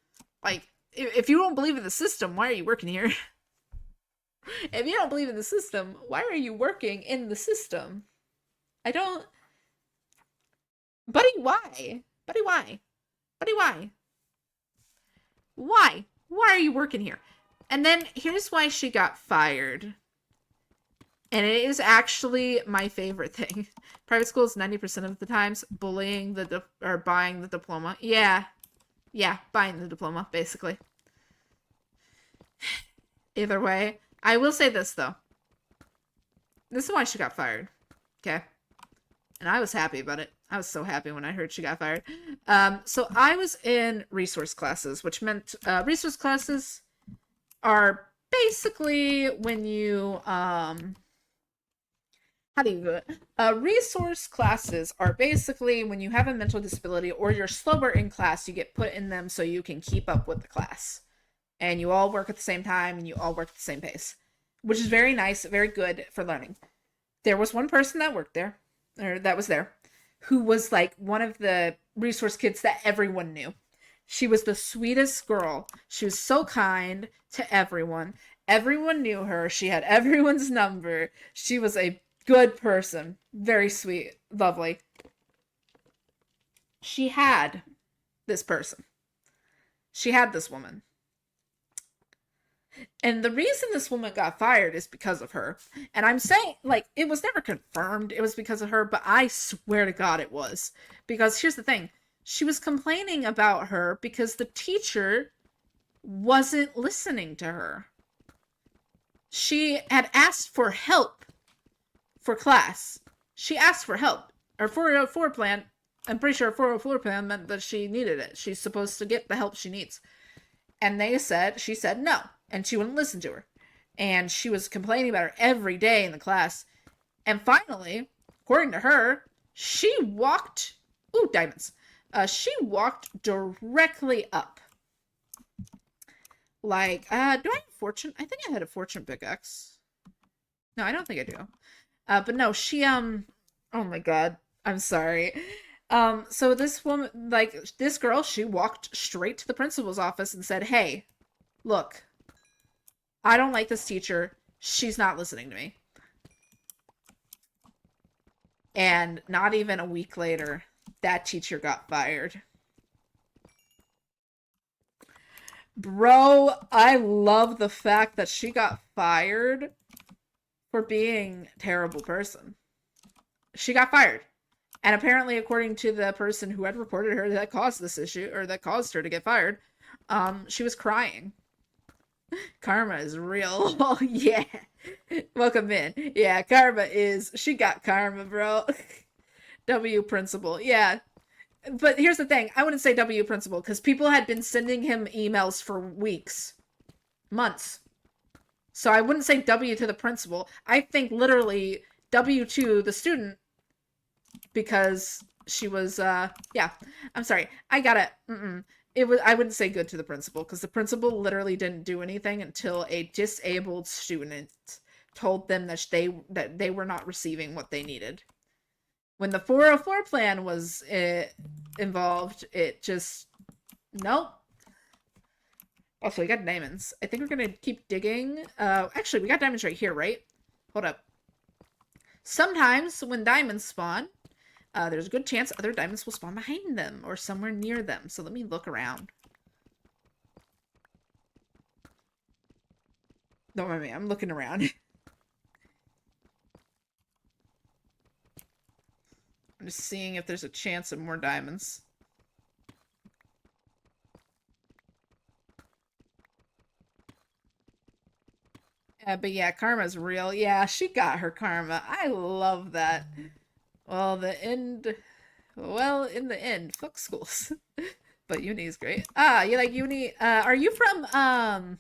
Like, if you don't believe in the system, why are you working here? If you don't believe in the system, why are you working in the system? I don't... Buddy, why? Buddy, why? Buddy, why? Why? Why are you working here? And then here's why she got fired. And it is actually my favorite thing. Private schools, 90% of the times, bullying or buying the diploma. Yeah. Yeah, buying the diploma, basically. Either way, I will say this, though. This is why she got fired. Okay? And I was happy about it. I was so happy when I heard she got fired. So I was in resource classes, which meant resource classes are basically when you... how do you do it? Resource classes are basically when you have a mental disability or you're slower in class, you get put in them so you can keep up with the class. And you all work at the same time and you all work at the same pace, which is very nice, very good for learning. There was one person that worked there, or that was there, who was like one of the resource kids that everyone knew. She was the sweetest girl. She was so kind to everyone. Everyone knew her. She had everyone's number. She was a good person. Very sweet. Lovely. She had this person. She had this woman. And the reason this woman got fired is because of her. And I'm saying, like, it was never confirmed it was because of her, but I swear to God it was. Because here's the thing. She was complaining about her because the teacher wasn't listening to her. She had asked for help for class. She asked for help. Her 404 plan, I'm pretty sure her 404 plan meant that she needed it. She's supposed to get the help she needs. And she said no. And she wouldn't listen to her. And she was complaining about her every day in the class. And finally, according to her, she walked... Ooh, diamonds. She walked directly up. Like, do I have fortune? I think I had a fortune pickaxe. No, I don't think I do. But no, she, oh my God. I'm sorry. So this woman, like, this girl, she walked straight to the principal's office and said, hey, look, I don't like this teacher. She's not listening to me. And not even a week later, that teacher got fired. Bro, I love the fact that she got fired for being a terrible person. She got fired. And apparently, according to the person who had reported her that caused this issue, or that caused her to get fired, she was crying. Karma is real. Oh, yeah. Welcome in. Yeah, she got karma, bro. W principal. Yeah. But here's the thing. I wouldn't say W principal, because people had been sending him emails for weeks. Months. So I wouldn't say W to the principal. I think literally W to the student, because she was, yeah. I'm sorry. I gotta, I wouldn't say good to the principal, because the principal literally didn't do anything until a disabled student told them that they were not receiving what they needed. When the 404 plan was involved, it just, nope. Also, we got diamonds. I think we're gonna keep digging. Actually, we got diamonds right here, right? Hold up. Sometimes when diamonds spawn, there's a good chance other diamonds will spawn behind them or somewhere near them. So let me look around. Don't mind me, I'm looking around. I'm just seeing if there's a chance of more diamonds. But yeah, karma's real. Yeah, she got her karma. I love that. Well, in the end, fuck schools. But uni is great. Ah, you like uni? Are you from,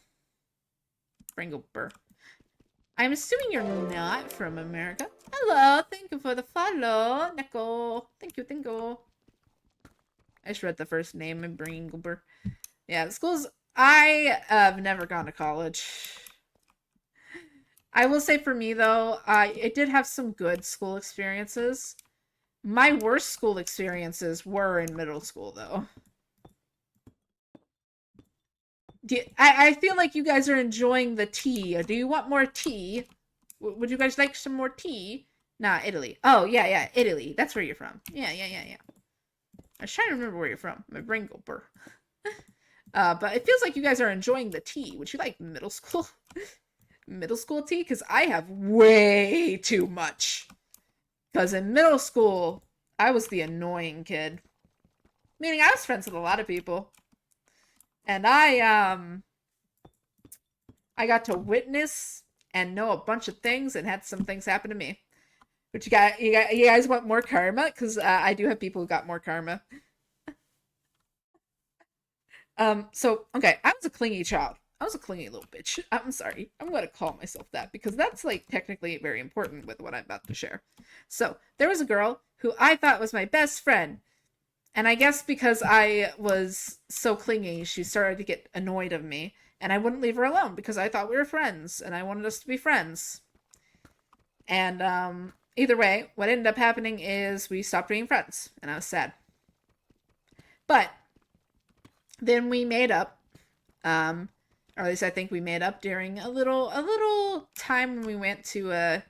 Bringlebur? I'm assuming you're not from America. Hello, thank you for the follow, Neko. Thank you, thank you. I just read the first name in Bringlebur. Yeah, the schools. I have never gone to college. I will say for me though, it did have some good school experiences. My worst school experiences were in middle school though. I feel like you guys are enjoying the tea. Do you want more tea? Would you guys like some more tea? Nah, Italy. Oh, yeah, Italy. That's where you're from. Yeah. I was trying to remember where you're from. My brain go burr. But it feels like you guys are enjoying the tea. Would you like middle school? Middle school tea? Because I have way too much. Because in middle school, I was the annoying kid. Meaning I was friends with a lot of people. And I got to witness and know a bunch of things and had some things happen to me. But you guys want more karma? Because I do have people who got more karma. So, okay, I was a clingy child. I was a clingy little bitch. I'm sorry. I'm going to call myself that because that's, like, technically very important with what I'm about to share. So, there was a girl who I thought was my best friend. And I guess because I was so clingy, she started to get annoyed of me. And I wouldn't leave her alone because I thought we were friends. And I wanted us to be friends. And, either way, what ended up happening is we stopped being friends. And I was sad. But then we made up. Or at least I think we made up during a little time when we went to a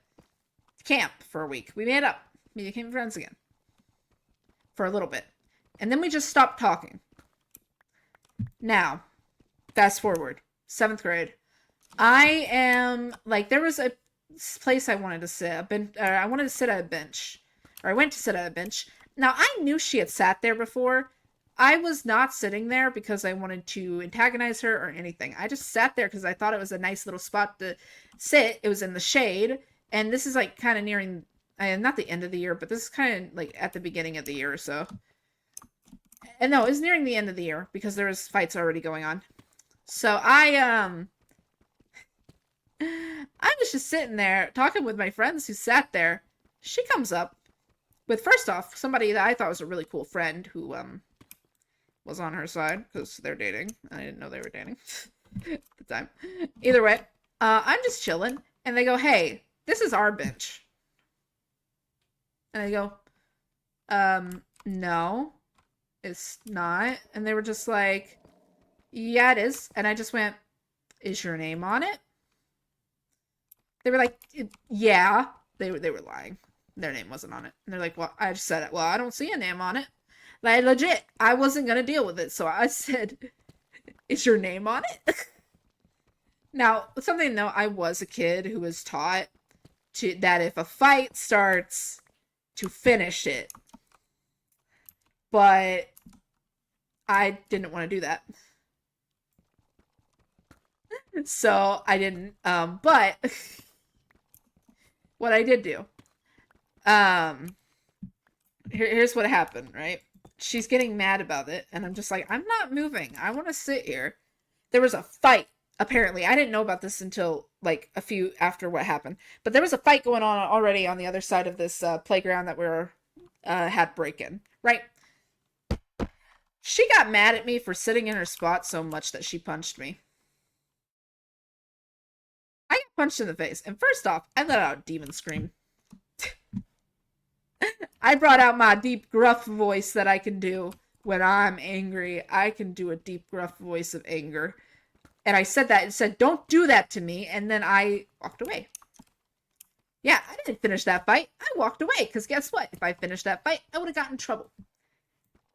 camp for a week. We made up. We became friends again. For a little bit. And then we just stopped talking. Now, fast forward. 7th grade. I am, like, there was a place I wanted to sit. I wanted to sit at a bench. Or I went to sit at a bench. Now, I knew she had sat there before. I was not sitting there because I wanted to antagonize her or anything. I just sat there because I thought it was a nice little spot to sit. It was in the shade. And this is, like, kind of nearing, not the end of the year, but this is kind of, like, at the beginning of the year or so. And no, it was nearing the end of the year because there was fights already going on. So I was just sitting there talking with my friends who sat there. She comes up with, first off, somebody that I thought was a really cool friend who was on her side because they're dating. I didn't know they were dating at the time. Either way, I'm just chilling, and they go, "Hey, this is our bench," and I go, "No, it's not." And they were just like, "Yeah, it is." And I just went, "Is your name on it?" They were like, "Yeah." They were lying. Their name wasn't on it. And they're like, "Well," I just said it. "Well, I don't see a name on it." Like, legit, I wasn't gonna deal with it. So I said, "Is your name on it?" Now, something to note, I was a kid who was taught that if a fight starts, to finish it. But I didn't want to do that. So I didn't. But what I did do. Here's what happened, right? She's getting mad about it, and I'm just like, I'm not moving. I want to sit here. There was a fight, apparently. I didn't know about this until, like, a few after what happened. But there was a fight going on already on the other side of this playground that we had break-in, right? She got mad at me for sitting in her spot so much that she punched me. I got punched in the face, and first off, I let out a demon scream. I brought out my deep, gruff voice that I can do when I'm angry. I can do a deep, gruff voice of anger. And I said that and said, "Don't do that to me." And then I walked away. Yeah, I didn't finish that fight. I walked away. Because guess what? If I finished that fight, I would have gotten in trouble.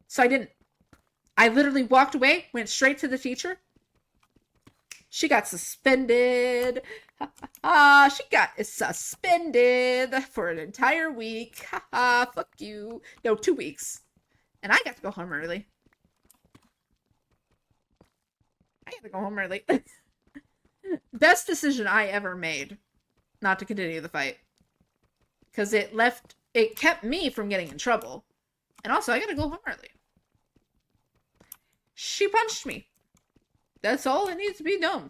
So I didn't. I literally walked away, went straight to the teacher. She got suspended. She got suspended for an entire week. Fuck you. No, 2 weeks. And I got to go home early. I got to go home early. Best decision I ever made not to continue the fight. Because it kept me from getting in trouble. And also, I got to go home early. She punched me. That's all that needs to be known.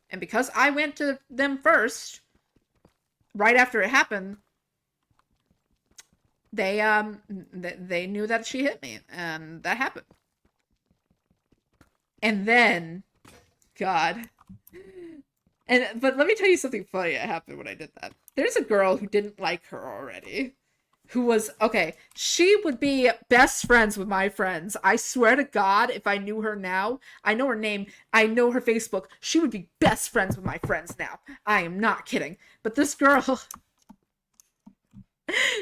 And because I went to them first, right after it happened, they knew that she hit me, and that happened. And then, God. But let me tell you something funny that happened when I did that. There's a girl who didn't like her already. Who was, okay, she would be best friends with my friends. I swear to God, if I knew her now, I know her name, I know her Facebook, she would be best friends with my friends now. I am not kidding. But this girl,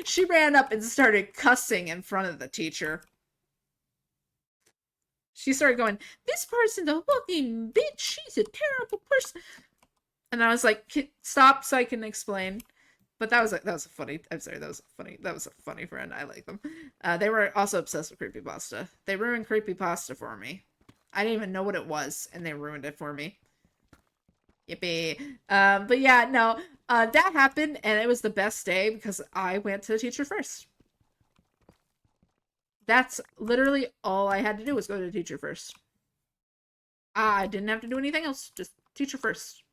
she ran up and started cussing in front of the teacher. She started going, this person's a fucking bitch, she's a terrible person. And I was like, stop so I can explain. But that was a funny. I'm sorry, that was a funny friend. I like them. They were also obsessed with creepypasta. They ruined creepypasta for me. I didn't even know what it was, and they ruined it for me. Yippee. But yeah, no. That happened, and it was the best day because I went to the teacher first. That's literally all I had to do was go to the teacher first. I didn't have to do anything else. Just teacher first.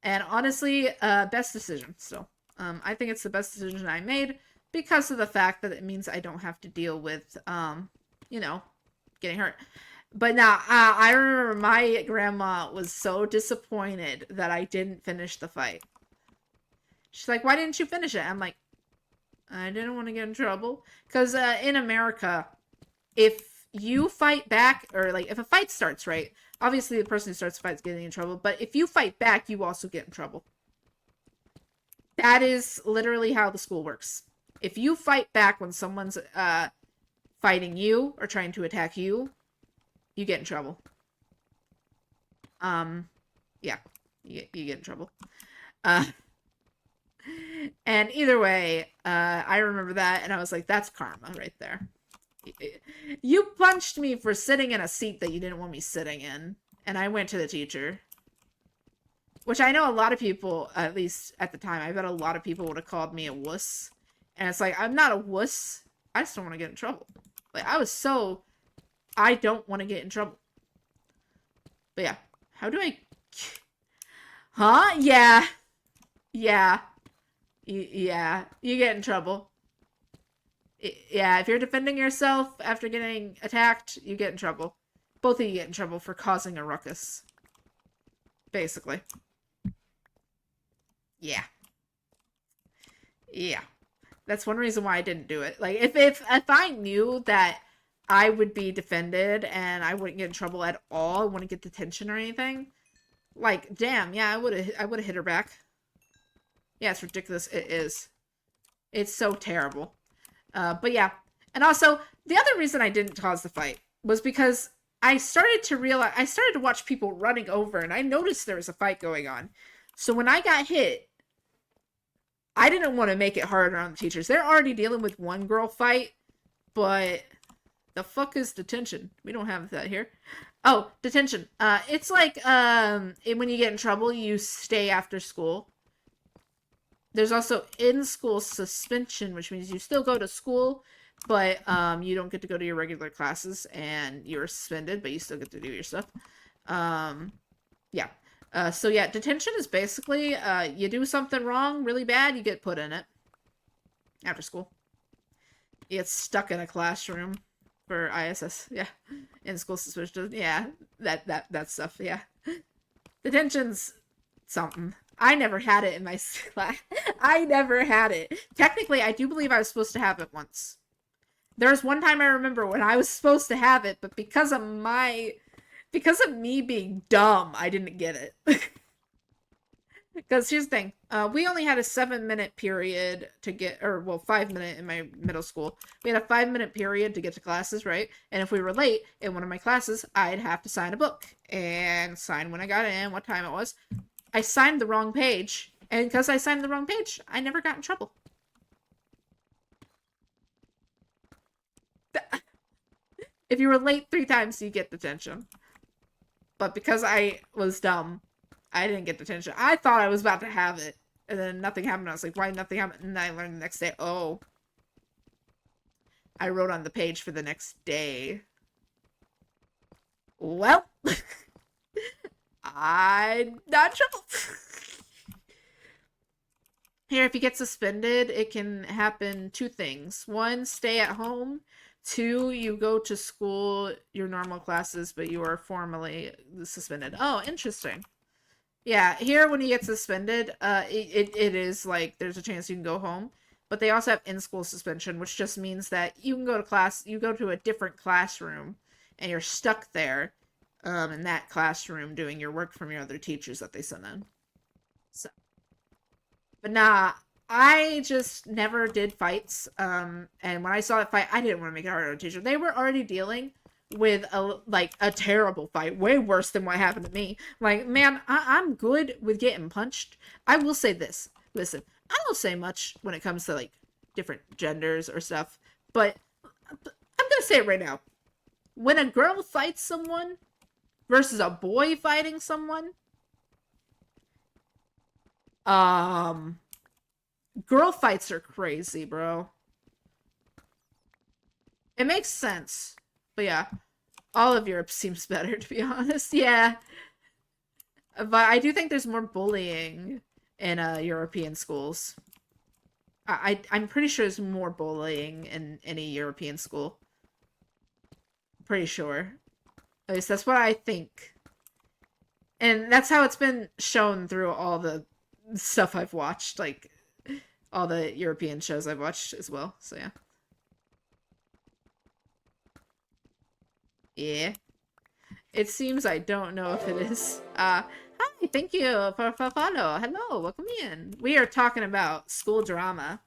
And honestly, best decision still. I think it's the best decision I made because of the fact that it means I don't have to deal with, getting hurt. But now, I remember my grandma was so disappointed that I didn't finish the fight. She's like, why didn't you finish it? I'm like, I didn't want to get in trouble. Because in America, if you fight back, or like if a fight starts, right? Obviously, the person who starts the fight is getting in trouble. But if you fight back, you also get in trouble. That is literally how the school works. If you fight back when someone's fighting you or trying to attack you, you get in trouble. Yeah, you get in trouble. And either way, I remember that, and I was like, that's karma right there. You punched me for sitting in a seat that you didn't want me sitting in, and I went to the teacher. Which I know a lot of people, at least at the time, I bet a lot of people would have called me a wuss. And it's like, I'm not a wuss. I just don't want to get in trouble. Like, I don't want to get in trouble. But yeah, how do I... Huh? Yeah. Yeah. Yeah, you get in trouble. Yeah, if you're defending yourself after getting attacked, you get in trouble. Both of you get in trouble for causing a ruckus. Basically. Yeah. Yeah. That's one reason why I didn't do it. Like, if I knew that I would be defended and I wouldn't get in trouble at all, I wouldn't get detention or anything, like, damn, yeah, I would have hit her back. Yeah, it's ridiculous. It is. It's so terrible. But yeah. And also, the other reason I didn't cause the fight was because I started to watch people running over, and I noticed there was a fight going on. So when I got hit, I didn't want to make it harder on the teachers. They're already dealing with one girl fight, but the fuck is detention? We don't have that here. Oh, detention. It's like, when you get in trouble, you stay after school. There's also in-school suspension, which means you still go to school, but you don't get to go to your regular classes, and you're suspended, but you still get to do your stuff. Yeah. So yeah, detention is basically, you do something wrong really bad, you get put in it. After school. You get stuck in a classroom for ISS. Yeah. In-school suspension. Yeah. That stuff. Yeah. Detention's something. I never had it in my class. I never had it. Technically, I do believe I was supposed to have it once. There was one time I remember when I was supposed to have it, but because of me being dumb, I didn't get it. Because here's the thing. We only had a 7-minute period to get, 5-minute in my middle school. We had a 5-minute period to get to classes, right? And if we were late in one of my classes, I'd have to sign a book. and sign when I got in, what time it was. I signed the wrong page, and because I signed the wrong page, I never got in trouble. If you were late 3 times, you get detention. But because I was dumb, I didn't get detention. I thought I was about to have it, and then nothing happened. I was like, why nothing happened? And I learned the next day, oh, I wrote on the page for the next day. Well, I'm not in trouble. Here, if you get suspended, it can happen 2 things. 1, stay at home. 2, you go to school, your normal classes, but you are formally suspended. Oh, interesting. Yeah, here when you get suspended, it is like there's a chance you can go home. But they also have in-school suspension, which just means that you can go to class, you go to a different classroom, and you're stuck there in that classroom doing your work from your other teachers that they send in. So, but nah, I just never did fights. And when I saw that fight, I didn't want to make it harder on a teacher. They were already dealing with a terrible fight, way worse than what happened to me. Like, man, I'm good with getting punched. I will say this. Listen, I don't say much when it comes to like different genders or stuff, but I'm gonna say it right now. When a girl fights someone versus a boy fighting someone, girl fights are crazy, bro. It makes sense. But yeah, all of Europe seems better, to be honest. Yeah. But I do think there's more bullying in European schools. I'm pretty sure there's more bullying in any European school. Pretty sure. At least that's what I think. And that's how it's been shown through all the stuff I've watched, like all the European shows I've watched as well. So yeah. Yeah. It seems I don't know if it is. Hi, thank you for follow. Hello, welcome in. We are talking about school drama.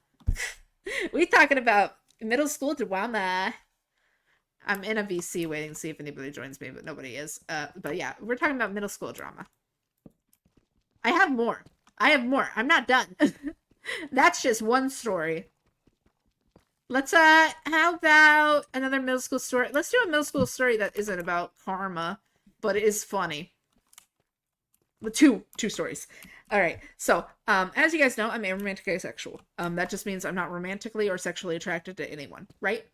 We talking about middle school drama. I'm in a VC waiting to see if anybody joins me, but nobody is. But yeah, we're talking about middle school drama. I have more. I'm not done. That's just one story. Let's how about another middle school story? Let's do a middle school story that isn't about karma, but it is funny. Two stories. All right. So, as you guys know, I'm aromantic asexual. That just means I'm not romantically or sexually attracted to anyone. Right?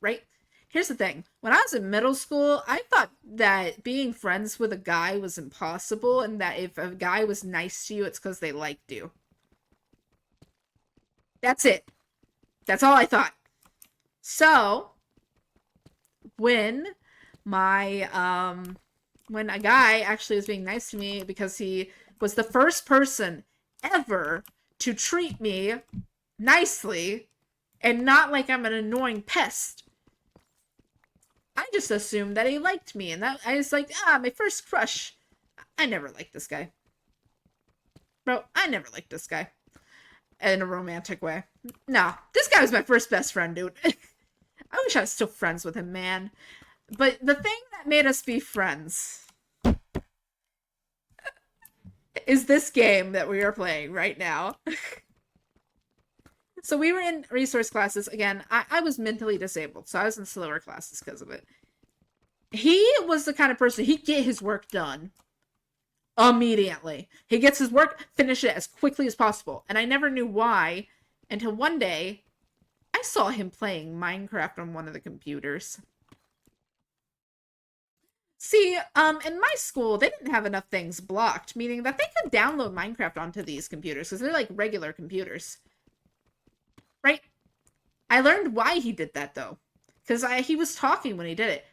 Here's the thing. When I was in middle school, I thought that being friends with a guy was impossible, and that if a guy was nice to you, it's because they liked you. That's it. That's all I thought. So, when when a guy actually was being nice to me because he was the first person ever to treat me nicely and not like I'm an annoying pest, I just assumed that he liked me, and that I was like, my first crush. I never liked this guy. Bro, I never liked this guy. In a romantic way. No, this guy was my first best friend, dude. I wish I was still friends with him, man. But the thing that made us be friends is this game that we are playing right now. So we were in resource classes. Again, I was mentally disabled, so I was in slower classes because of it. He was the kind of person, he'd get his work done immediately. He gets his work, finish it as quickly as possible. And I never knew why until one day I saw him playing Minecraft on one of the computers. See, in my school, they didn't have enough things blocked, meaning that they could download Minecraft onto these computers because they're like regular computers. Right? I learned why he did that, though. Because he was talking when he did it.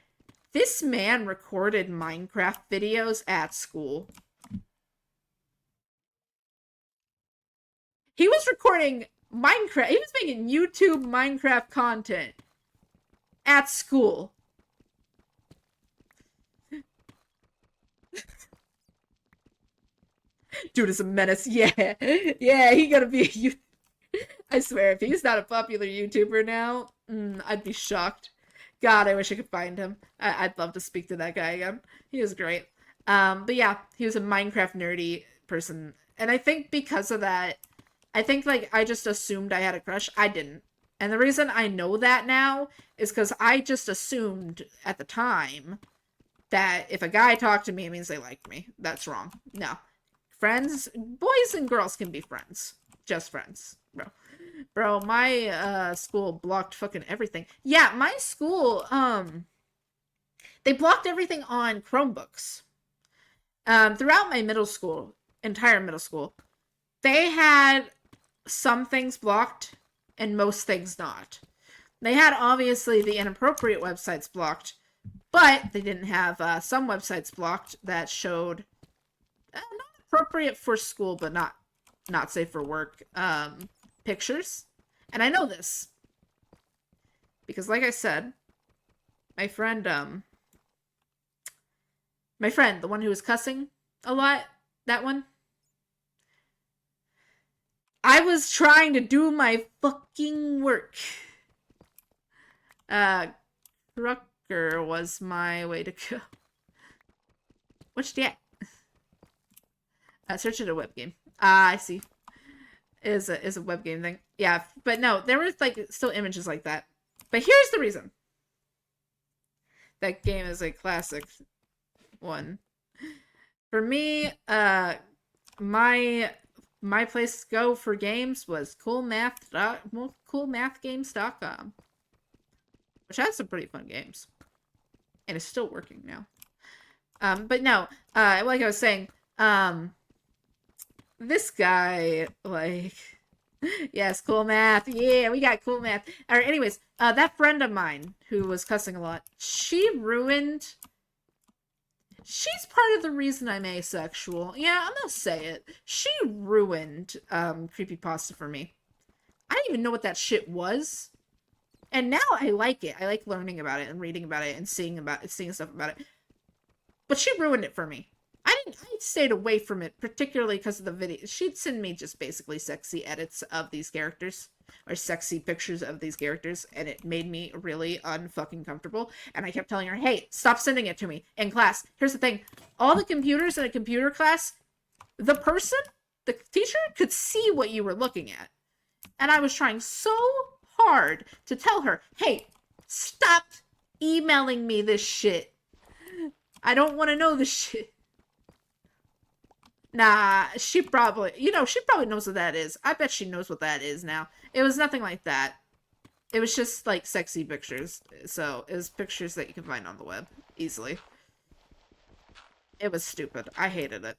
This man recorded Minecraft videos at school. He was recording Minecraft. He was making YouTube Minecraft content at school. Dude is a menace. Yeah. Yeah, he gotta be a YouTuber. I swear, if he's not a popular YouTuber now, I'd be shocked. God, I wish I could find him. I'd love to speak to that guy again. He was great. But yeah, he was a Minecraft nerdy person. And I think because of that, I think like I just assumed I had a crush. I didn't. And the reason I know that now is because I just assumed at the time that if a guy talked to me, it means they liked me. That's wrong. No. Friends, boys and girls can be friends. Just friends, bro. Bro, my school blocked fucking everything. Yeah, my school, they blocked everything on Chromebooks. Throughout my entire middle school, they had some things blocked and most things not. They had obviously the inappropriate websites blocked, but they didn't have some websites blocked that showed not appropriate for school, but not safe for work pictures. And I know this because, like I said, my friend, the one who was cussing a lot, that one, I was trying to do my fucking work. Rucker was my way to go. What's that? Search it a web game. I see. Is a web game thing. Yeah, but no, there was like still images like that. But here's the reason. That game is a classic one. For me, my place to go for games was coolmathgames.com, which has some pretty fun games, and it's still working now. But no, like I was saying, this guy, like, yes, cool math. Yeah, we got cool math. All right, anyways, that friend of mine who was cussing a lot, she's part of the reason I'm asexual. Yeah, I'm gonna say it. She ruined creepypasta for me. I didn't even know what that shit was. And now I like it. I like learning about it and reading about it and seeing stuff about it. But she ruined it for me. I stayed away from it, particularly because of the video. She'd send me just basically sexy edits of these characters, or sexy pictures of these characters, and it made me really unfucking comfortable. And I kept telling her, hey, stop sending it to me in class. Here's the thing. All the computers in a computer class, the teacher could see what you were looking at. And I was trying so hard to tell her, hey, stop emailing me this shit. I don't want to know this shit. Nah, she probably knows what that is. I bet she knows what that is now. It was nothing like that. It was just, like, sexy pictures. So, it was pictures that you can find on the web easily. It was stupid. I hated it.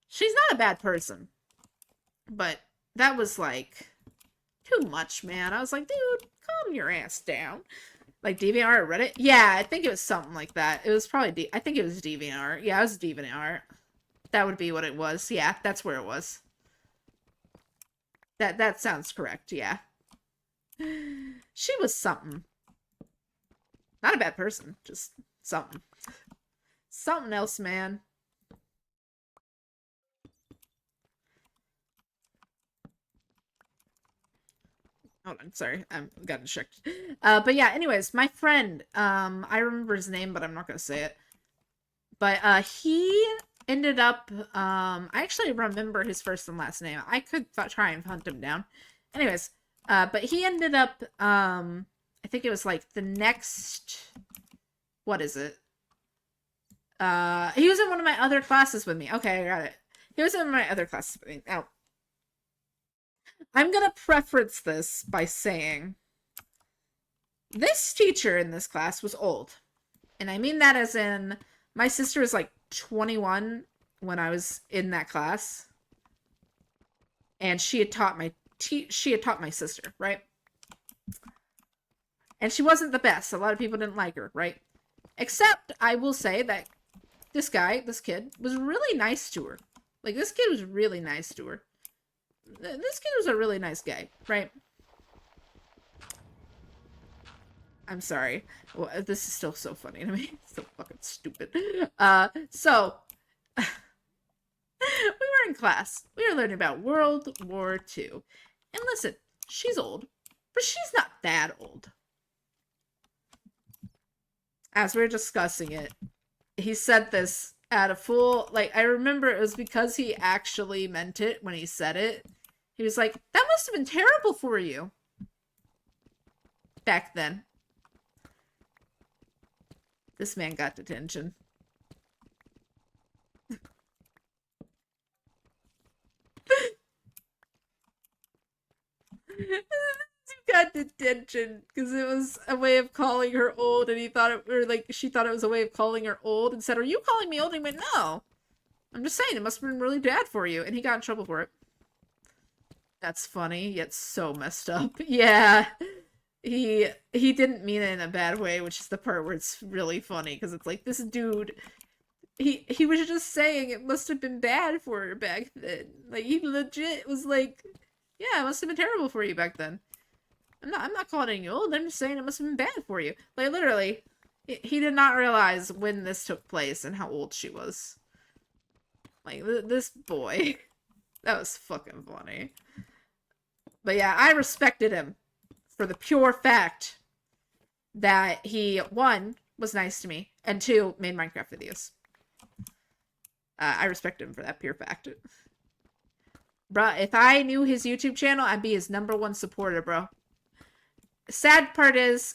She's not a bad person. But that was, like, too much, man. I was like, dude, calm your ass down. Like, DeviantArt or Reddit? Yeah, I think it was something like that. It was probably, I think it was DeviantArt. Yeah, it was DeviantArt. That would be what it was. Yeah, that's where it was. That sounds correct, yeah. She was something. Not a bad person, just something. Something else, man. Hold on, sorry, I got distracted. But yeah, anyways, my friend, I remember his name, but I'm not gonna say it. But he ended up, I actually remember his first and last name. I could try and hunt him down. Anyways, but he ended up, I think it was like the next, what is it? He was in one of my other classes with me. Okay, I got it. He was in my other classes with me. Now, I'm gonna preference this by saying this teacher in this class was old. And I mean that as in, my sister was like 21 when I was in that class. And she had taught my sister, right? And she wasn't the best. A lot of people didn't like her, right? Except, I will say that this kid, was really nice to her. Like, this kid was really nice to her. This kid was a really nice guy, right? I'm sorry. Well, this is still so funny to me. It's so fucking stupid. So, we were in class. We were learning about World War II. And listen, she's old, but she's not that old. As we were discussing it, he said this at a full, like, I remember it was because he actually meant it when he said it. He was like, that must have been terrible for you. Back then. This man got detention. He got detention because it was a way of calling her old, and he thought it, or like she thought it was a way of calling her old, and said, "Are you calling me old?" And he went, "No, I'm just saying it must have been really bad for you," and he got in trouble for it. That's funny, yet so messed up. Yeah, he didn't mean it in a bad way, which is the part where it's really funny because it's like this dude. He was just saying it must have been bad for her back then. Like he legit was like, yeah, it must have been terrible for you back then. I'm not calling you old. I'm just saying it must have been bad for you. Like literally, he did not realize when this took place and how old she was. Like this boy, that was fucking funny. But yeah, I respected him for the pure fact that he, one, was nice to me, and two, made Minecraft videos. I respect him for that pure fact. Bruh, if I knew his YouTube channel, I'd be his #1 supporter, bro. Sad part is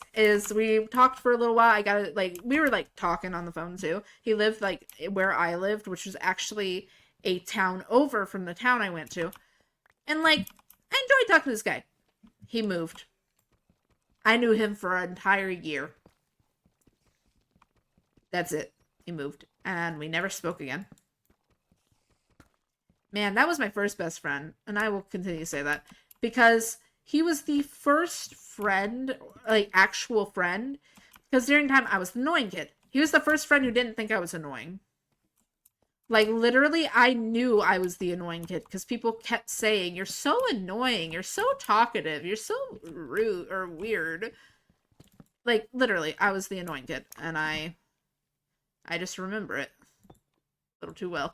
we talked for a little while. I got it, like, we were, like, talking on the phone, too. He lived, like, where I lived, which was actually a town over from the town I went to. And, like, I enjoyed talking to this guy. He moved. I knew him for an entire year. That's it. He moved. And we never spoke again. Man, that was my first best friend. And I will continue to say that. Because he was the first friend, like, actual friend. Because during time, I was the annoying kid. He was the first friend who didn't think I was annoying. Like, literally, I knew I was the annoying kid. Because people kept saying, you're so annoying. You're so talkative. You're so rude or weird. Like, literally, I was the annoying kid. And I just remember it a little too well.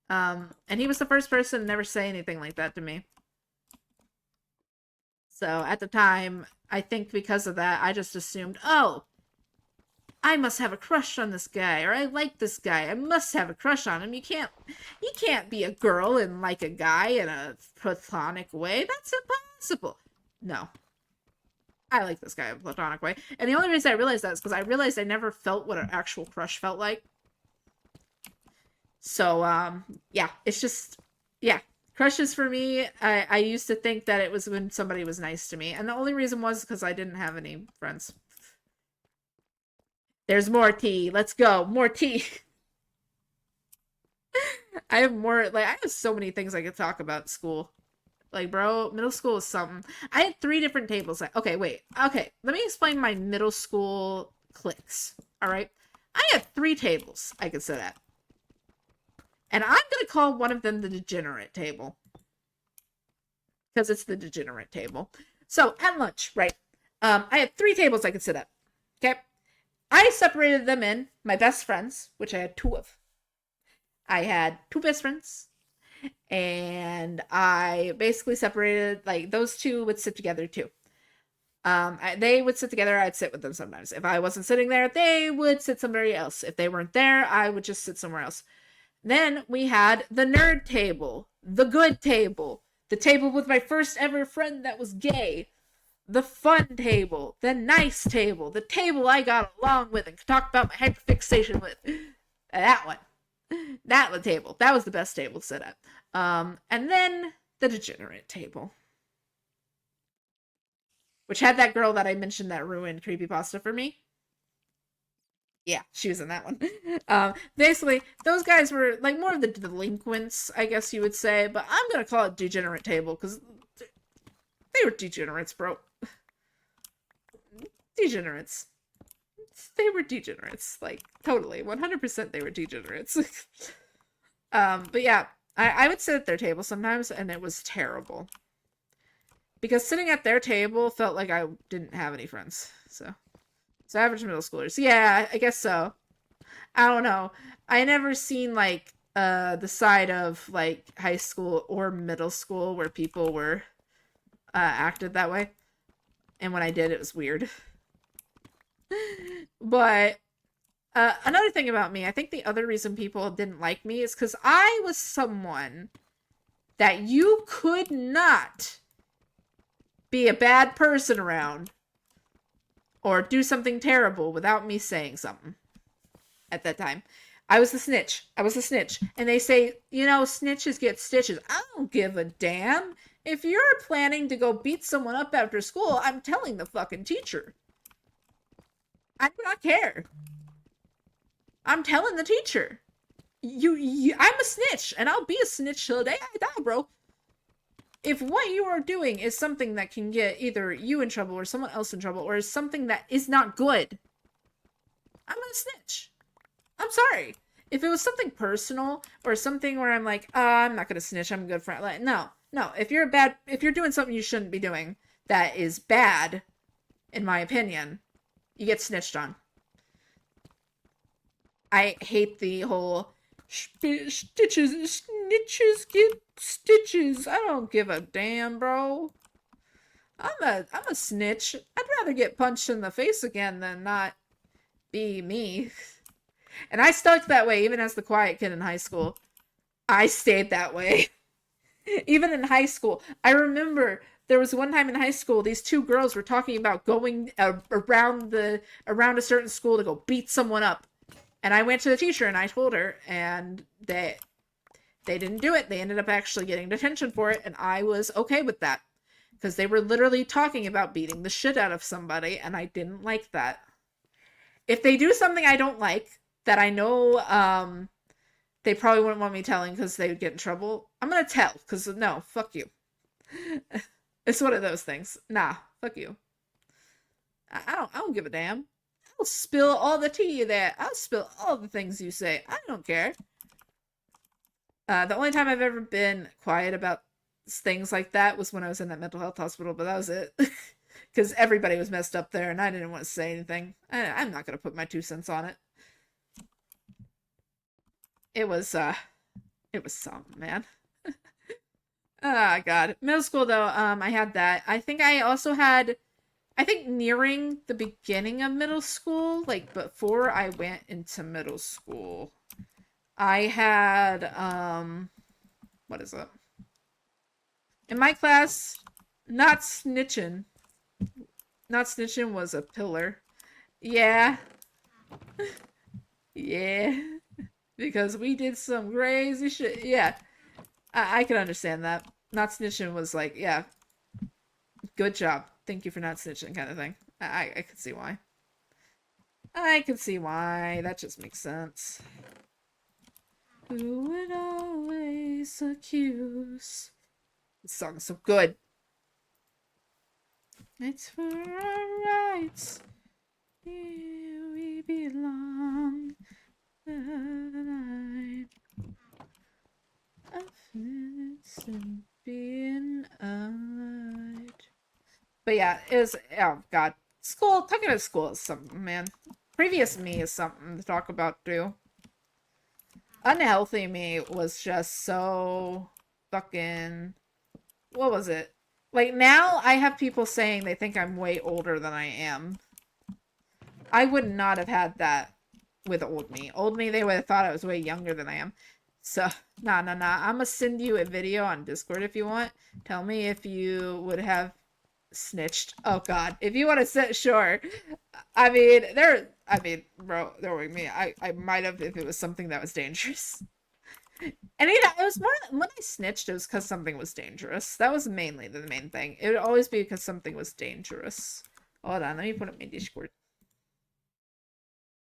And he was the first person to never say anything like that to me. So at the time, I think because of that, I just assumed, oh, I must have a crush on this guy, or I like this guy. I must have a crush on him. You can't be a girl and like a guy in a platonic way. That's impossible. No. I like this guy in a platonic way. And the only reason I realized that is because I realized I never felt what an actual crush felt like. So, yeah, it's just, yeah. Crushes for me, I used to think that it was when somebody was nice to me. And the only reason was because I didn't have any friends. There's more tea. Let's go. More tea. I have more, like, I have so many things I could talk about in school. Like, bro, middle school is something. I had 3 different tables. Okay, wait. Okay, let me explain my middle school cliques. All right? I had 3 tables I could sit at. And I'm going to call one of them the degenerate table. Because it's the degenerate table. So, at lunch, right? I had 3 tables I could sit at. Okay? I separated them in my best friends, which I had 2 of. I had 2 best friends. And I basically separated, like, those 2 would sit together too. They would sit together, I'd sit with them sometimes. If I wasn't sitting there, they would sit somewhere else. If they weren't there, I would just sit somewhere else. Then we had the nerd table, the good table, the table with my first ever friend that was gay, the fun table, the nice table, the table I got along with and talked about my hyperfixation with. That one. That was the table. That was the best table to sit at. And then the degenerate table. Which had that girl that I mentioned that ruined creepypasta for me. Yeah, she was in that one. Basically, those guys were like more of the delinquents, I guess you would say, but I'm gonna call it degenerate table because they were degenerates, bro. Degenerates. They were degenerates, like totally, 100% they were degenerates. But yeah, I would sit at their table sometimes, and it was terrible because sitting at their table felt like I didn't have any friends. So average middle schoolers. Yeah, I guess so. I don't know. I never seen like the side of like high school or middle school where people were acted that way. And when I did, it was weird. But Another thing about me, I think the other reason people didn't like me is because I was someone that you could not be a bad person around or do something terrible without me saying something at that time. I was the snitch. I was the snitch. And they say, you know, snitches get stitches. I don't give a damn. If you're planning to go beat someone up after school, I'm telling the fucking teacher. I do not care. I'm telling the teacher. I'm a snitch, and I'll be a snitch till the day I die, bro. If what you are doing is something that can get either you in trouble or someone else in trouble, or is something that is not good, I'm gonna snitch. I'm sorry. If it was something personal or something where I'm like, I'm not gonna snitch, I'm a good friend. Like, no. If you're doing something you shouldn't be doing that is bad, in my opinion, you get snitched on. I hate the whole stitches, snitches get stitches. I don't give a damn, bro. I'm a snitch. I'd rather get punched in the face again than not be me. And I stuck that way even as the quiet kid in high school. I stayed that way. Even in high school. I remember there was one time in high school, these two girls were talking about going around a certain school to go beat someone up. And I went to the teacher and I told her, and they didn't do it. They ended up actually getting detention for it, and I was okay with that. Because they were literally talking about beating the shit out of somebody, and I didn't like that. If they do something I don't like, that I know they probably wouldn't want me telling because they would get in trouble, I'm gonna tell, because no, fuck you. It's one of those things. Nah, fuck you. I don't give a damn. I'll spill all the tea there. I'll spill all the things you say. I don't care. The only time I've ever been quiet about things like that was when I was in that mental health hospital, but that was it. Because everybody was messed up there and I didn't want to say anything. I'm not going to put my 2 cents on it. It was something, man. Oh, God. Middle school, though, I had that. I think nearing the beginning of middle school, like before I went into middle school, I had, what is it? In my class, not snitching. Not snitching was a pillar. Yeah. Yeah. Because we did some crazy shit. Yeah. I can understand that. Not snitching was like, yeah, good job. Thank you for not snitching kind of thing. I could see why. I can see why. That just makes sense. Who would always accuse? This song is so good. It's for our rights. Here we belong. The night of innocent being alive. But yeah, it was, oh god. School, talking about school is something, man. Previous me is something to talk about too. Unhealthy me was just so fucking, what was it? Like, now I have people saying they think I'm way older than I am. I would not have had that with old me. Old me, they would have thought I was way younger than I am. So, nah. I'm gonna send you a video on Discord if you want. Tell me if you would have snitched. Oh god. If you want to sit, sure. Bro, there with me. I might have if it was something that was dangerous. And it was more when I snitched, it was because something was dangerous. That was mainly the main thing. It would always be because something was dangerous. Hold on, let me put up my Discord.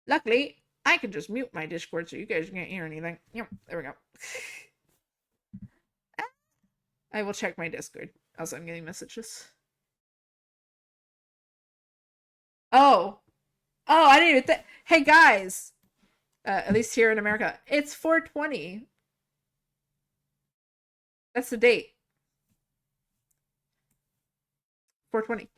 Luckily, I can just mute my Discord so you guys can't hear anything. Yep, there we go. I will check my Discord. Also, I'm getting messages. Oh, I didn't even think. Hey guys, at least here in America, it's 420. That's the date. 420.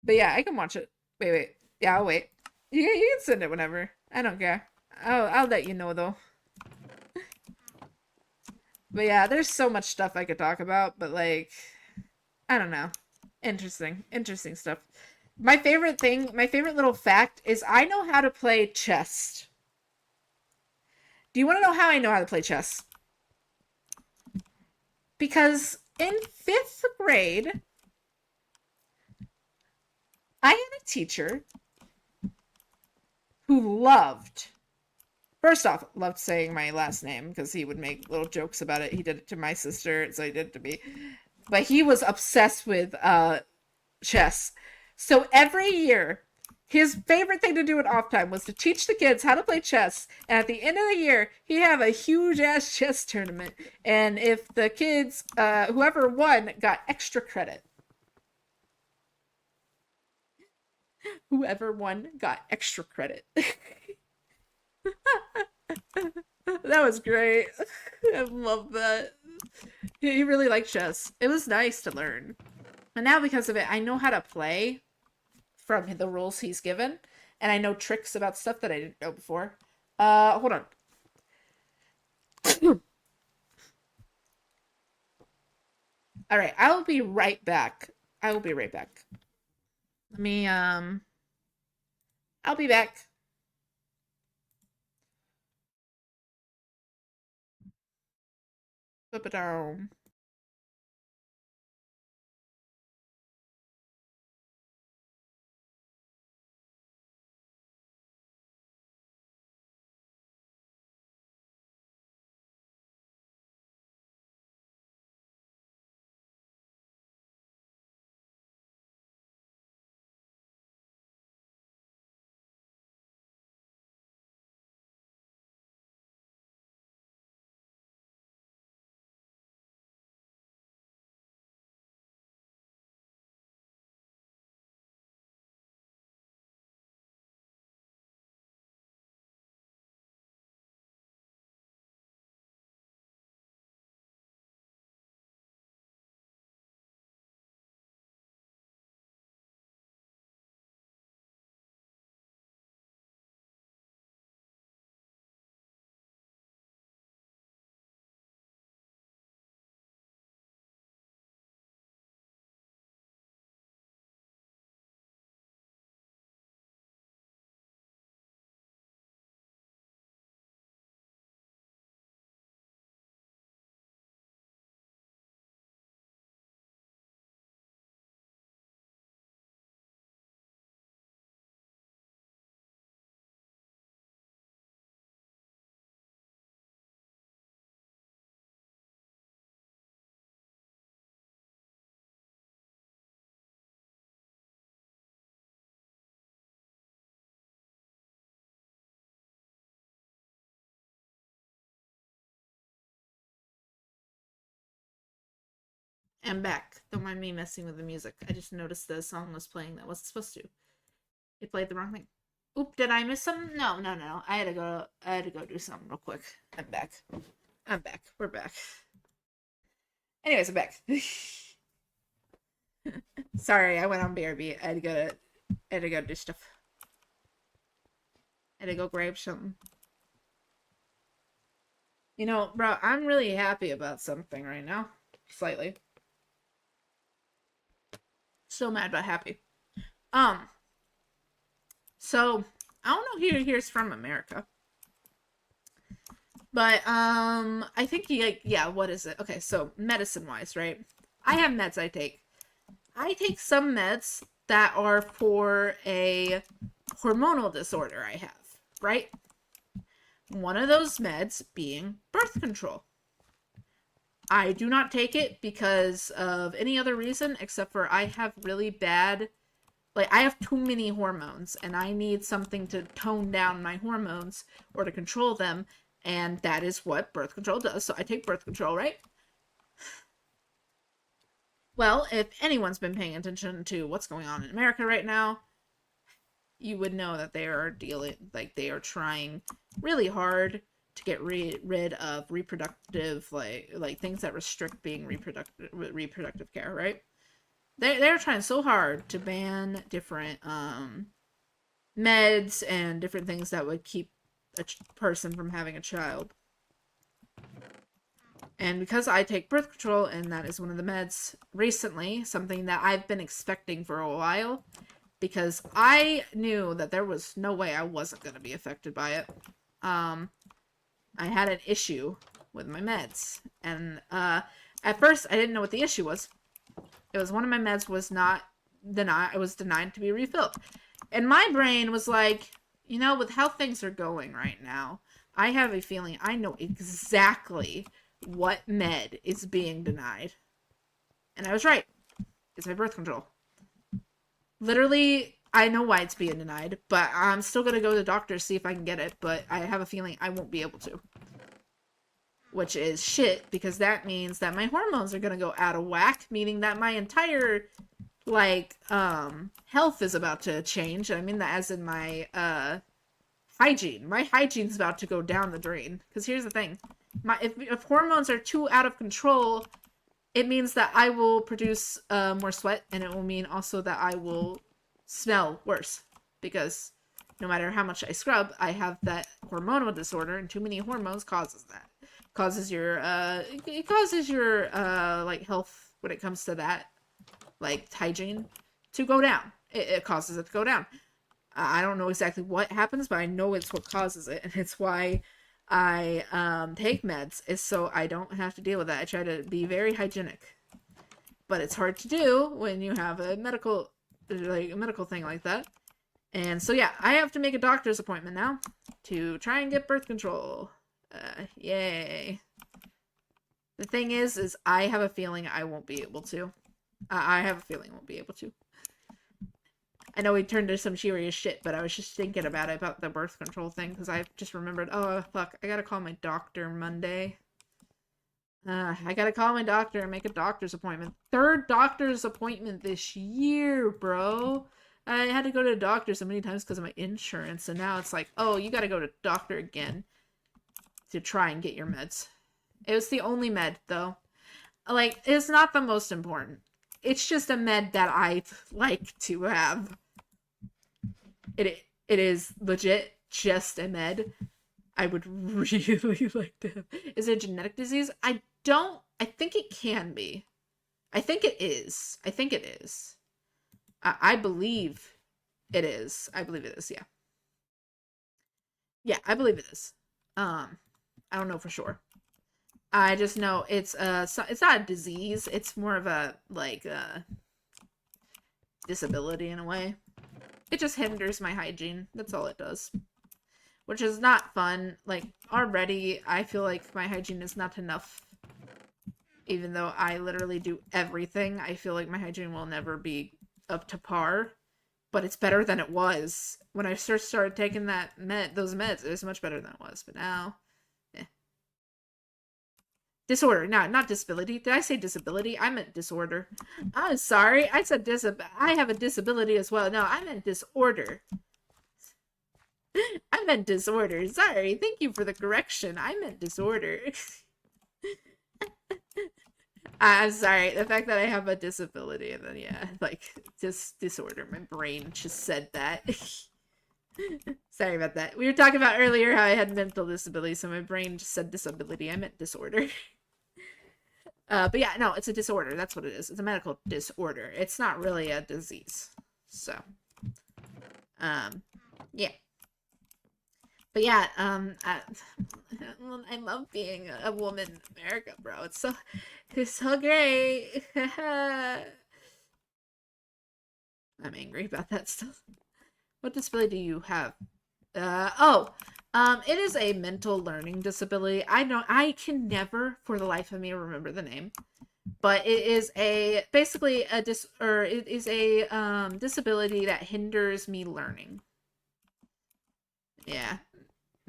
But yeah, I can watch it. Wait. Yeah, I'll wait. You can send it whenever. I don't care. I'll let you know though. But yeah, there's so much stuff I could talk about, but like, I don't know. Interesting stuff. my favorite thing, my favorite little fact is I know how to play chess. Do you want to know how I know how to play chess? Because in 5th grade, I had a teacher who first off, loved saying my last name because he would make little jokes about it. He did it to my sister, so he did it to me. But he was obsessed with chess. So every year, his favorite thing to do at off time was to teach the kids how to play chess. And at the end of the year, he'd have a huge ass chess tournament. And if the kids, whoever won, got extra credit. Whoever won got extra credit. That was great. I love that. He really liked chess. It was nice to learn. And now because of it, I know how to play from the rules he's given. And I know tricks about stuff that I didn't know before. Hold on. All right, I will be right back. I will be right back. Let me, I'll be back. Flip it down. I'm back. Don't mind me messing with the music. I just noticed the song was playing that wasn't supposed to. It played the wrong thing. Oop, did I miss something? No. I had to go do something real quick. I'm back. I'm back. We're back. Anyways, I'm back. Sorry, I went on BRB. I had to go do stuff. I had to go grab something. You know, bro, I'm really happy about something right now. Slightly. So mad but happy. Um, so I don't know who here's from America. But I think he like yeah, what is it? Okay, so medicine wise, right? I have meds I take. I take some meds that are for a hormonal disorder I have, right? One of those meds being birth control. I do not take it because of any other reason except for I have really bad, like, I have too many hormones and I need something to tone down my hormones or to control them, and that is what birth control does. So I take birth control, right? Well, if anyone's been paying attention to what's going on in America right now, you would know that they are they are trying really hard to get rid of reproductive like things that restrict being reproductive care, right? They're trying so hard to ban different meds and different things that would keep a person from having a child. And because I take birth control and that is one of the meds recently, something that I've been expecting for a while, because I knew that there was no way I wasn't going to be affected by it. I had an issue with my meds, and at first I didn't know what the issue was. It was one of my meds was not denied. I was denied to be refilled, and my brain was like, with how things are going right now, I have a feeling I know exactly what med is being denied, and I was right. It's my birth control. Literally, I know why it's being denied, but I'm still gonna go to the doctor to see if I can get it, but I have a feeling I won't be able to. Which is shit, because that means that my hormones are gonna go out of whack, meaning that my entire, health is about to change. I mean that as in my, hygiene. My hygiene's about to go down the drain. Because here's the thing. If hormones are too out of control, it means that I will produce more sweat, and it will mean also that I will smell worse, because no matter how much I scrub, I have that hormonal disorder, and too many hormones causes that. It causes your health when it comes to that, hygiene, to go down. It causes it to go down. I don't know exactly what happens, but I know it's what causes it, and it's why I take meds, is so I don't have to deal with that. I try to be very hygienic, but it's hard to do when you have a medical thing like that. And so yeah, I have to make a doctor's appointment now to try and get birth control. Yay. The thing is I have a feeling I won't be able to. I have a feeling I won't be able to. I know we turned to some serious shit, but I was just thinking about the birth control thing, because I just remembered, oh, fuck, I gotta call my doctor Monday. I gotta call my doctor and make a doctor's appointment. Third doctor's appointment this year, bro. I had to go to the doctor so many times because of my insurance, and now it's like, oh, you gotta go to the doctor again to try and get your meds. It was the only med, though. It's not the most important. It's just a med that I like to have. It is legit just a med I would really like to have. Is it a genetic disease? I think it can be. I think it is. I believe it is. Yeah. Yeah, I believe it is. I don't know for sure. I just know it's not a disease. It's more of a disability in a way. It just hinders my hygiene. That's all it does. Which is not fun. Already, I feel like my hygiene is not enough. Even though I literally do everything, I feel like my hygiene will never be up to par. But it's better than it was. When I first started taking those meds, it was much better than it was. But now, disorder. No, not disability. Did I say disability? I meant disorder. I'm sorry. I said I have a disability as well. No, I meant disorder. I meant disorder. Sorry. Thank you for the correction. I meant disorder. I'm sorry. The fact that I have a disability, and then, yeah, just disorder. My brain just said that. Sorry about that. We were talking about earlier how I had mental disability, so my brain just said disability. I meant disorder. But yeah, no, it's a disorder. That's what it is. It's a medical disorder. It's not really a disease. So, yeah. But yeah, I love being a woman in America, bro. It's so great. I'm angry about that stuff. What disability do you have? It is a mental learning disability. I can never, for the life of me, remember the name. But it is basically a disability that hinders me learning. Yeah.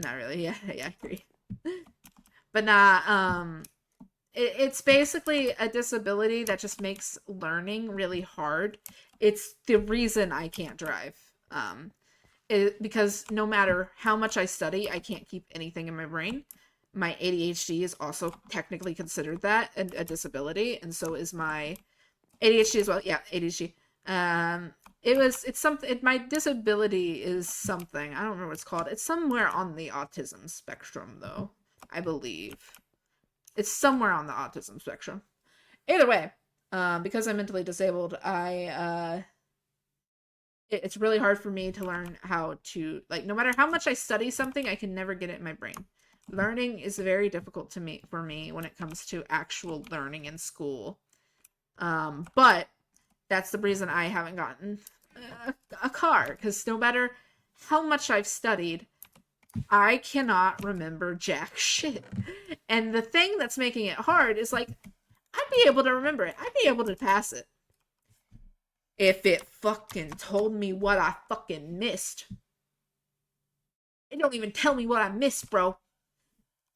Not really. Yeah, I agree. But nah, it's basically a disability that just makes learning really hard. It's the reason I can't drive. Because no matter how much I study, I can't keep anything in my brain. My ADHD is also technically considered that a disability, and so is my ADHD as well. Yeah, ADHD. It's something. My disability is something. I don't remember what it's called. It's somewhere on the autism spectrum, though. I believe it's somewhere on the autism spectrum. Either way, because I'm mentally disabled, I it's really hard for me to learn how to, like, no matter how much I study something, I can never get it in my brain. Learning is very difficult for me when it comes to actual learning in school. But that's the reason I haven't gotten a car, because no matter how much I've studied, I cannot remember jack shit. And the thing that's making it hard is, like, I'd be able to remember it. I'd be able to pass it if it fucking told me what I fucking missed. It don't even tell me what I missed, bro.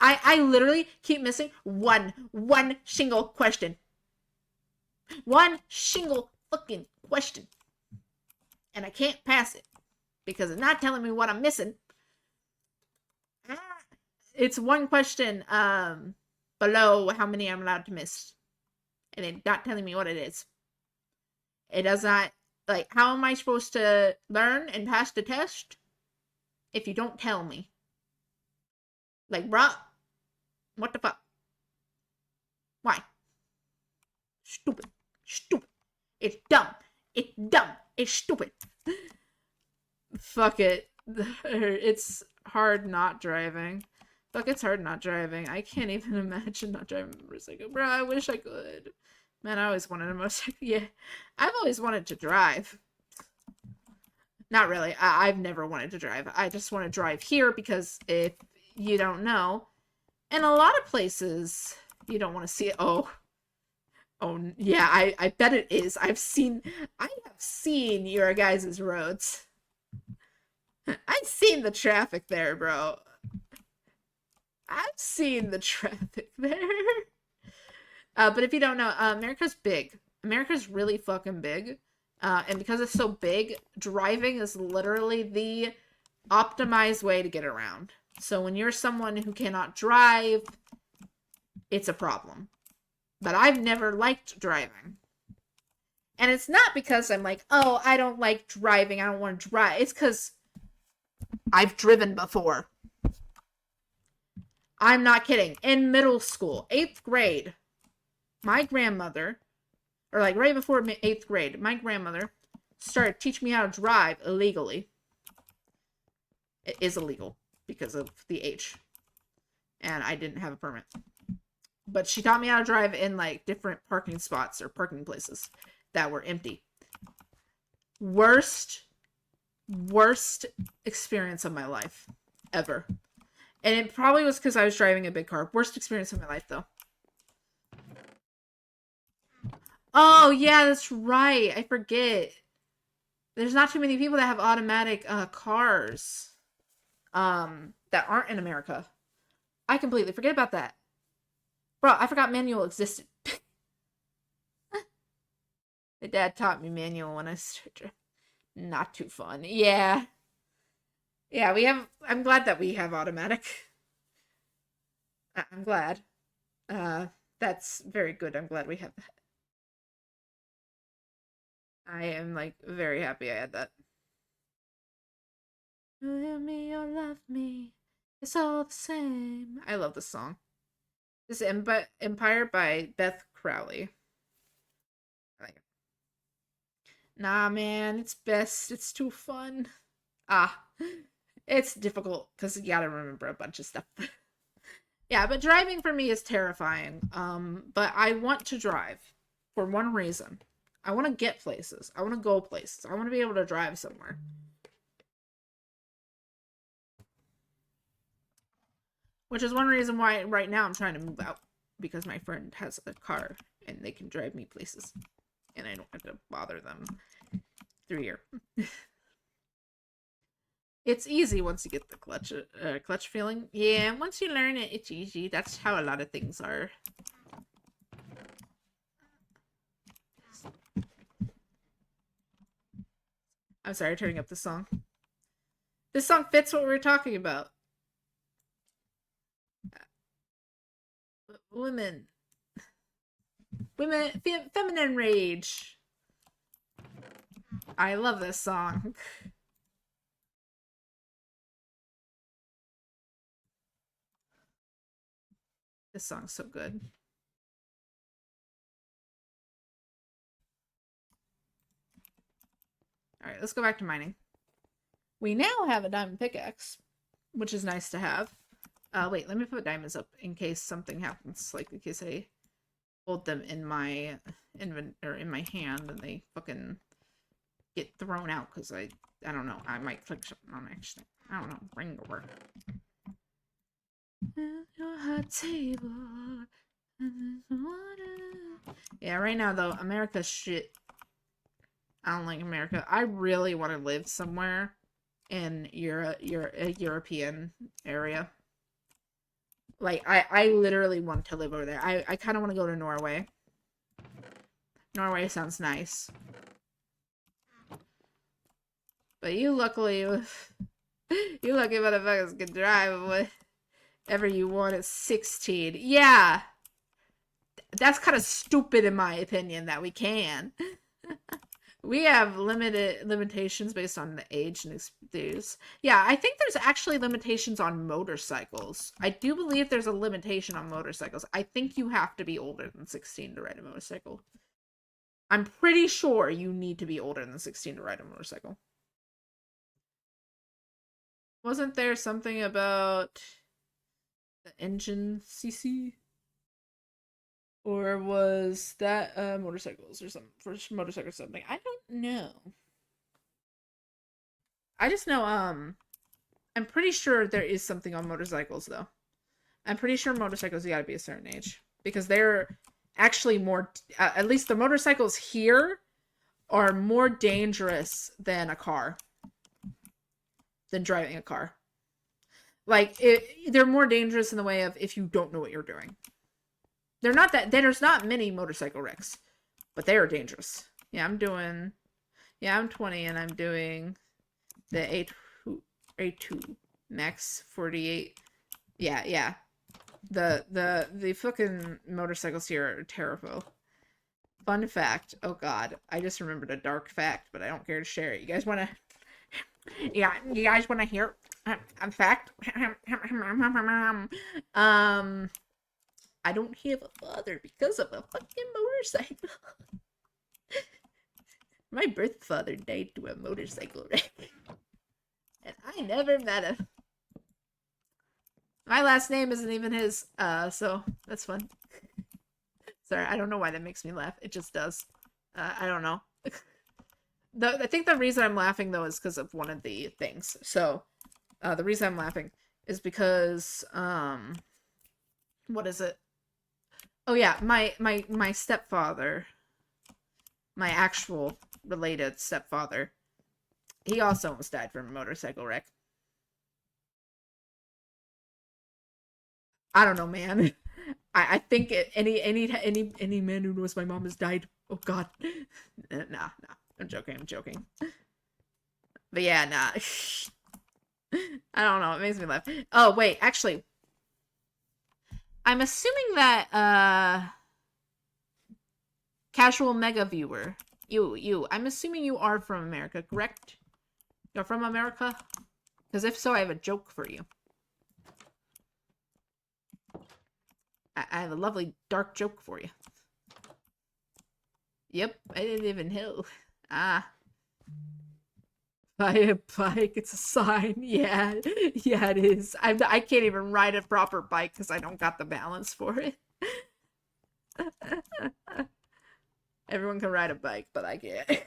I literally keep missing one single question. One single fucking question. And I can't pass it because it's not telling me what I'm missing. It's one question below how many I'm allowed to miss. And it's not telling me what it is. It does not, like, how am I supposed to learn and pass the test if you don't tell me? Like, bruh, what the fuck? Why? Stupid. Stupid. It's dumb. It's dumb. It's stupid. Fuck it. It's hard not driving. Fuck, it's hard not driving. I can't even imagine not driving a motorcycle. Bro, I wish I could. Man, I always wanted a motorcycle. Yeah, I've always wanted to drive. Not really. I've never wanted to drive. I just want to drive here because if you don't know, in a lot of places, you don't want to see it. Oh, yeah, I bet it is. I have seen your guys' roads. I've seen the traffic there, bro. I've seen the traffic there. But if you don't know, America's big. America's really fucking big. And because it's so big, driving is literally the optimized way to get around. So when you're someone who cannot drive, it's a problem. But I've never liked driving. And it's not because I'm like, oh, I don't like driving, I don't want to drive. It's because I've driven before. I'm not kidding. In middle school, 8th grade, my grandmother, or like right before 8th grade, my grandmother started teaching me how to drive illegally. It is illegal because of the age. And I didn't have a permit. But she taught me how to drive in like different parking spots or parking places that were empty. Worst experience of my life ever. And it probably was because I was driving a big car. Worst experience of my life, though. Oh, yeah, that's right. I forget. There's not too many people that have automatic cars that aren't in America. I completely forget about that. Bro, I forgot manual existed. My dad taught me manual when I started. Not too fun. Yeah. Yeah, I'm glad that we have automatic. I'm glad. That's very good. I'm glad we have that. I am, like, very happy I had that. Love me or love me, it's all the same. I love this song. This is Empire by Beth Crowley. I like it. Nah, man, it's best. It's too fun. Ah, it's difficult because you gotta remember a bunch of stuff. Yeah, but driving for me is terrifying. But I want to drive for one reason. I want to get places. I want to go places. I want to be able to drive somewhere. Which is one reason why right now I'm trying to move out. Because my friend has a car and they can drive me places. And I don't have to bother them through here. It's easy once you get the clutch feeling. Yeah, once you learn it, it's easy. That's how a lot of things are. I'm sorry, turning up the song. This song fits what we were talking about. Women, feminine rage. I love this song. This song's so good. Alright, let's go back to mining. We now have a diamond pickaxe, which is nice to have. Wait, let me put diamonds up in case something happens. Like, in case I hold them in my in my hand and they fucking get thrown out because I don't know. I might click something on accident. I don't know. Ring over. Your hot table. Yeah, right now though, America's shit. I don't like America. I really want to live somewhere in a European area. Like, I literally want to live over there. I kind of want to go to Norway. Norway sounds nice. But you luckily, you lucky motherfuckers can drive whatever you want at 16. Yeah! That's kind of stupid in my opinion that we can. We have limitations based on the age and experience. Yeah, I think there's actually limitations on motorcycles. I do believe there's a limitation on motorcycles. I think you have to be older than 16 to ride a motorcycle. I'm pretty sure you need to be older than 16 to ride a motorcycle. Wasn't there something about the engine CC? Or was that motorcycles or something? For motorcycles or something? I don't know. I just know, I'm pretty sure there is something on motorcycles, though. I'm pretty sure motorcycles, you gotta be a certain age. Because they're actually more, at least the motorcycles here are more dangerous than a car. Than driving a car. Like, they're more dangerous in the way of if you don't know what you're doing. They're not that, there's not many motorcycle wrecks, but they are dangerous. Yeah, I'm 20 and I'm doing the A2 Max 48. Yeah. The fucking motorcycles here are terrible. Fun fact. Oh god, I just remembered a dark fact, but I don't care to share it. You guys wanna you guys wanna hear a fact? I don't have a father because of a fucking motorcycle. My birth father died to a motorcycle wreck. And I never met him. My last name isn't even his, so that's fun. Sorry, I don't know why that makes me laugh. It just does. I don't know. I think the reason I'm laughing, though, is because of one of the things. So, the reason I'm laughing is because, what is it? Oh yeah, my stepfather, my actual related stepfather, he also almost died from a motorcycle wreck. I don't know, man. I think any man who knows my mom has died. Oh god. Nah. I'm joking. But yeah, nah. I don't know. It makes me laugh. Oh wait, actually, I'm assuming that casual mega viewer, I'm assuming you are from America, correct? You're from America? Because if so, I have a joke for you. I have a lovely dark joke for you. Yep, I didn't even know. Ah. Buy a bike, it's a sign. Yeah, it is. I can't even ride a proper bike because I don't got the balance for it. Everyone can ride a bike, but I can't.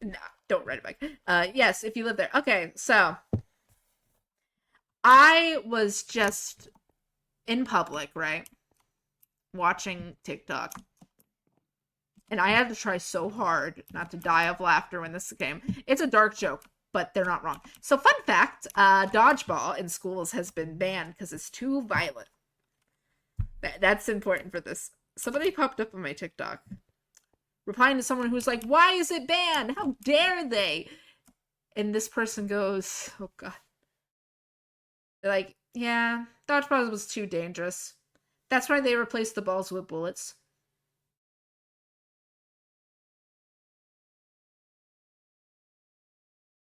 Nah, don't ride a bike. Yes, if you live there. Okay, so I was just in public, right? Watching TikTok. And I had to try so hard not to die of laughter when this came. It's a dark joke, but they're not wrong. So, fun fact, dodgeball in schools has been banned because it's too violent. That's important for this. Somebody popped up on my TikTok replying to someone who's like, why is it banned? How dare they? And this person goes, oh god. They're like, yeah, dodgeball was too dangerous. That's why they replaced the balls with bullets.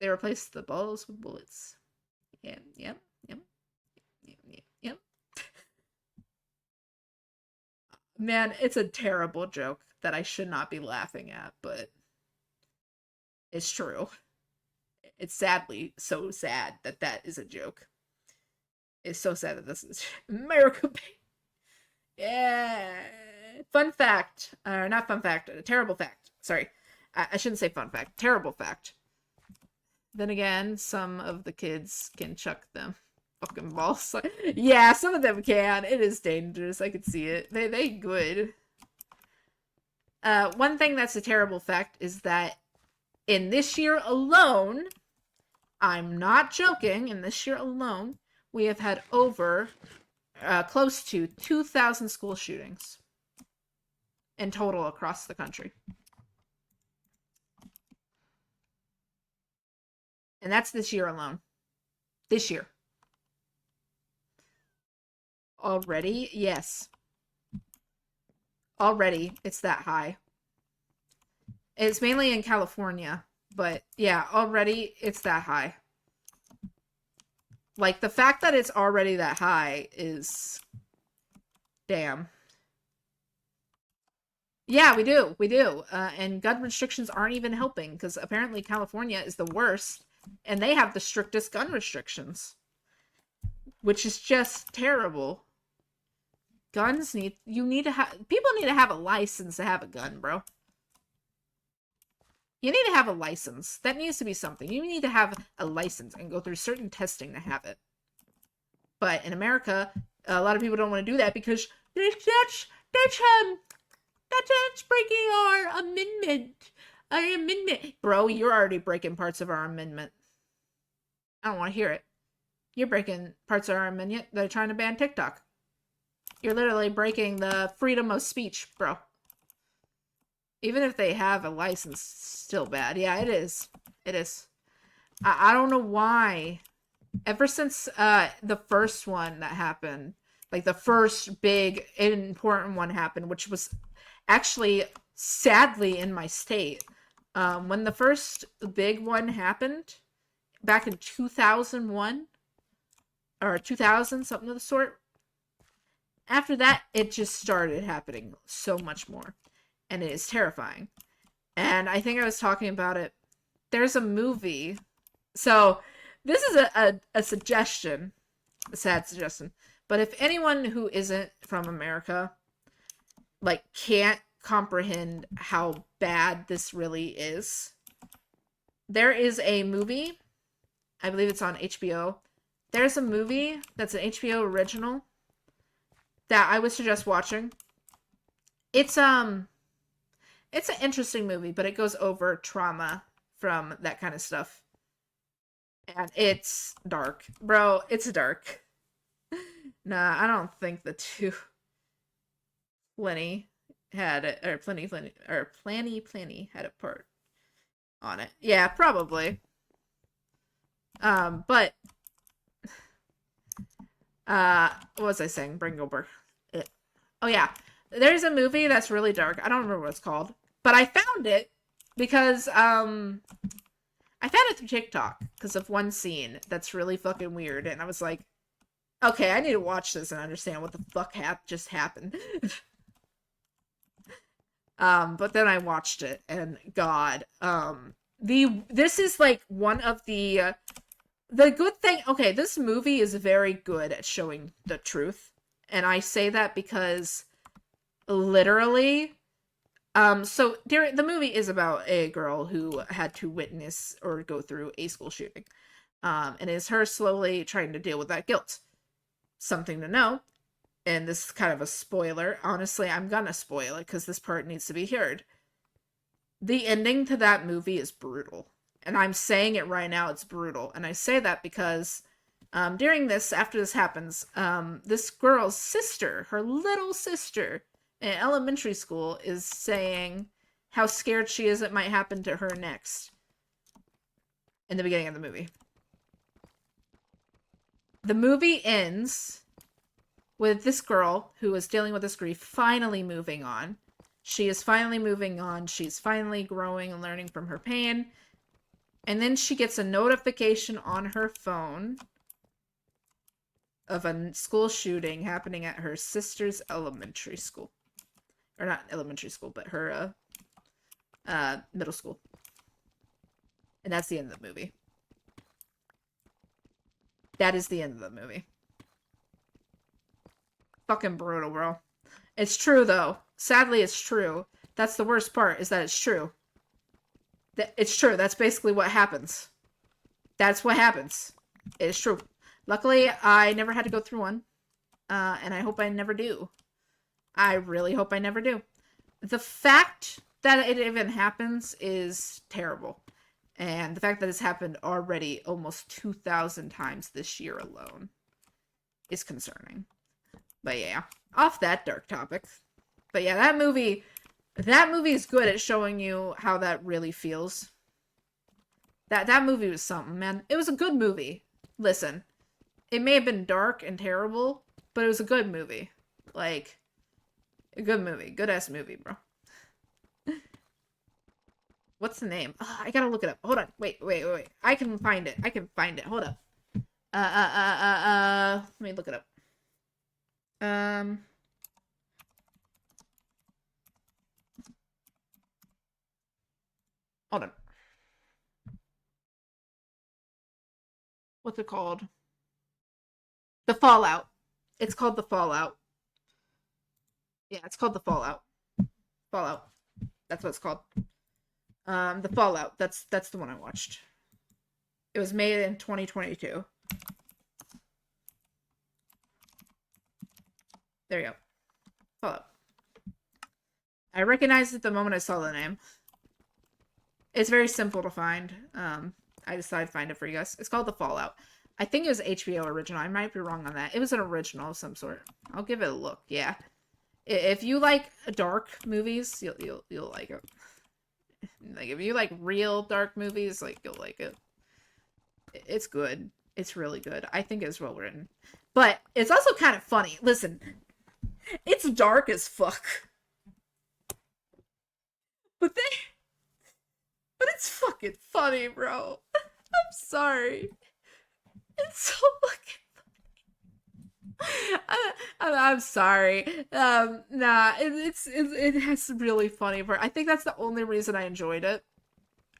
They replaced the balls with bullets. Yep. Man, it's a terrible joke that I should not be laughing at, but is true. It's sadly so sad that that is a joke. It's so sad that this is America. Yeah. Fun fact, or not fun fact, a terrible fact. Sorry, I shouldn't say fun fact. Terrible fact. Then again, some of the kids can chuck them fucking balls. Yeah, some of them can. It is dangerous. I could see it. They good. One thing that's a terrible fact is that in this year alone, I'm not joking, in this year alone, we have had over close to 2,000 school shootings in total across the country. And that's this year alone. This year. Already? Yes. Already, it's that high. It's mainly in California, but yeah, already it's that high. Like, the fact that it's already that high is... damn. Yeah, we do. We do. And gun restrictions aren't even helping, because apparently California is the worst, and they have the strictest gun restrictions. Which is just terrible. Guns need... people need to have a license to have a gun, bro. You need to have a license. That needs to be something. You need to have a license and go through certain testing to have it. But in America, a lot of people don't want to do that because that's breaking our amendment. Our amendment. Bro, you're already breaking parts of our amendment. I don't want to hear it. You're breaking parts of our amendment. They're trying to ban TikTok. You're literally breaking the freedom of speech, bro. Even if they have a license, still bad. Yeah, it is. It is. I don't know why. Ever since the first one that happened, like the first big important one happened, which was actually sadly in my state. When the first big one happened, back in 2001, or 2000, something of the sort, after that, it just started happening so much more. And it is terrifying. And I think I was talking about it. There's a movie. So, this is a suggestion. A sad suggestion. But if anyone who isn't from America, like, can't comprehend how bad this really is, there is a movie. I believe it's on HBO. There's a movie that's an HBO original that I would suggest watching. It's an interesting movie, but it goes over trauma from that kind of stuff. And it's dark. Bro, it's dark. Nah, I don't think the two Plenty had it, or Plenty had a part on it. Yeah, probably. But what was I saying? Bringelberg. Oh yeah. There's a movie that's really dark. I don't remember what it's called. But I found it because, I found it through TikTok because of one scene that's really fucking weird. And I was like, okay, I need to watch this and understand what the fuck just happened. But then I watched it and God, this is like one of the good thing. Okay, this movie is very good at showing the truth. And I say that because literally, so the movie is about a girl who had to witness or go through a school shooting. And it's her slowly trying to deal with that guilt. Something to know, and this is kind of a spoiler. Honestly, I'm gonna spoil it because this part needs to be heard. The ending to that movie is brutal. And I'm saying it right now, it's brutal. And I say that because during this, after this happens, this girl's sister, her little sister, in elementary school is saying how scared she is it might happen to her next. In the beginning of the movie. The movie ends with this girl who is dealing with this grief finally moving on. She is finally moving on. She's finally growing and learning from her pain. And then she gets a notification on her phone of a school shooting happening at her sister's elementary school. Or not elementary school, but her middle school. And that's the end of the movie. That is the end of the movie. Fucking brutal, bro. It's true, though. Sadly, it's true. That's the worst part, is that it's true. It's true. That's basically what happens. That's what happens. It's true. Luckily, I never had to go through one. And I hope I never do. I really hope I never do. The fact that it even happens is terrible. And the fact that it's happened already almost 2,000 times this year alone is concerning. But yeah, off that dark topic. But yeah, that movie is good at showing you how that really feels. That movie was something, man. It was a good movie. Listen, it may have been dark and terrible, but it was a good movie. Like, a good movie. Good-ass movie, bro. What's the name? Oh, I gotta look it up. Hold on. Wait. I can find it. Hold up. Let me look it up. Hold on. What's it called? The Fallout. It's called The Fallout. Yeah, it's called The Fallout. Fallout. That's what it's called. The Fallout. That's the one I watched. It was made in 2022. There you go. Fallout. I recognized it the moment I saw the name. It's very simple to find. I decided to find it for you guys. It's called The Fallout. I think it was HBO original. I might be wrong on that. It was an original of some sort. I'll give it a look. Yeah. If you like dark movies, you'll like it. Like, if you like real dark movies, like, you'll like it. It's good. It's really good. I think it's well written. But it's also kind of funny. Listen, it's dark as fuck. But it's fucking funny, bro. I'm sorry. It's so fucking I'm sorry. Nah, it has really funny part. I think that's the only reason I enjoyed it,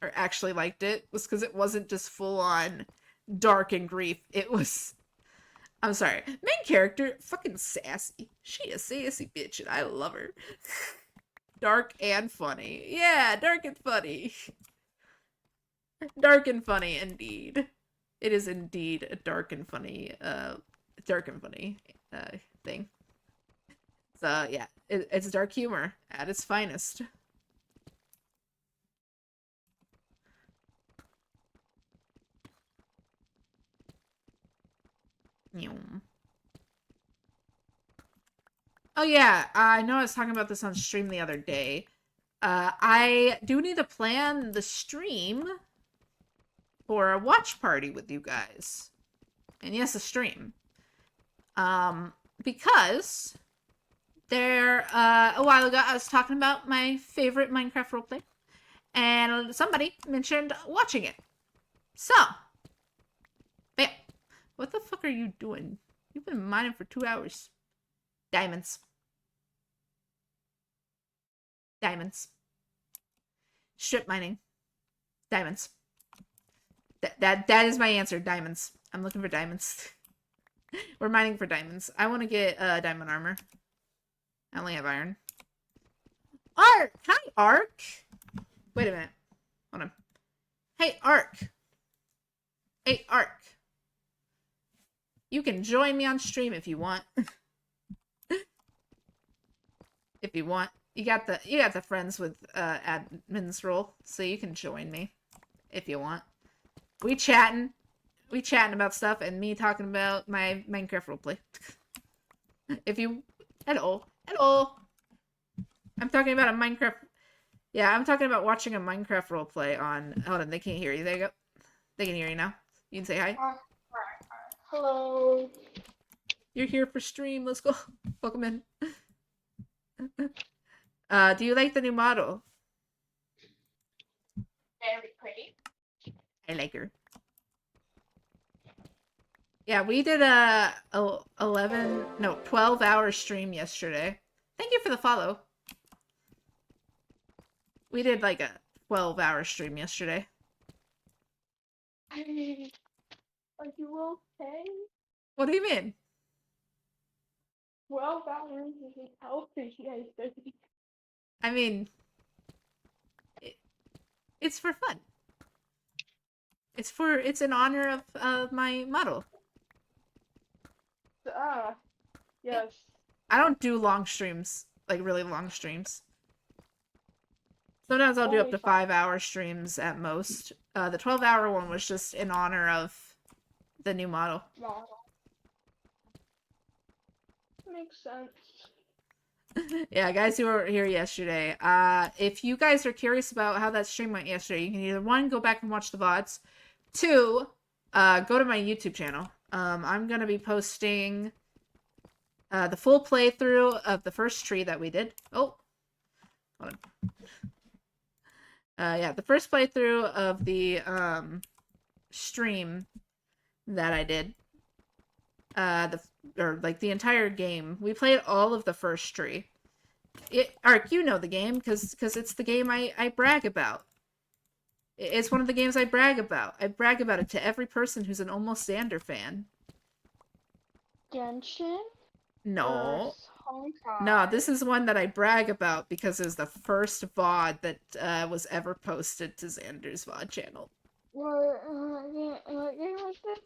or actually liked it, was because it wasn't just full on dark and grief. It was, I'm sorry, main character, fucking sassy. She a sassy bitch, and I love her. Dark and funny. Yeah, dark and funny. Dark and funny, indeed. It is indeed a dark and funny thing. So yeah, it's dark humor at its finest. Oh yeah, I know I was talking about this on stream the other day. I do need to plan the stream for a watch party with you guys. And yes, a stream. Because a while ago I was talking about my favorite Minecraft roleplay, and somebody mentioned watching it. So, yeah, what the fuck are you doing? You've been mining for 2 hours. Diamonds. Diamonds. Strip mining. Diamonds. That is my answer. Diamonds. I'm looking for diamonds. We're mining for diamonds. I want to get diamond armor. I only have iron. Ark! Hi, Ark! Wait a minute. Hold on. Hey, Ark! Hey, Ark! You can join me on stream if you want. If you want. You got the friends with admin's role, so you can join me if you want. We chatting about stuff, and me talking about my Minecraft roleplay. If you, hello, I'm talking about a Minecraft. Yeah, I'm talking about watching a Minecraft roleplay on. Hold on, they can't hear you. There you go. They can hear you now. You can say hi. Hello. You're here for stream. Let's go. Welcome in. Do you like the new model? Very pretty. I like her. Yeah, we did a 12-hour stream yesterday. Thank you for the follow. We did like a 12-hour stream yesterday. Hey, are you okay? What do you mean? Well, Valorant isn't healthy, I think. I mean, it's for fun. It's in honor of my model. Ah, Yeah. yes. I don't do long streams, like really long streams. Sometimes I'll do up Only to 5. 5-hour streams at most. The 12-hour one was just in honor of the new model. Wow. Makes sense. Yeah, guys who were here yesterday. If you guys are curious about how that stream went yesterday, you can either one, go back and watch the VODs. Two, go to my YouTube channel. I'm gonna be posting the full playthrough of the first tree that we did. Oh, hold on. Yeah, the first playthrough of the stream that I did. The entire game. We played all of the first tree. Ark, you know the game because it's the game I brag about. It's one of the games I brag about. I brag about it to every person who's an Almost Xander fan. Genshin No. versus Honkai. No, this is one that I brag about because it was the first VOD that was ever posted to Xander's VOD channel. What game was this?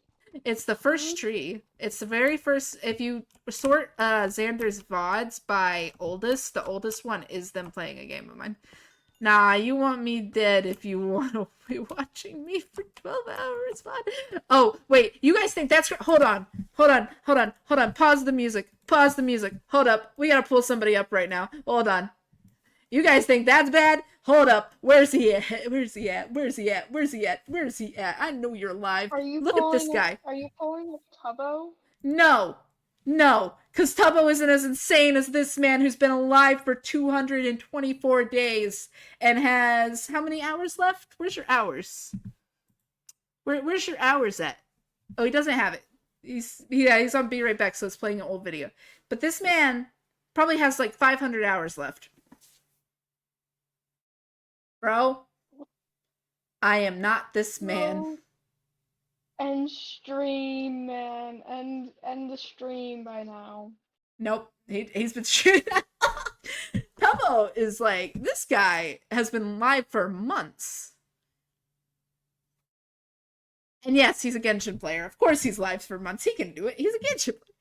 It's the first tree. It's the very first. If you sort Xander's VODs by oldest, the oldest one is them playing a game of mine. Nah, you want me dead if you want to be watching me for 12 hours, VOD. Oh, wait, you guys think that's... Hold on. Pause the music. Hold up. We gotta pull somebody up right now. Hold on. You guys think that's bad? Hold up. Where's he at? I know you're alive. Look at this guy. Are you pulling a Tubbo? No, because Tubbo isn't as insane as this man who's been alive for 224 days and has how many hours left? Where's your hours? Where's your hours at? Oh, he doesn't have it. He's on Be Right Back, so it's playing an old video. But this man probably has like 500 hours left. Bro, I am not this man. No. End stream, man. End the stream by now. Nope. He's been shooting. Tubbo is like, this guy has been live for months. And yes, he's a Genshin player. Of course he's live for months. He can do it. He's a Genshin player.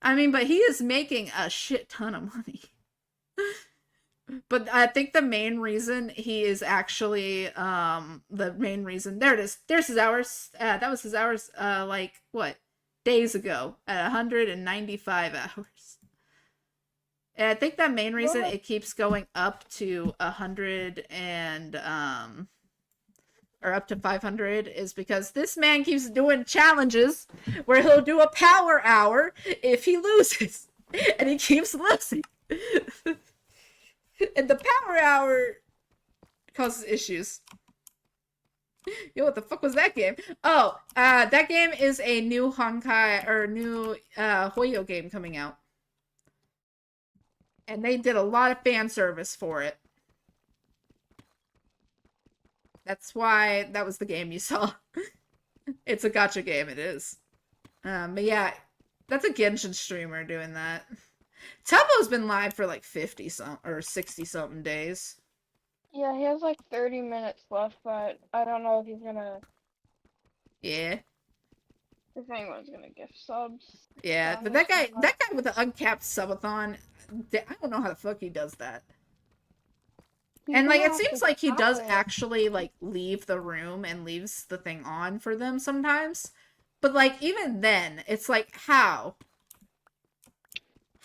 I mean, but he is making a shit ton of money. But I think the main reason he is actually, the main reason, there it is. There's his hours. That was his hours, like, what? Days ago at 195 hours. And I think that main reason it keeps going up to 100 and, or up to 500 is because this man keeps doing challenges where he'll do a power hour if he loses. And he keeps losing. And the power hour causes issues. Yo, what the fuck was that game? Oh, that game is a new Honkai, or new, Hoyo game coming out. And they did a lot of fan service for it. That's why that was the game you saw. It's a gacha game, it is. But yeah, that's a Genshin streamer doing that. Tubbo's been live for like 50 some or 60 something days. Yeah, he has like 30 minutes left, but I don't know if he's gonna. Yeah. If anyone's gonna gift subs. Yeah, but that guy with the uncapped subathon, I don't know how the fuck he does that. And like, it seems like he does actually like leave the room and leaves the thing on for them sometimes. But like, even then, it's like, how?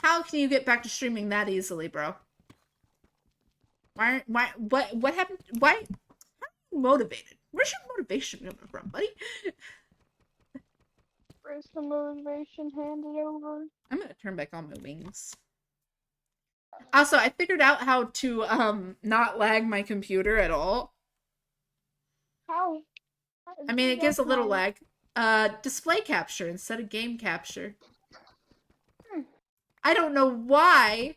How can you get back to streaming that easily, bro? What happened? Why? How are you motivated? Where's your motivation coming from, buddy? Where's the motivation handed over? I'm gonna turn back on my wings. Also, I figured out how to, not lag my computer at all. How? I mean, it gives a little lag. Display capture instead of game capture. I don't know why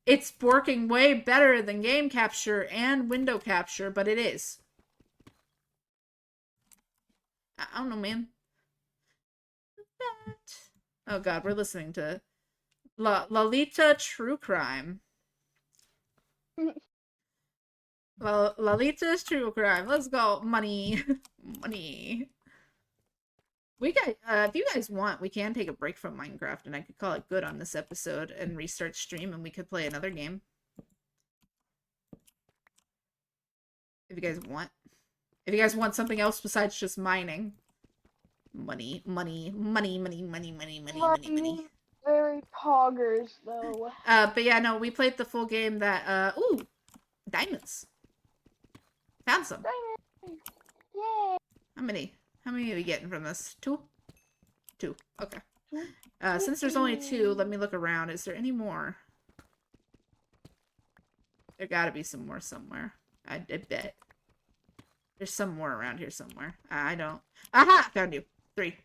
it's working way better than game capture and window capture, but it is. I don't know, man. Oh god, we're listening to Lalita True Crime. Lalita's True Crime. Let's go. Money. Money. We got, if you guys want, we can take a break from Minecraft and I could call it good on this episode and restart stream and we could play another game. If you guys want. If you guys want something else besides just mining. Money, money, money, money, money, money, money, money, money. Very poggers, though. But yeah, no, we played the full game that, ooh, diamonds. Found some. Diamonds! Yay! How many? How many are we getting from this? 2? 2. Okay. Since there's only 2, let me look around. Is there any more? There gotta be some more somewhere. I bet. There's some more around here somewhere. I don't. Aha! Found you. 3.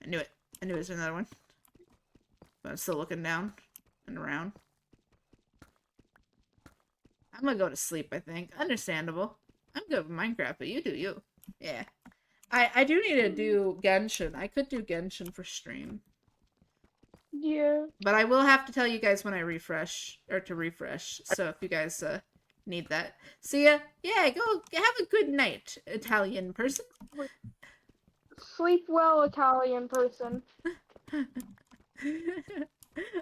I knew it. I knew it was another one. But I'm still looking down and around. I'm gonna go to sleep, I think. Understandable. I'm good with Minecraft, but you do you. Yeah. I do need to do Genshin. I could do Genshin for stream. Yeah. But I will have to tell you guys when I refresh, or to refresh. So if you guys need that. See ya. Yeah, go have a good night, Italian person. Sleep well, Italian person.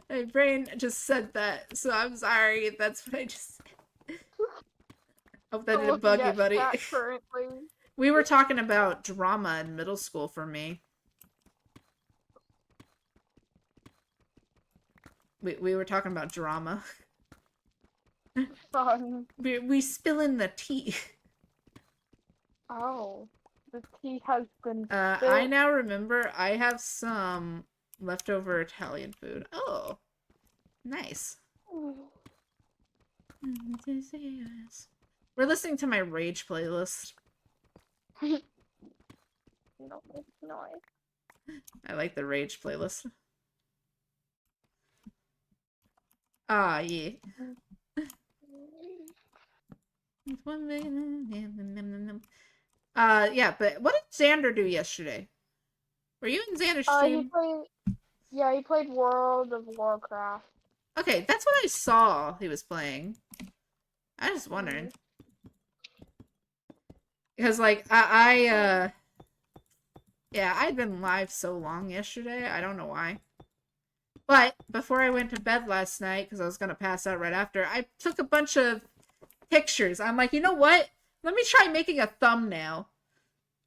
My brain just said that, so I'm sorry if that's what I just said. Hope that didn't bug you, buddy. Currently. We were talking about drama in middle school for me. We were talking about drama. Fun. We spilling the tea. Oh. The tea has been I now remember I have some leftover Italian food. Oh. Nice. We're listening to my Rage playlist. No, it's noise. I like the Rage playlist. Ah, yeah. Yeah, but what did Xander do yesterday? Were you in Xander's stream? He played World of Warcraft. Okay, that's what I saw he was playing. I just wondered. Because, like, yeah, I'd been live so long yesterday, I don't know why. But, before I went to bed last night, because I was going to pass out right after, I took a bunch of pictures. I'm like, you know what? Let me try making a thumbnail.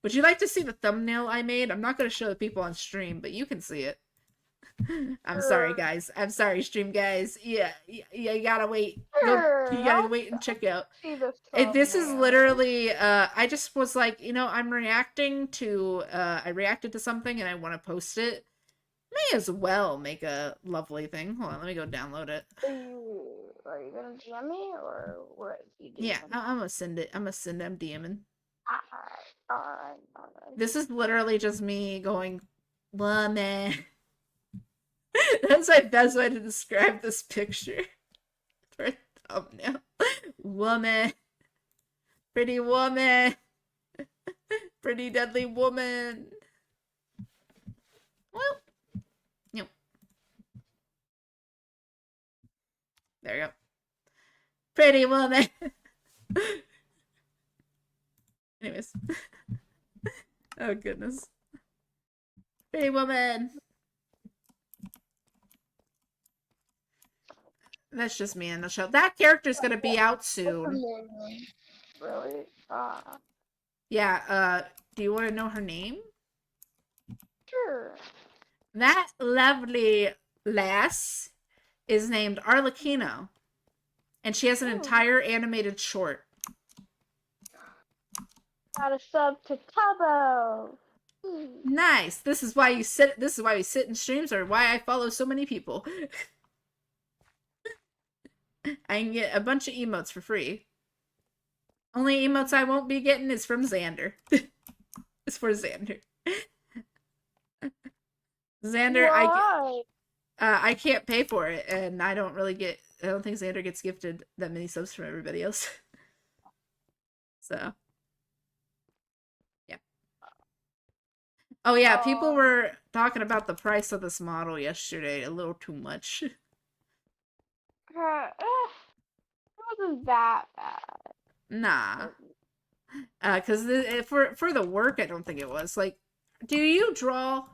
Would you like to see the thumbnail I made? I'm not going to show the people on stream, but you can see it. I'm sorry, guys. I'm sorry, stream guys. Yeah, you gotta wait. You gotta wait and check out. This is literally, I just was like, you know, I'm reacting to, I reacted to something and I want to post it. May as well make a lovely thing. Hold on, let me go download it. Are you gonna DM me, or what? Yeah, I'm gonna send it. I'm gonna send them DMing. Alright. This is literally just me going, woman. That's my best way to describe this picture. For a thumbnail. Woman. Pretty woman. Pretty deadly woman. Well. Yep. There we go. Pretty woman. Anyways. Oh, goodness. Pretty woman. That's just me in the show. That character's gonna be out soon. Really? Yeah, do you want to know her name? Sure. That lovely lass is named Arlecchino. And she has an entire animated short. Got a sub to Tubbo. Nice. This is why we sit in streams, or why I follow so many people. I can get a bunch of emotes for free. Only emotes I won't be getting is from Xander. It's for Xander. Xander, I can't pay for it, and I don't think Xander gets gifted that many subs from everybody else. So, yeah. Oh yeah, people Um, were talking about the price of this model yesterday. A little too much. it wasn't that bad. Nah. It, Cause for the work, I don't think it was. Like, do you draw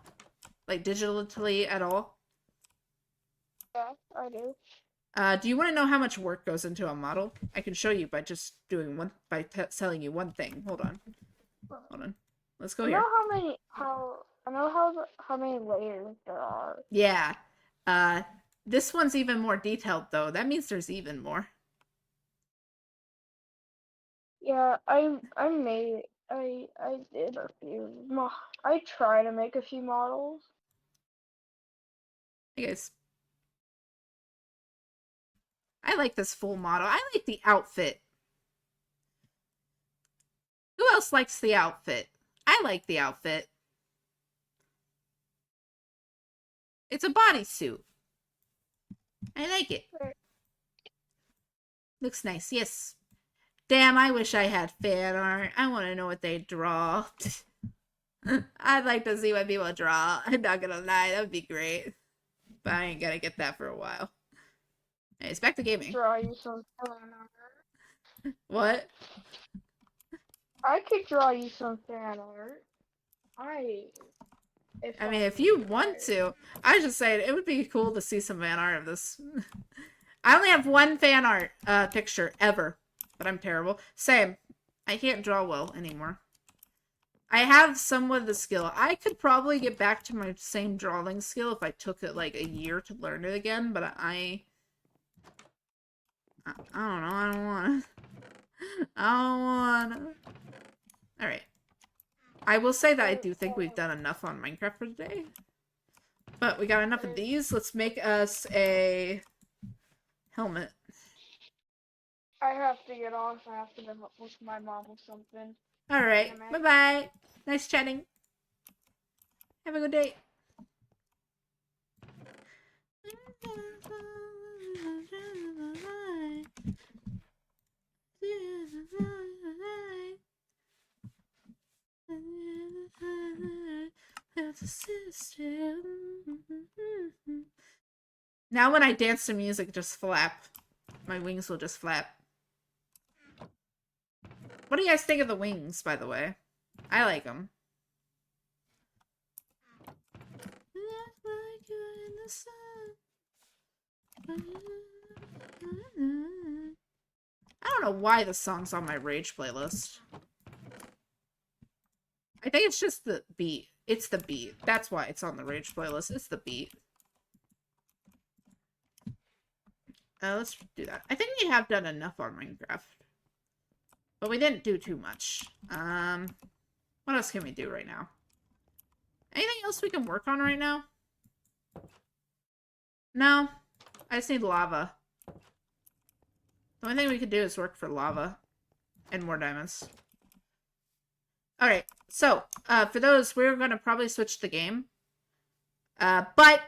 like digitally at all? yeah, I do. Do you want to know how much work goes into a model? I can show you by just doing one by telling you one thing. Hold on, hold on. Let's go I know here. how many layers there are. Yeah. Uh, this one's even more detailed though. That means there's even more. Yeah, I did a few. I try to make a few models. Hey guys, I like this full model. I like the outfit. Who else likes the outfit? I like the outfit. It's a bodysuit. I like it. Looks nice. Yes. Damn, I wish I had fan art. I want to know what they draw. I'd like to see what people draw. I'm not gonna lie, that would be great. But I ain't gonna get that for a while. Anyways, back to gaming. Draw you some fan art. What? I could draw you some fan art. I if I mean, I'm if you want inspired. to, I just say it would be cool to see some fan art of this. I only have one fan art picture ever, but I'm terrible. Same. I can't draw well anymore. I have somewhat of the skill. I could probably get back to my same drawing skill if I took it like a year to learn it again, but I don't know. I don't want to. I don't want to. All right. I will say that I do think we've done enough on Minecraft for today. But we got enough of these. Let's make us a helmet. I have to get off. I have to go with my mom or something. All right. Damn it. Bye-bye. Nice chatting. Have a good day. Now when I dance to music, just flap. My wings will just flap. What do you guys think of the wings, by the way? I like them. I don't know why the song's on my Rage playlist. I think it's just the beat. It's the beat. That's why it's on the Rage playlist. It's the beat. Let's do that. I think we have done enough on Minecraft. But we didn't do too much. What else can we do right now? Anything else we can work on right now? No. I just need lava. The only thing we could do is work for lava. And more diamonds. Alright, so, for those, we're gonna probably switch the game. But,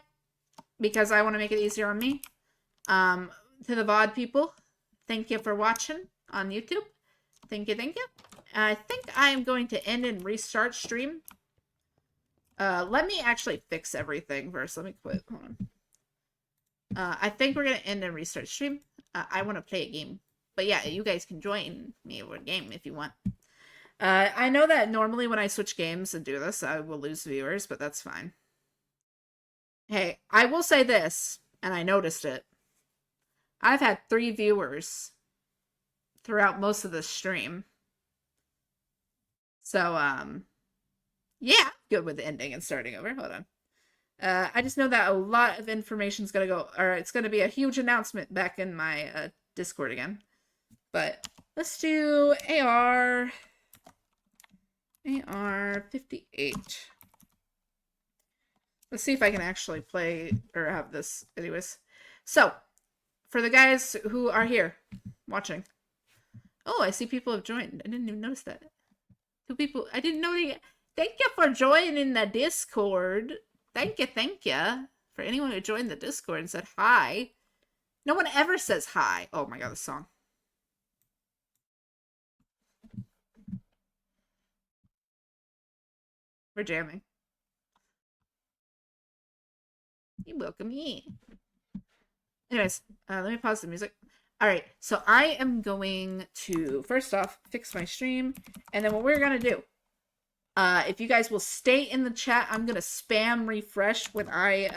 because I want to make it easier on me, to the VOD people, thank you for watching on YouTube. Thank you, thank you. I think I am going to end and restart stream. Let me actually fix everything first. Let me quit. Hold on. I think we're going to end and restart stream. I want to play a game. But yeah, you guys can join me with a game if you want. I know that normally when I switch games and do this, I will lose viewers, but that's fine. Hey, I will say this, and I noticed it. I've had 3 viewers throughout most of the stream. So, yeah, good with ending and starting over. Hold on. I just know that a lot of information is going to go, or it's going to be a huge announcement back in my Discord again. But let's do AR 58. Let's see if I can actually play or have this. Anyways, so for the guys who are here watching. Oh, I see people have joined. I didn't even notice that. 2 people. I didn't know they. Thank you for joining the Discord. Thank you. For anyone who joined the Discord and said hi. No one ever says hi. Oh my god, this song. We're jamming. You're welcome. Yeah. Anyways, let me pause the music. All right, so I am going to first off fix my stream, and then what we're gonna do, if you guys will stay in the chat, I'm gonna spam refresh when I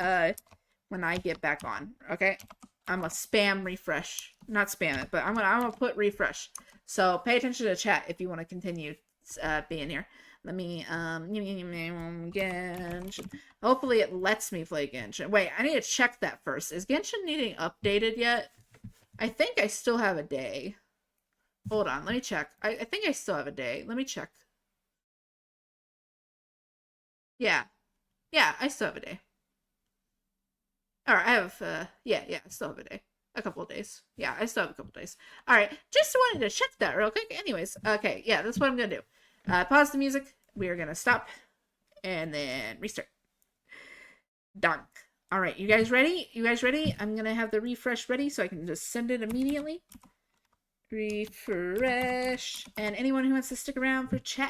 get back on. Okay, I'm gonna spam refresh, not spam it, but I'm gonna put refresh. So pay attention to the chat if you want to continue being here. Let me Genshin. Hopefully it lets me play Genshin. Wait, I need to check that first. Is Genshin needing updated yet? I think I still have a day. Hold on, let me check. I think I still have a day. Let me check. Yeah. Yeah, I still have a day. Alright, I have, yeah, I still have a day. A couple of days. Yeah, I still have a couple of days. Alright, just wanted to check that real quick. Anyways, okay, yeah, that's what I'm gonna do. Pause the music. We are gonna stop. And then restart. Done. Alright, you guys ready? You guys ready? I'm gonna have the refresh ready so I can just send it immediately. Refresh. And anyone who wants to stick around for chat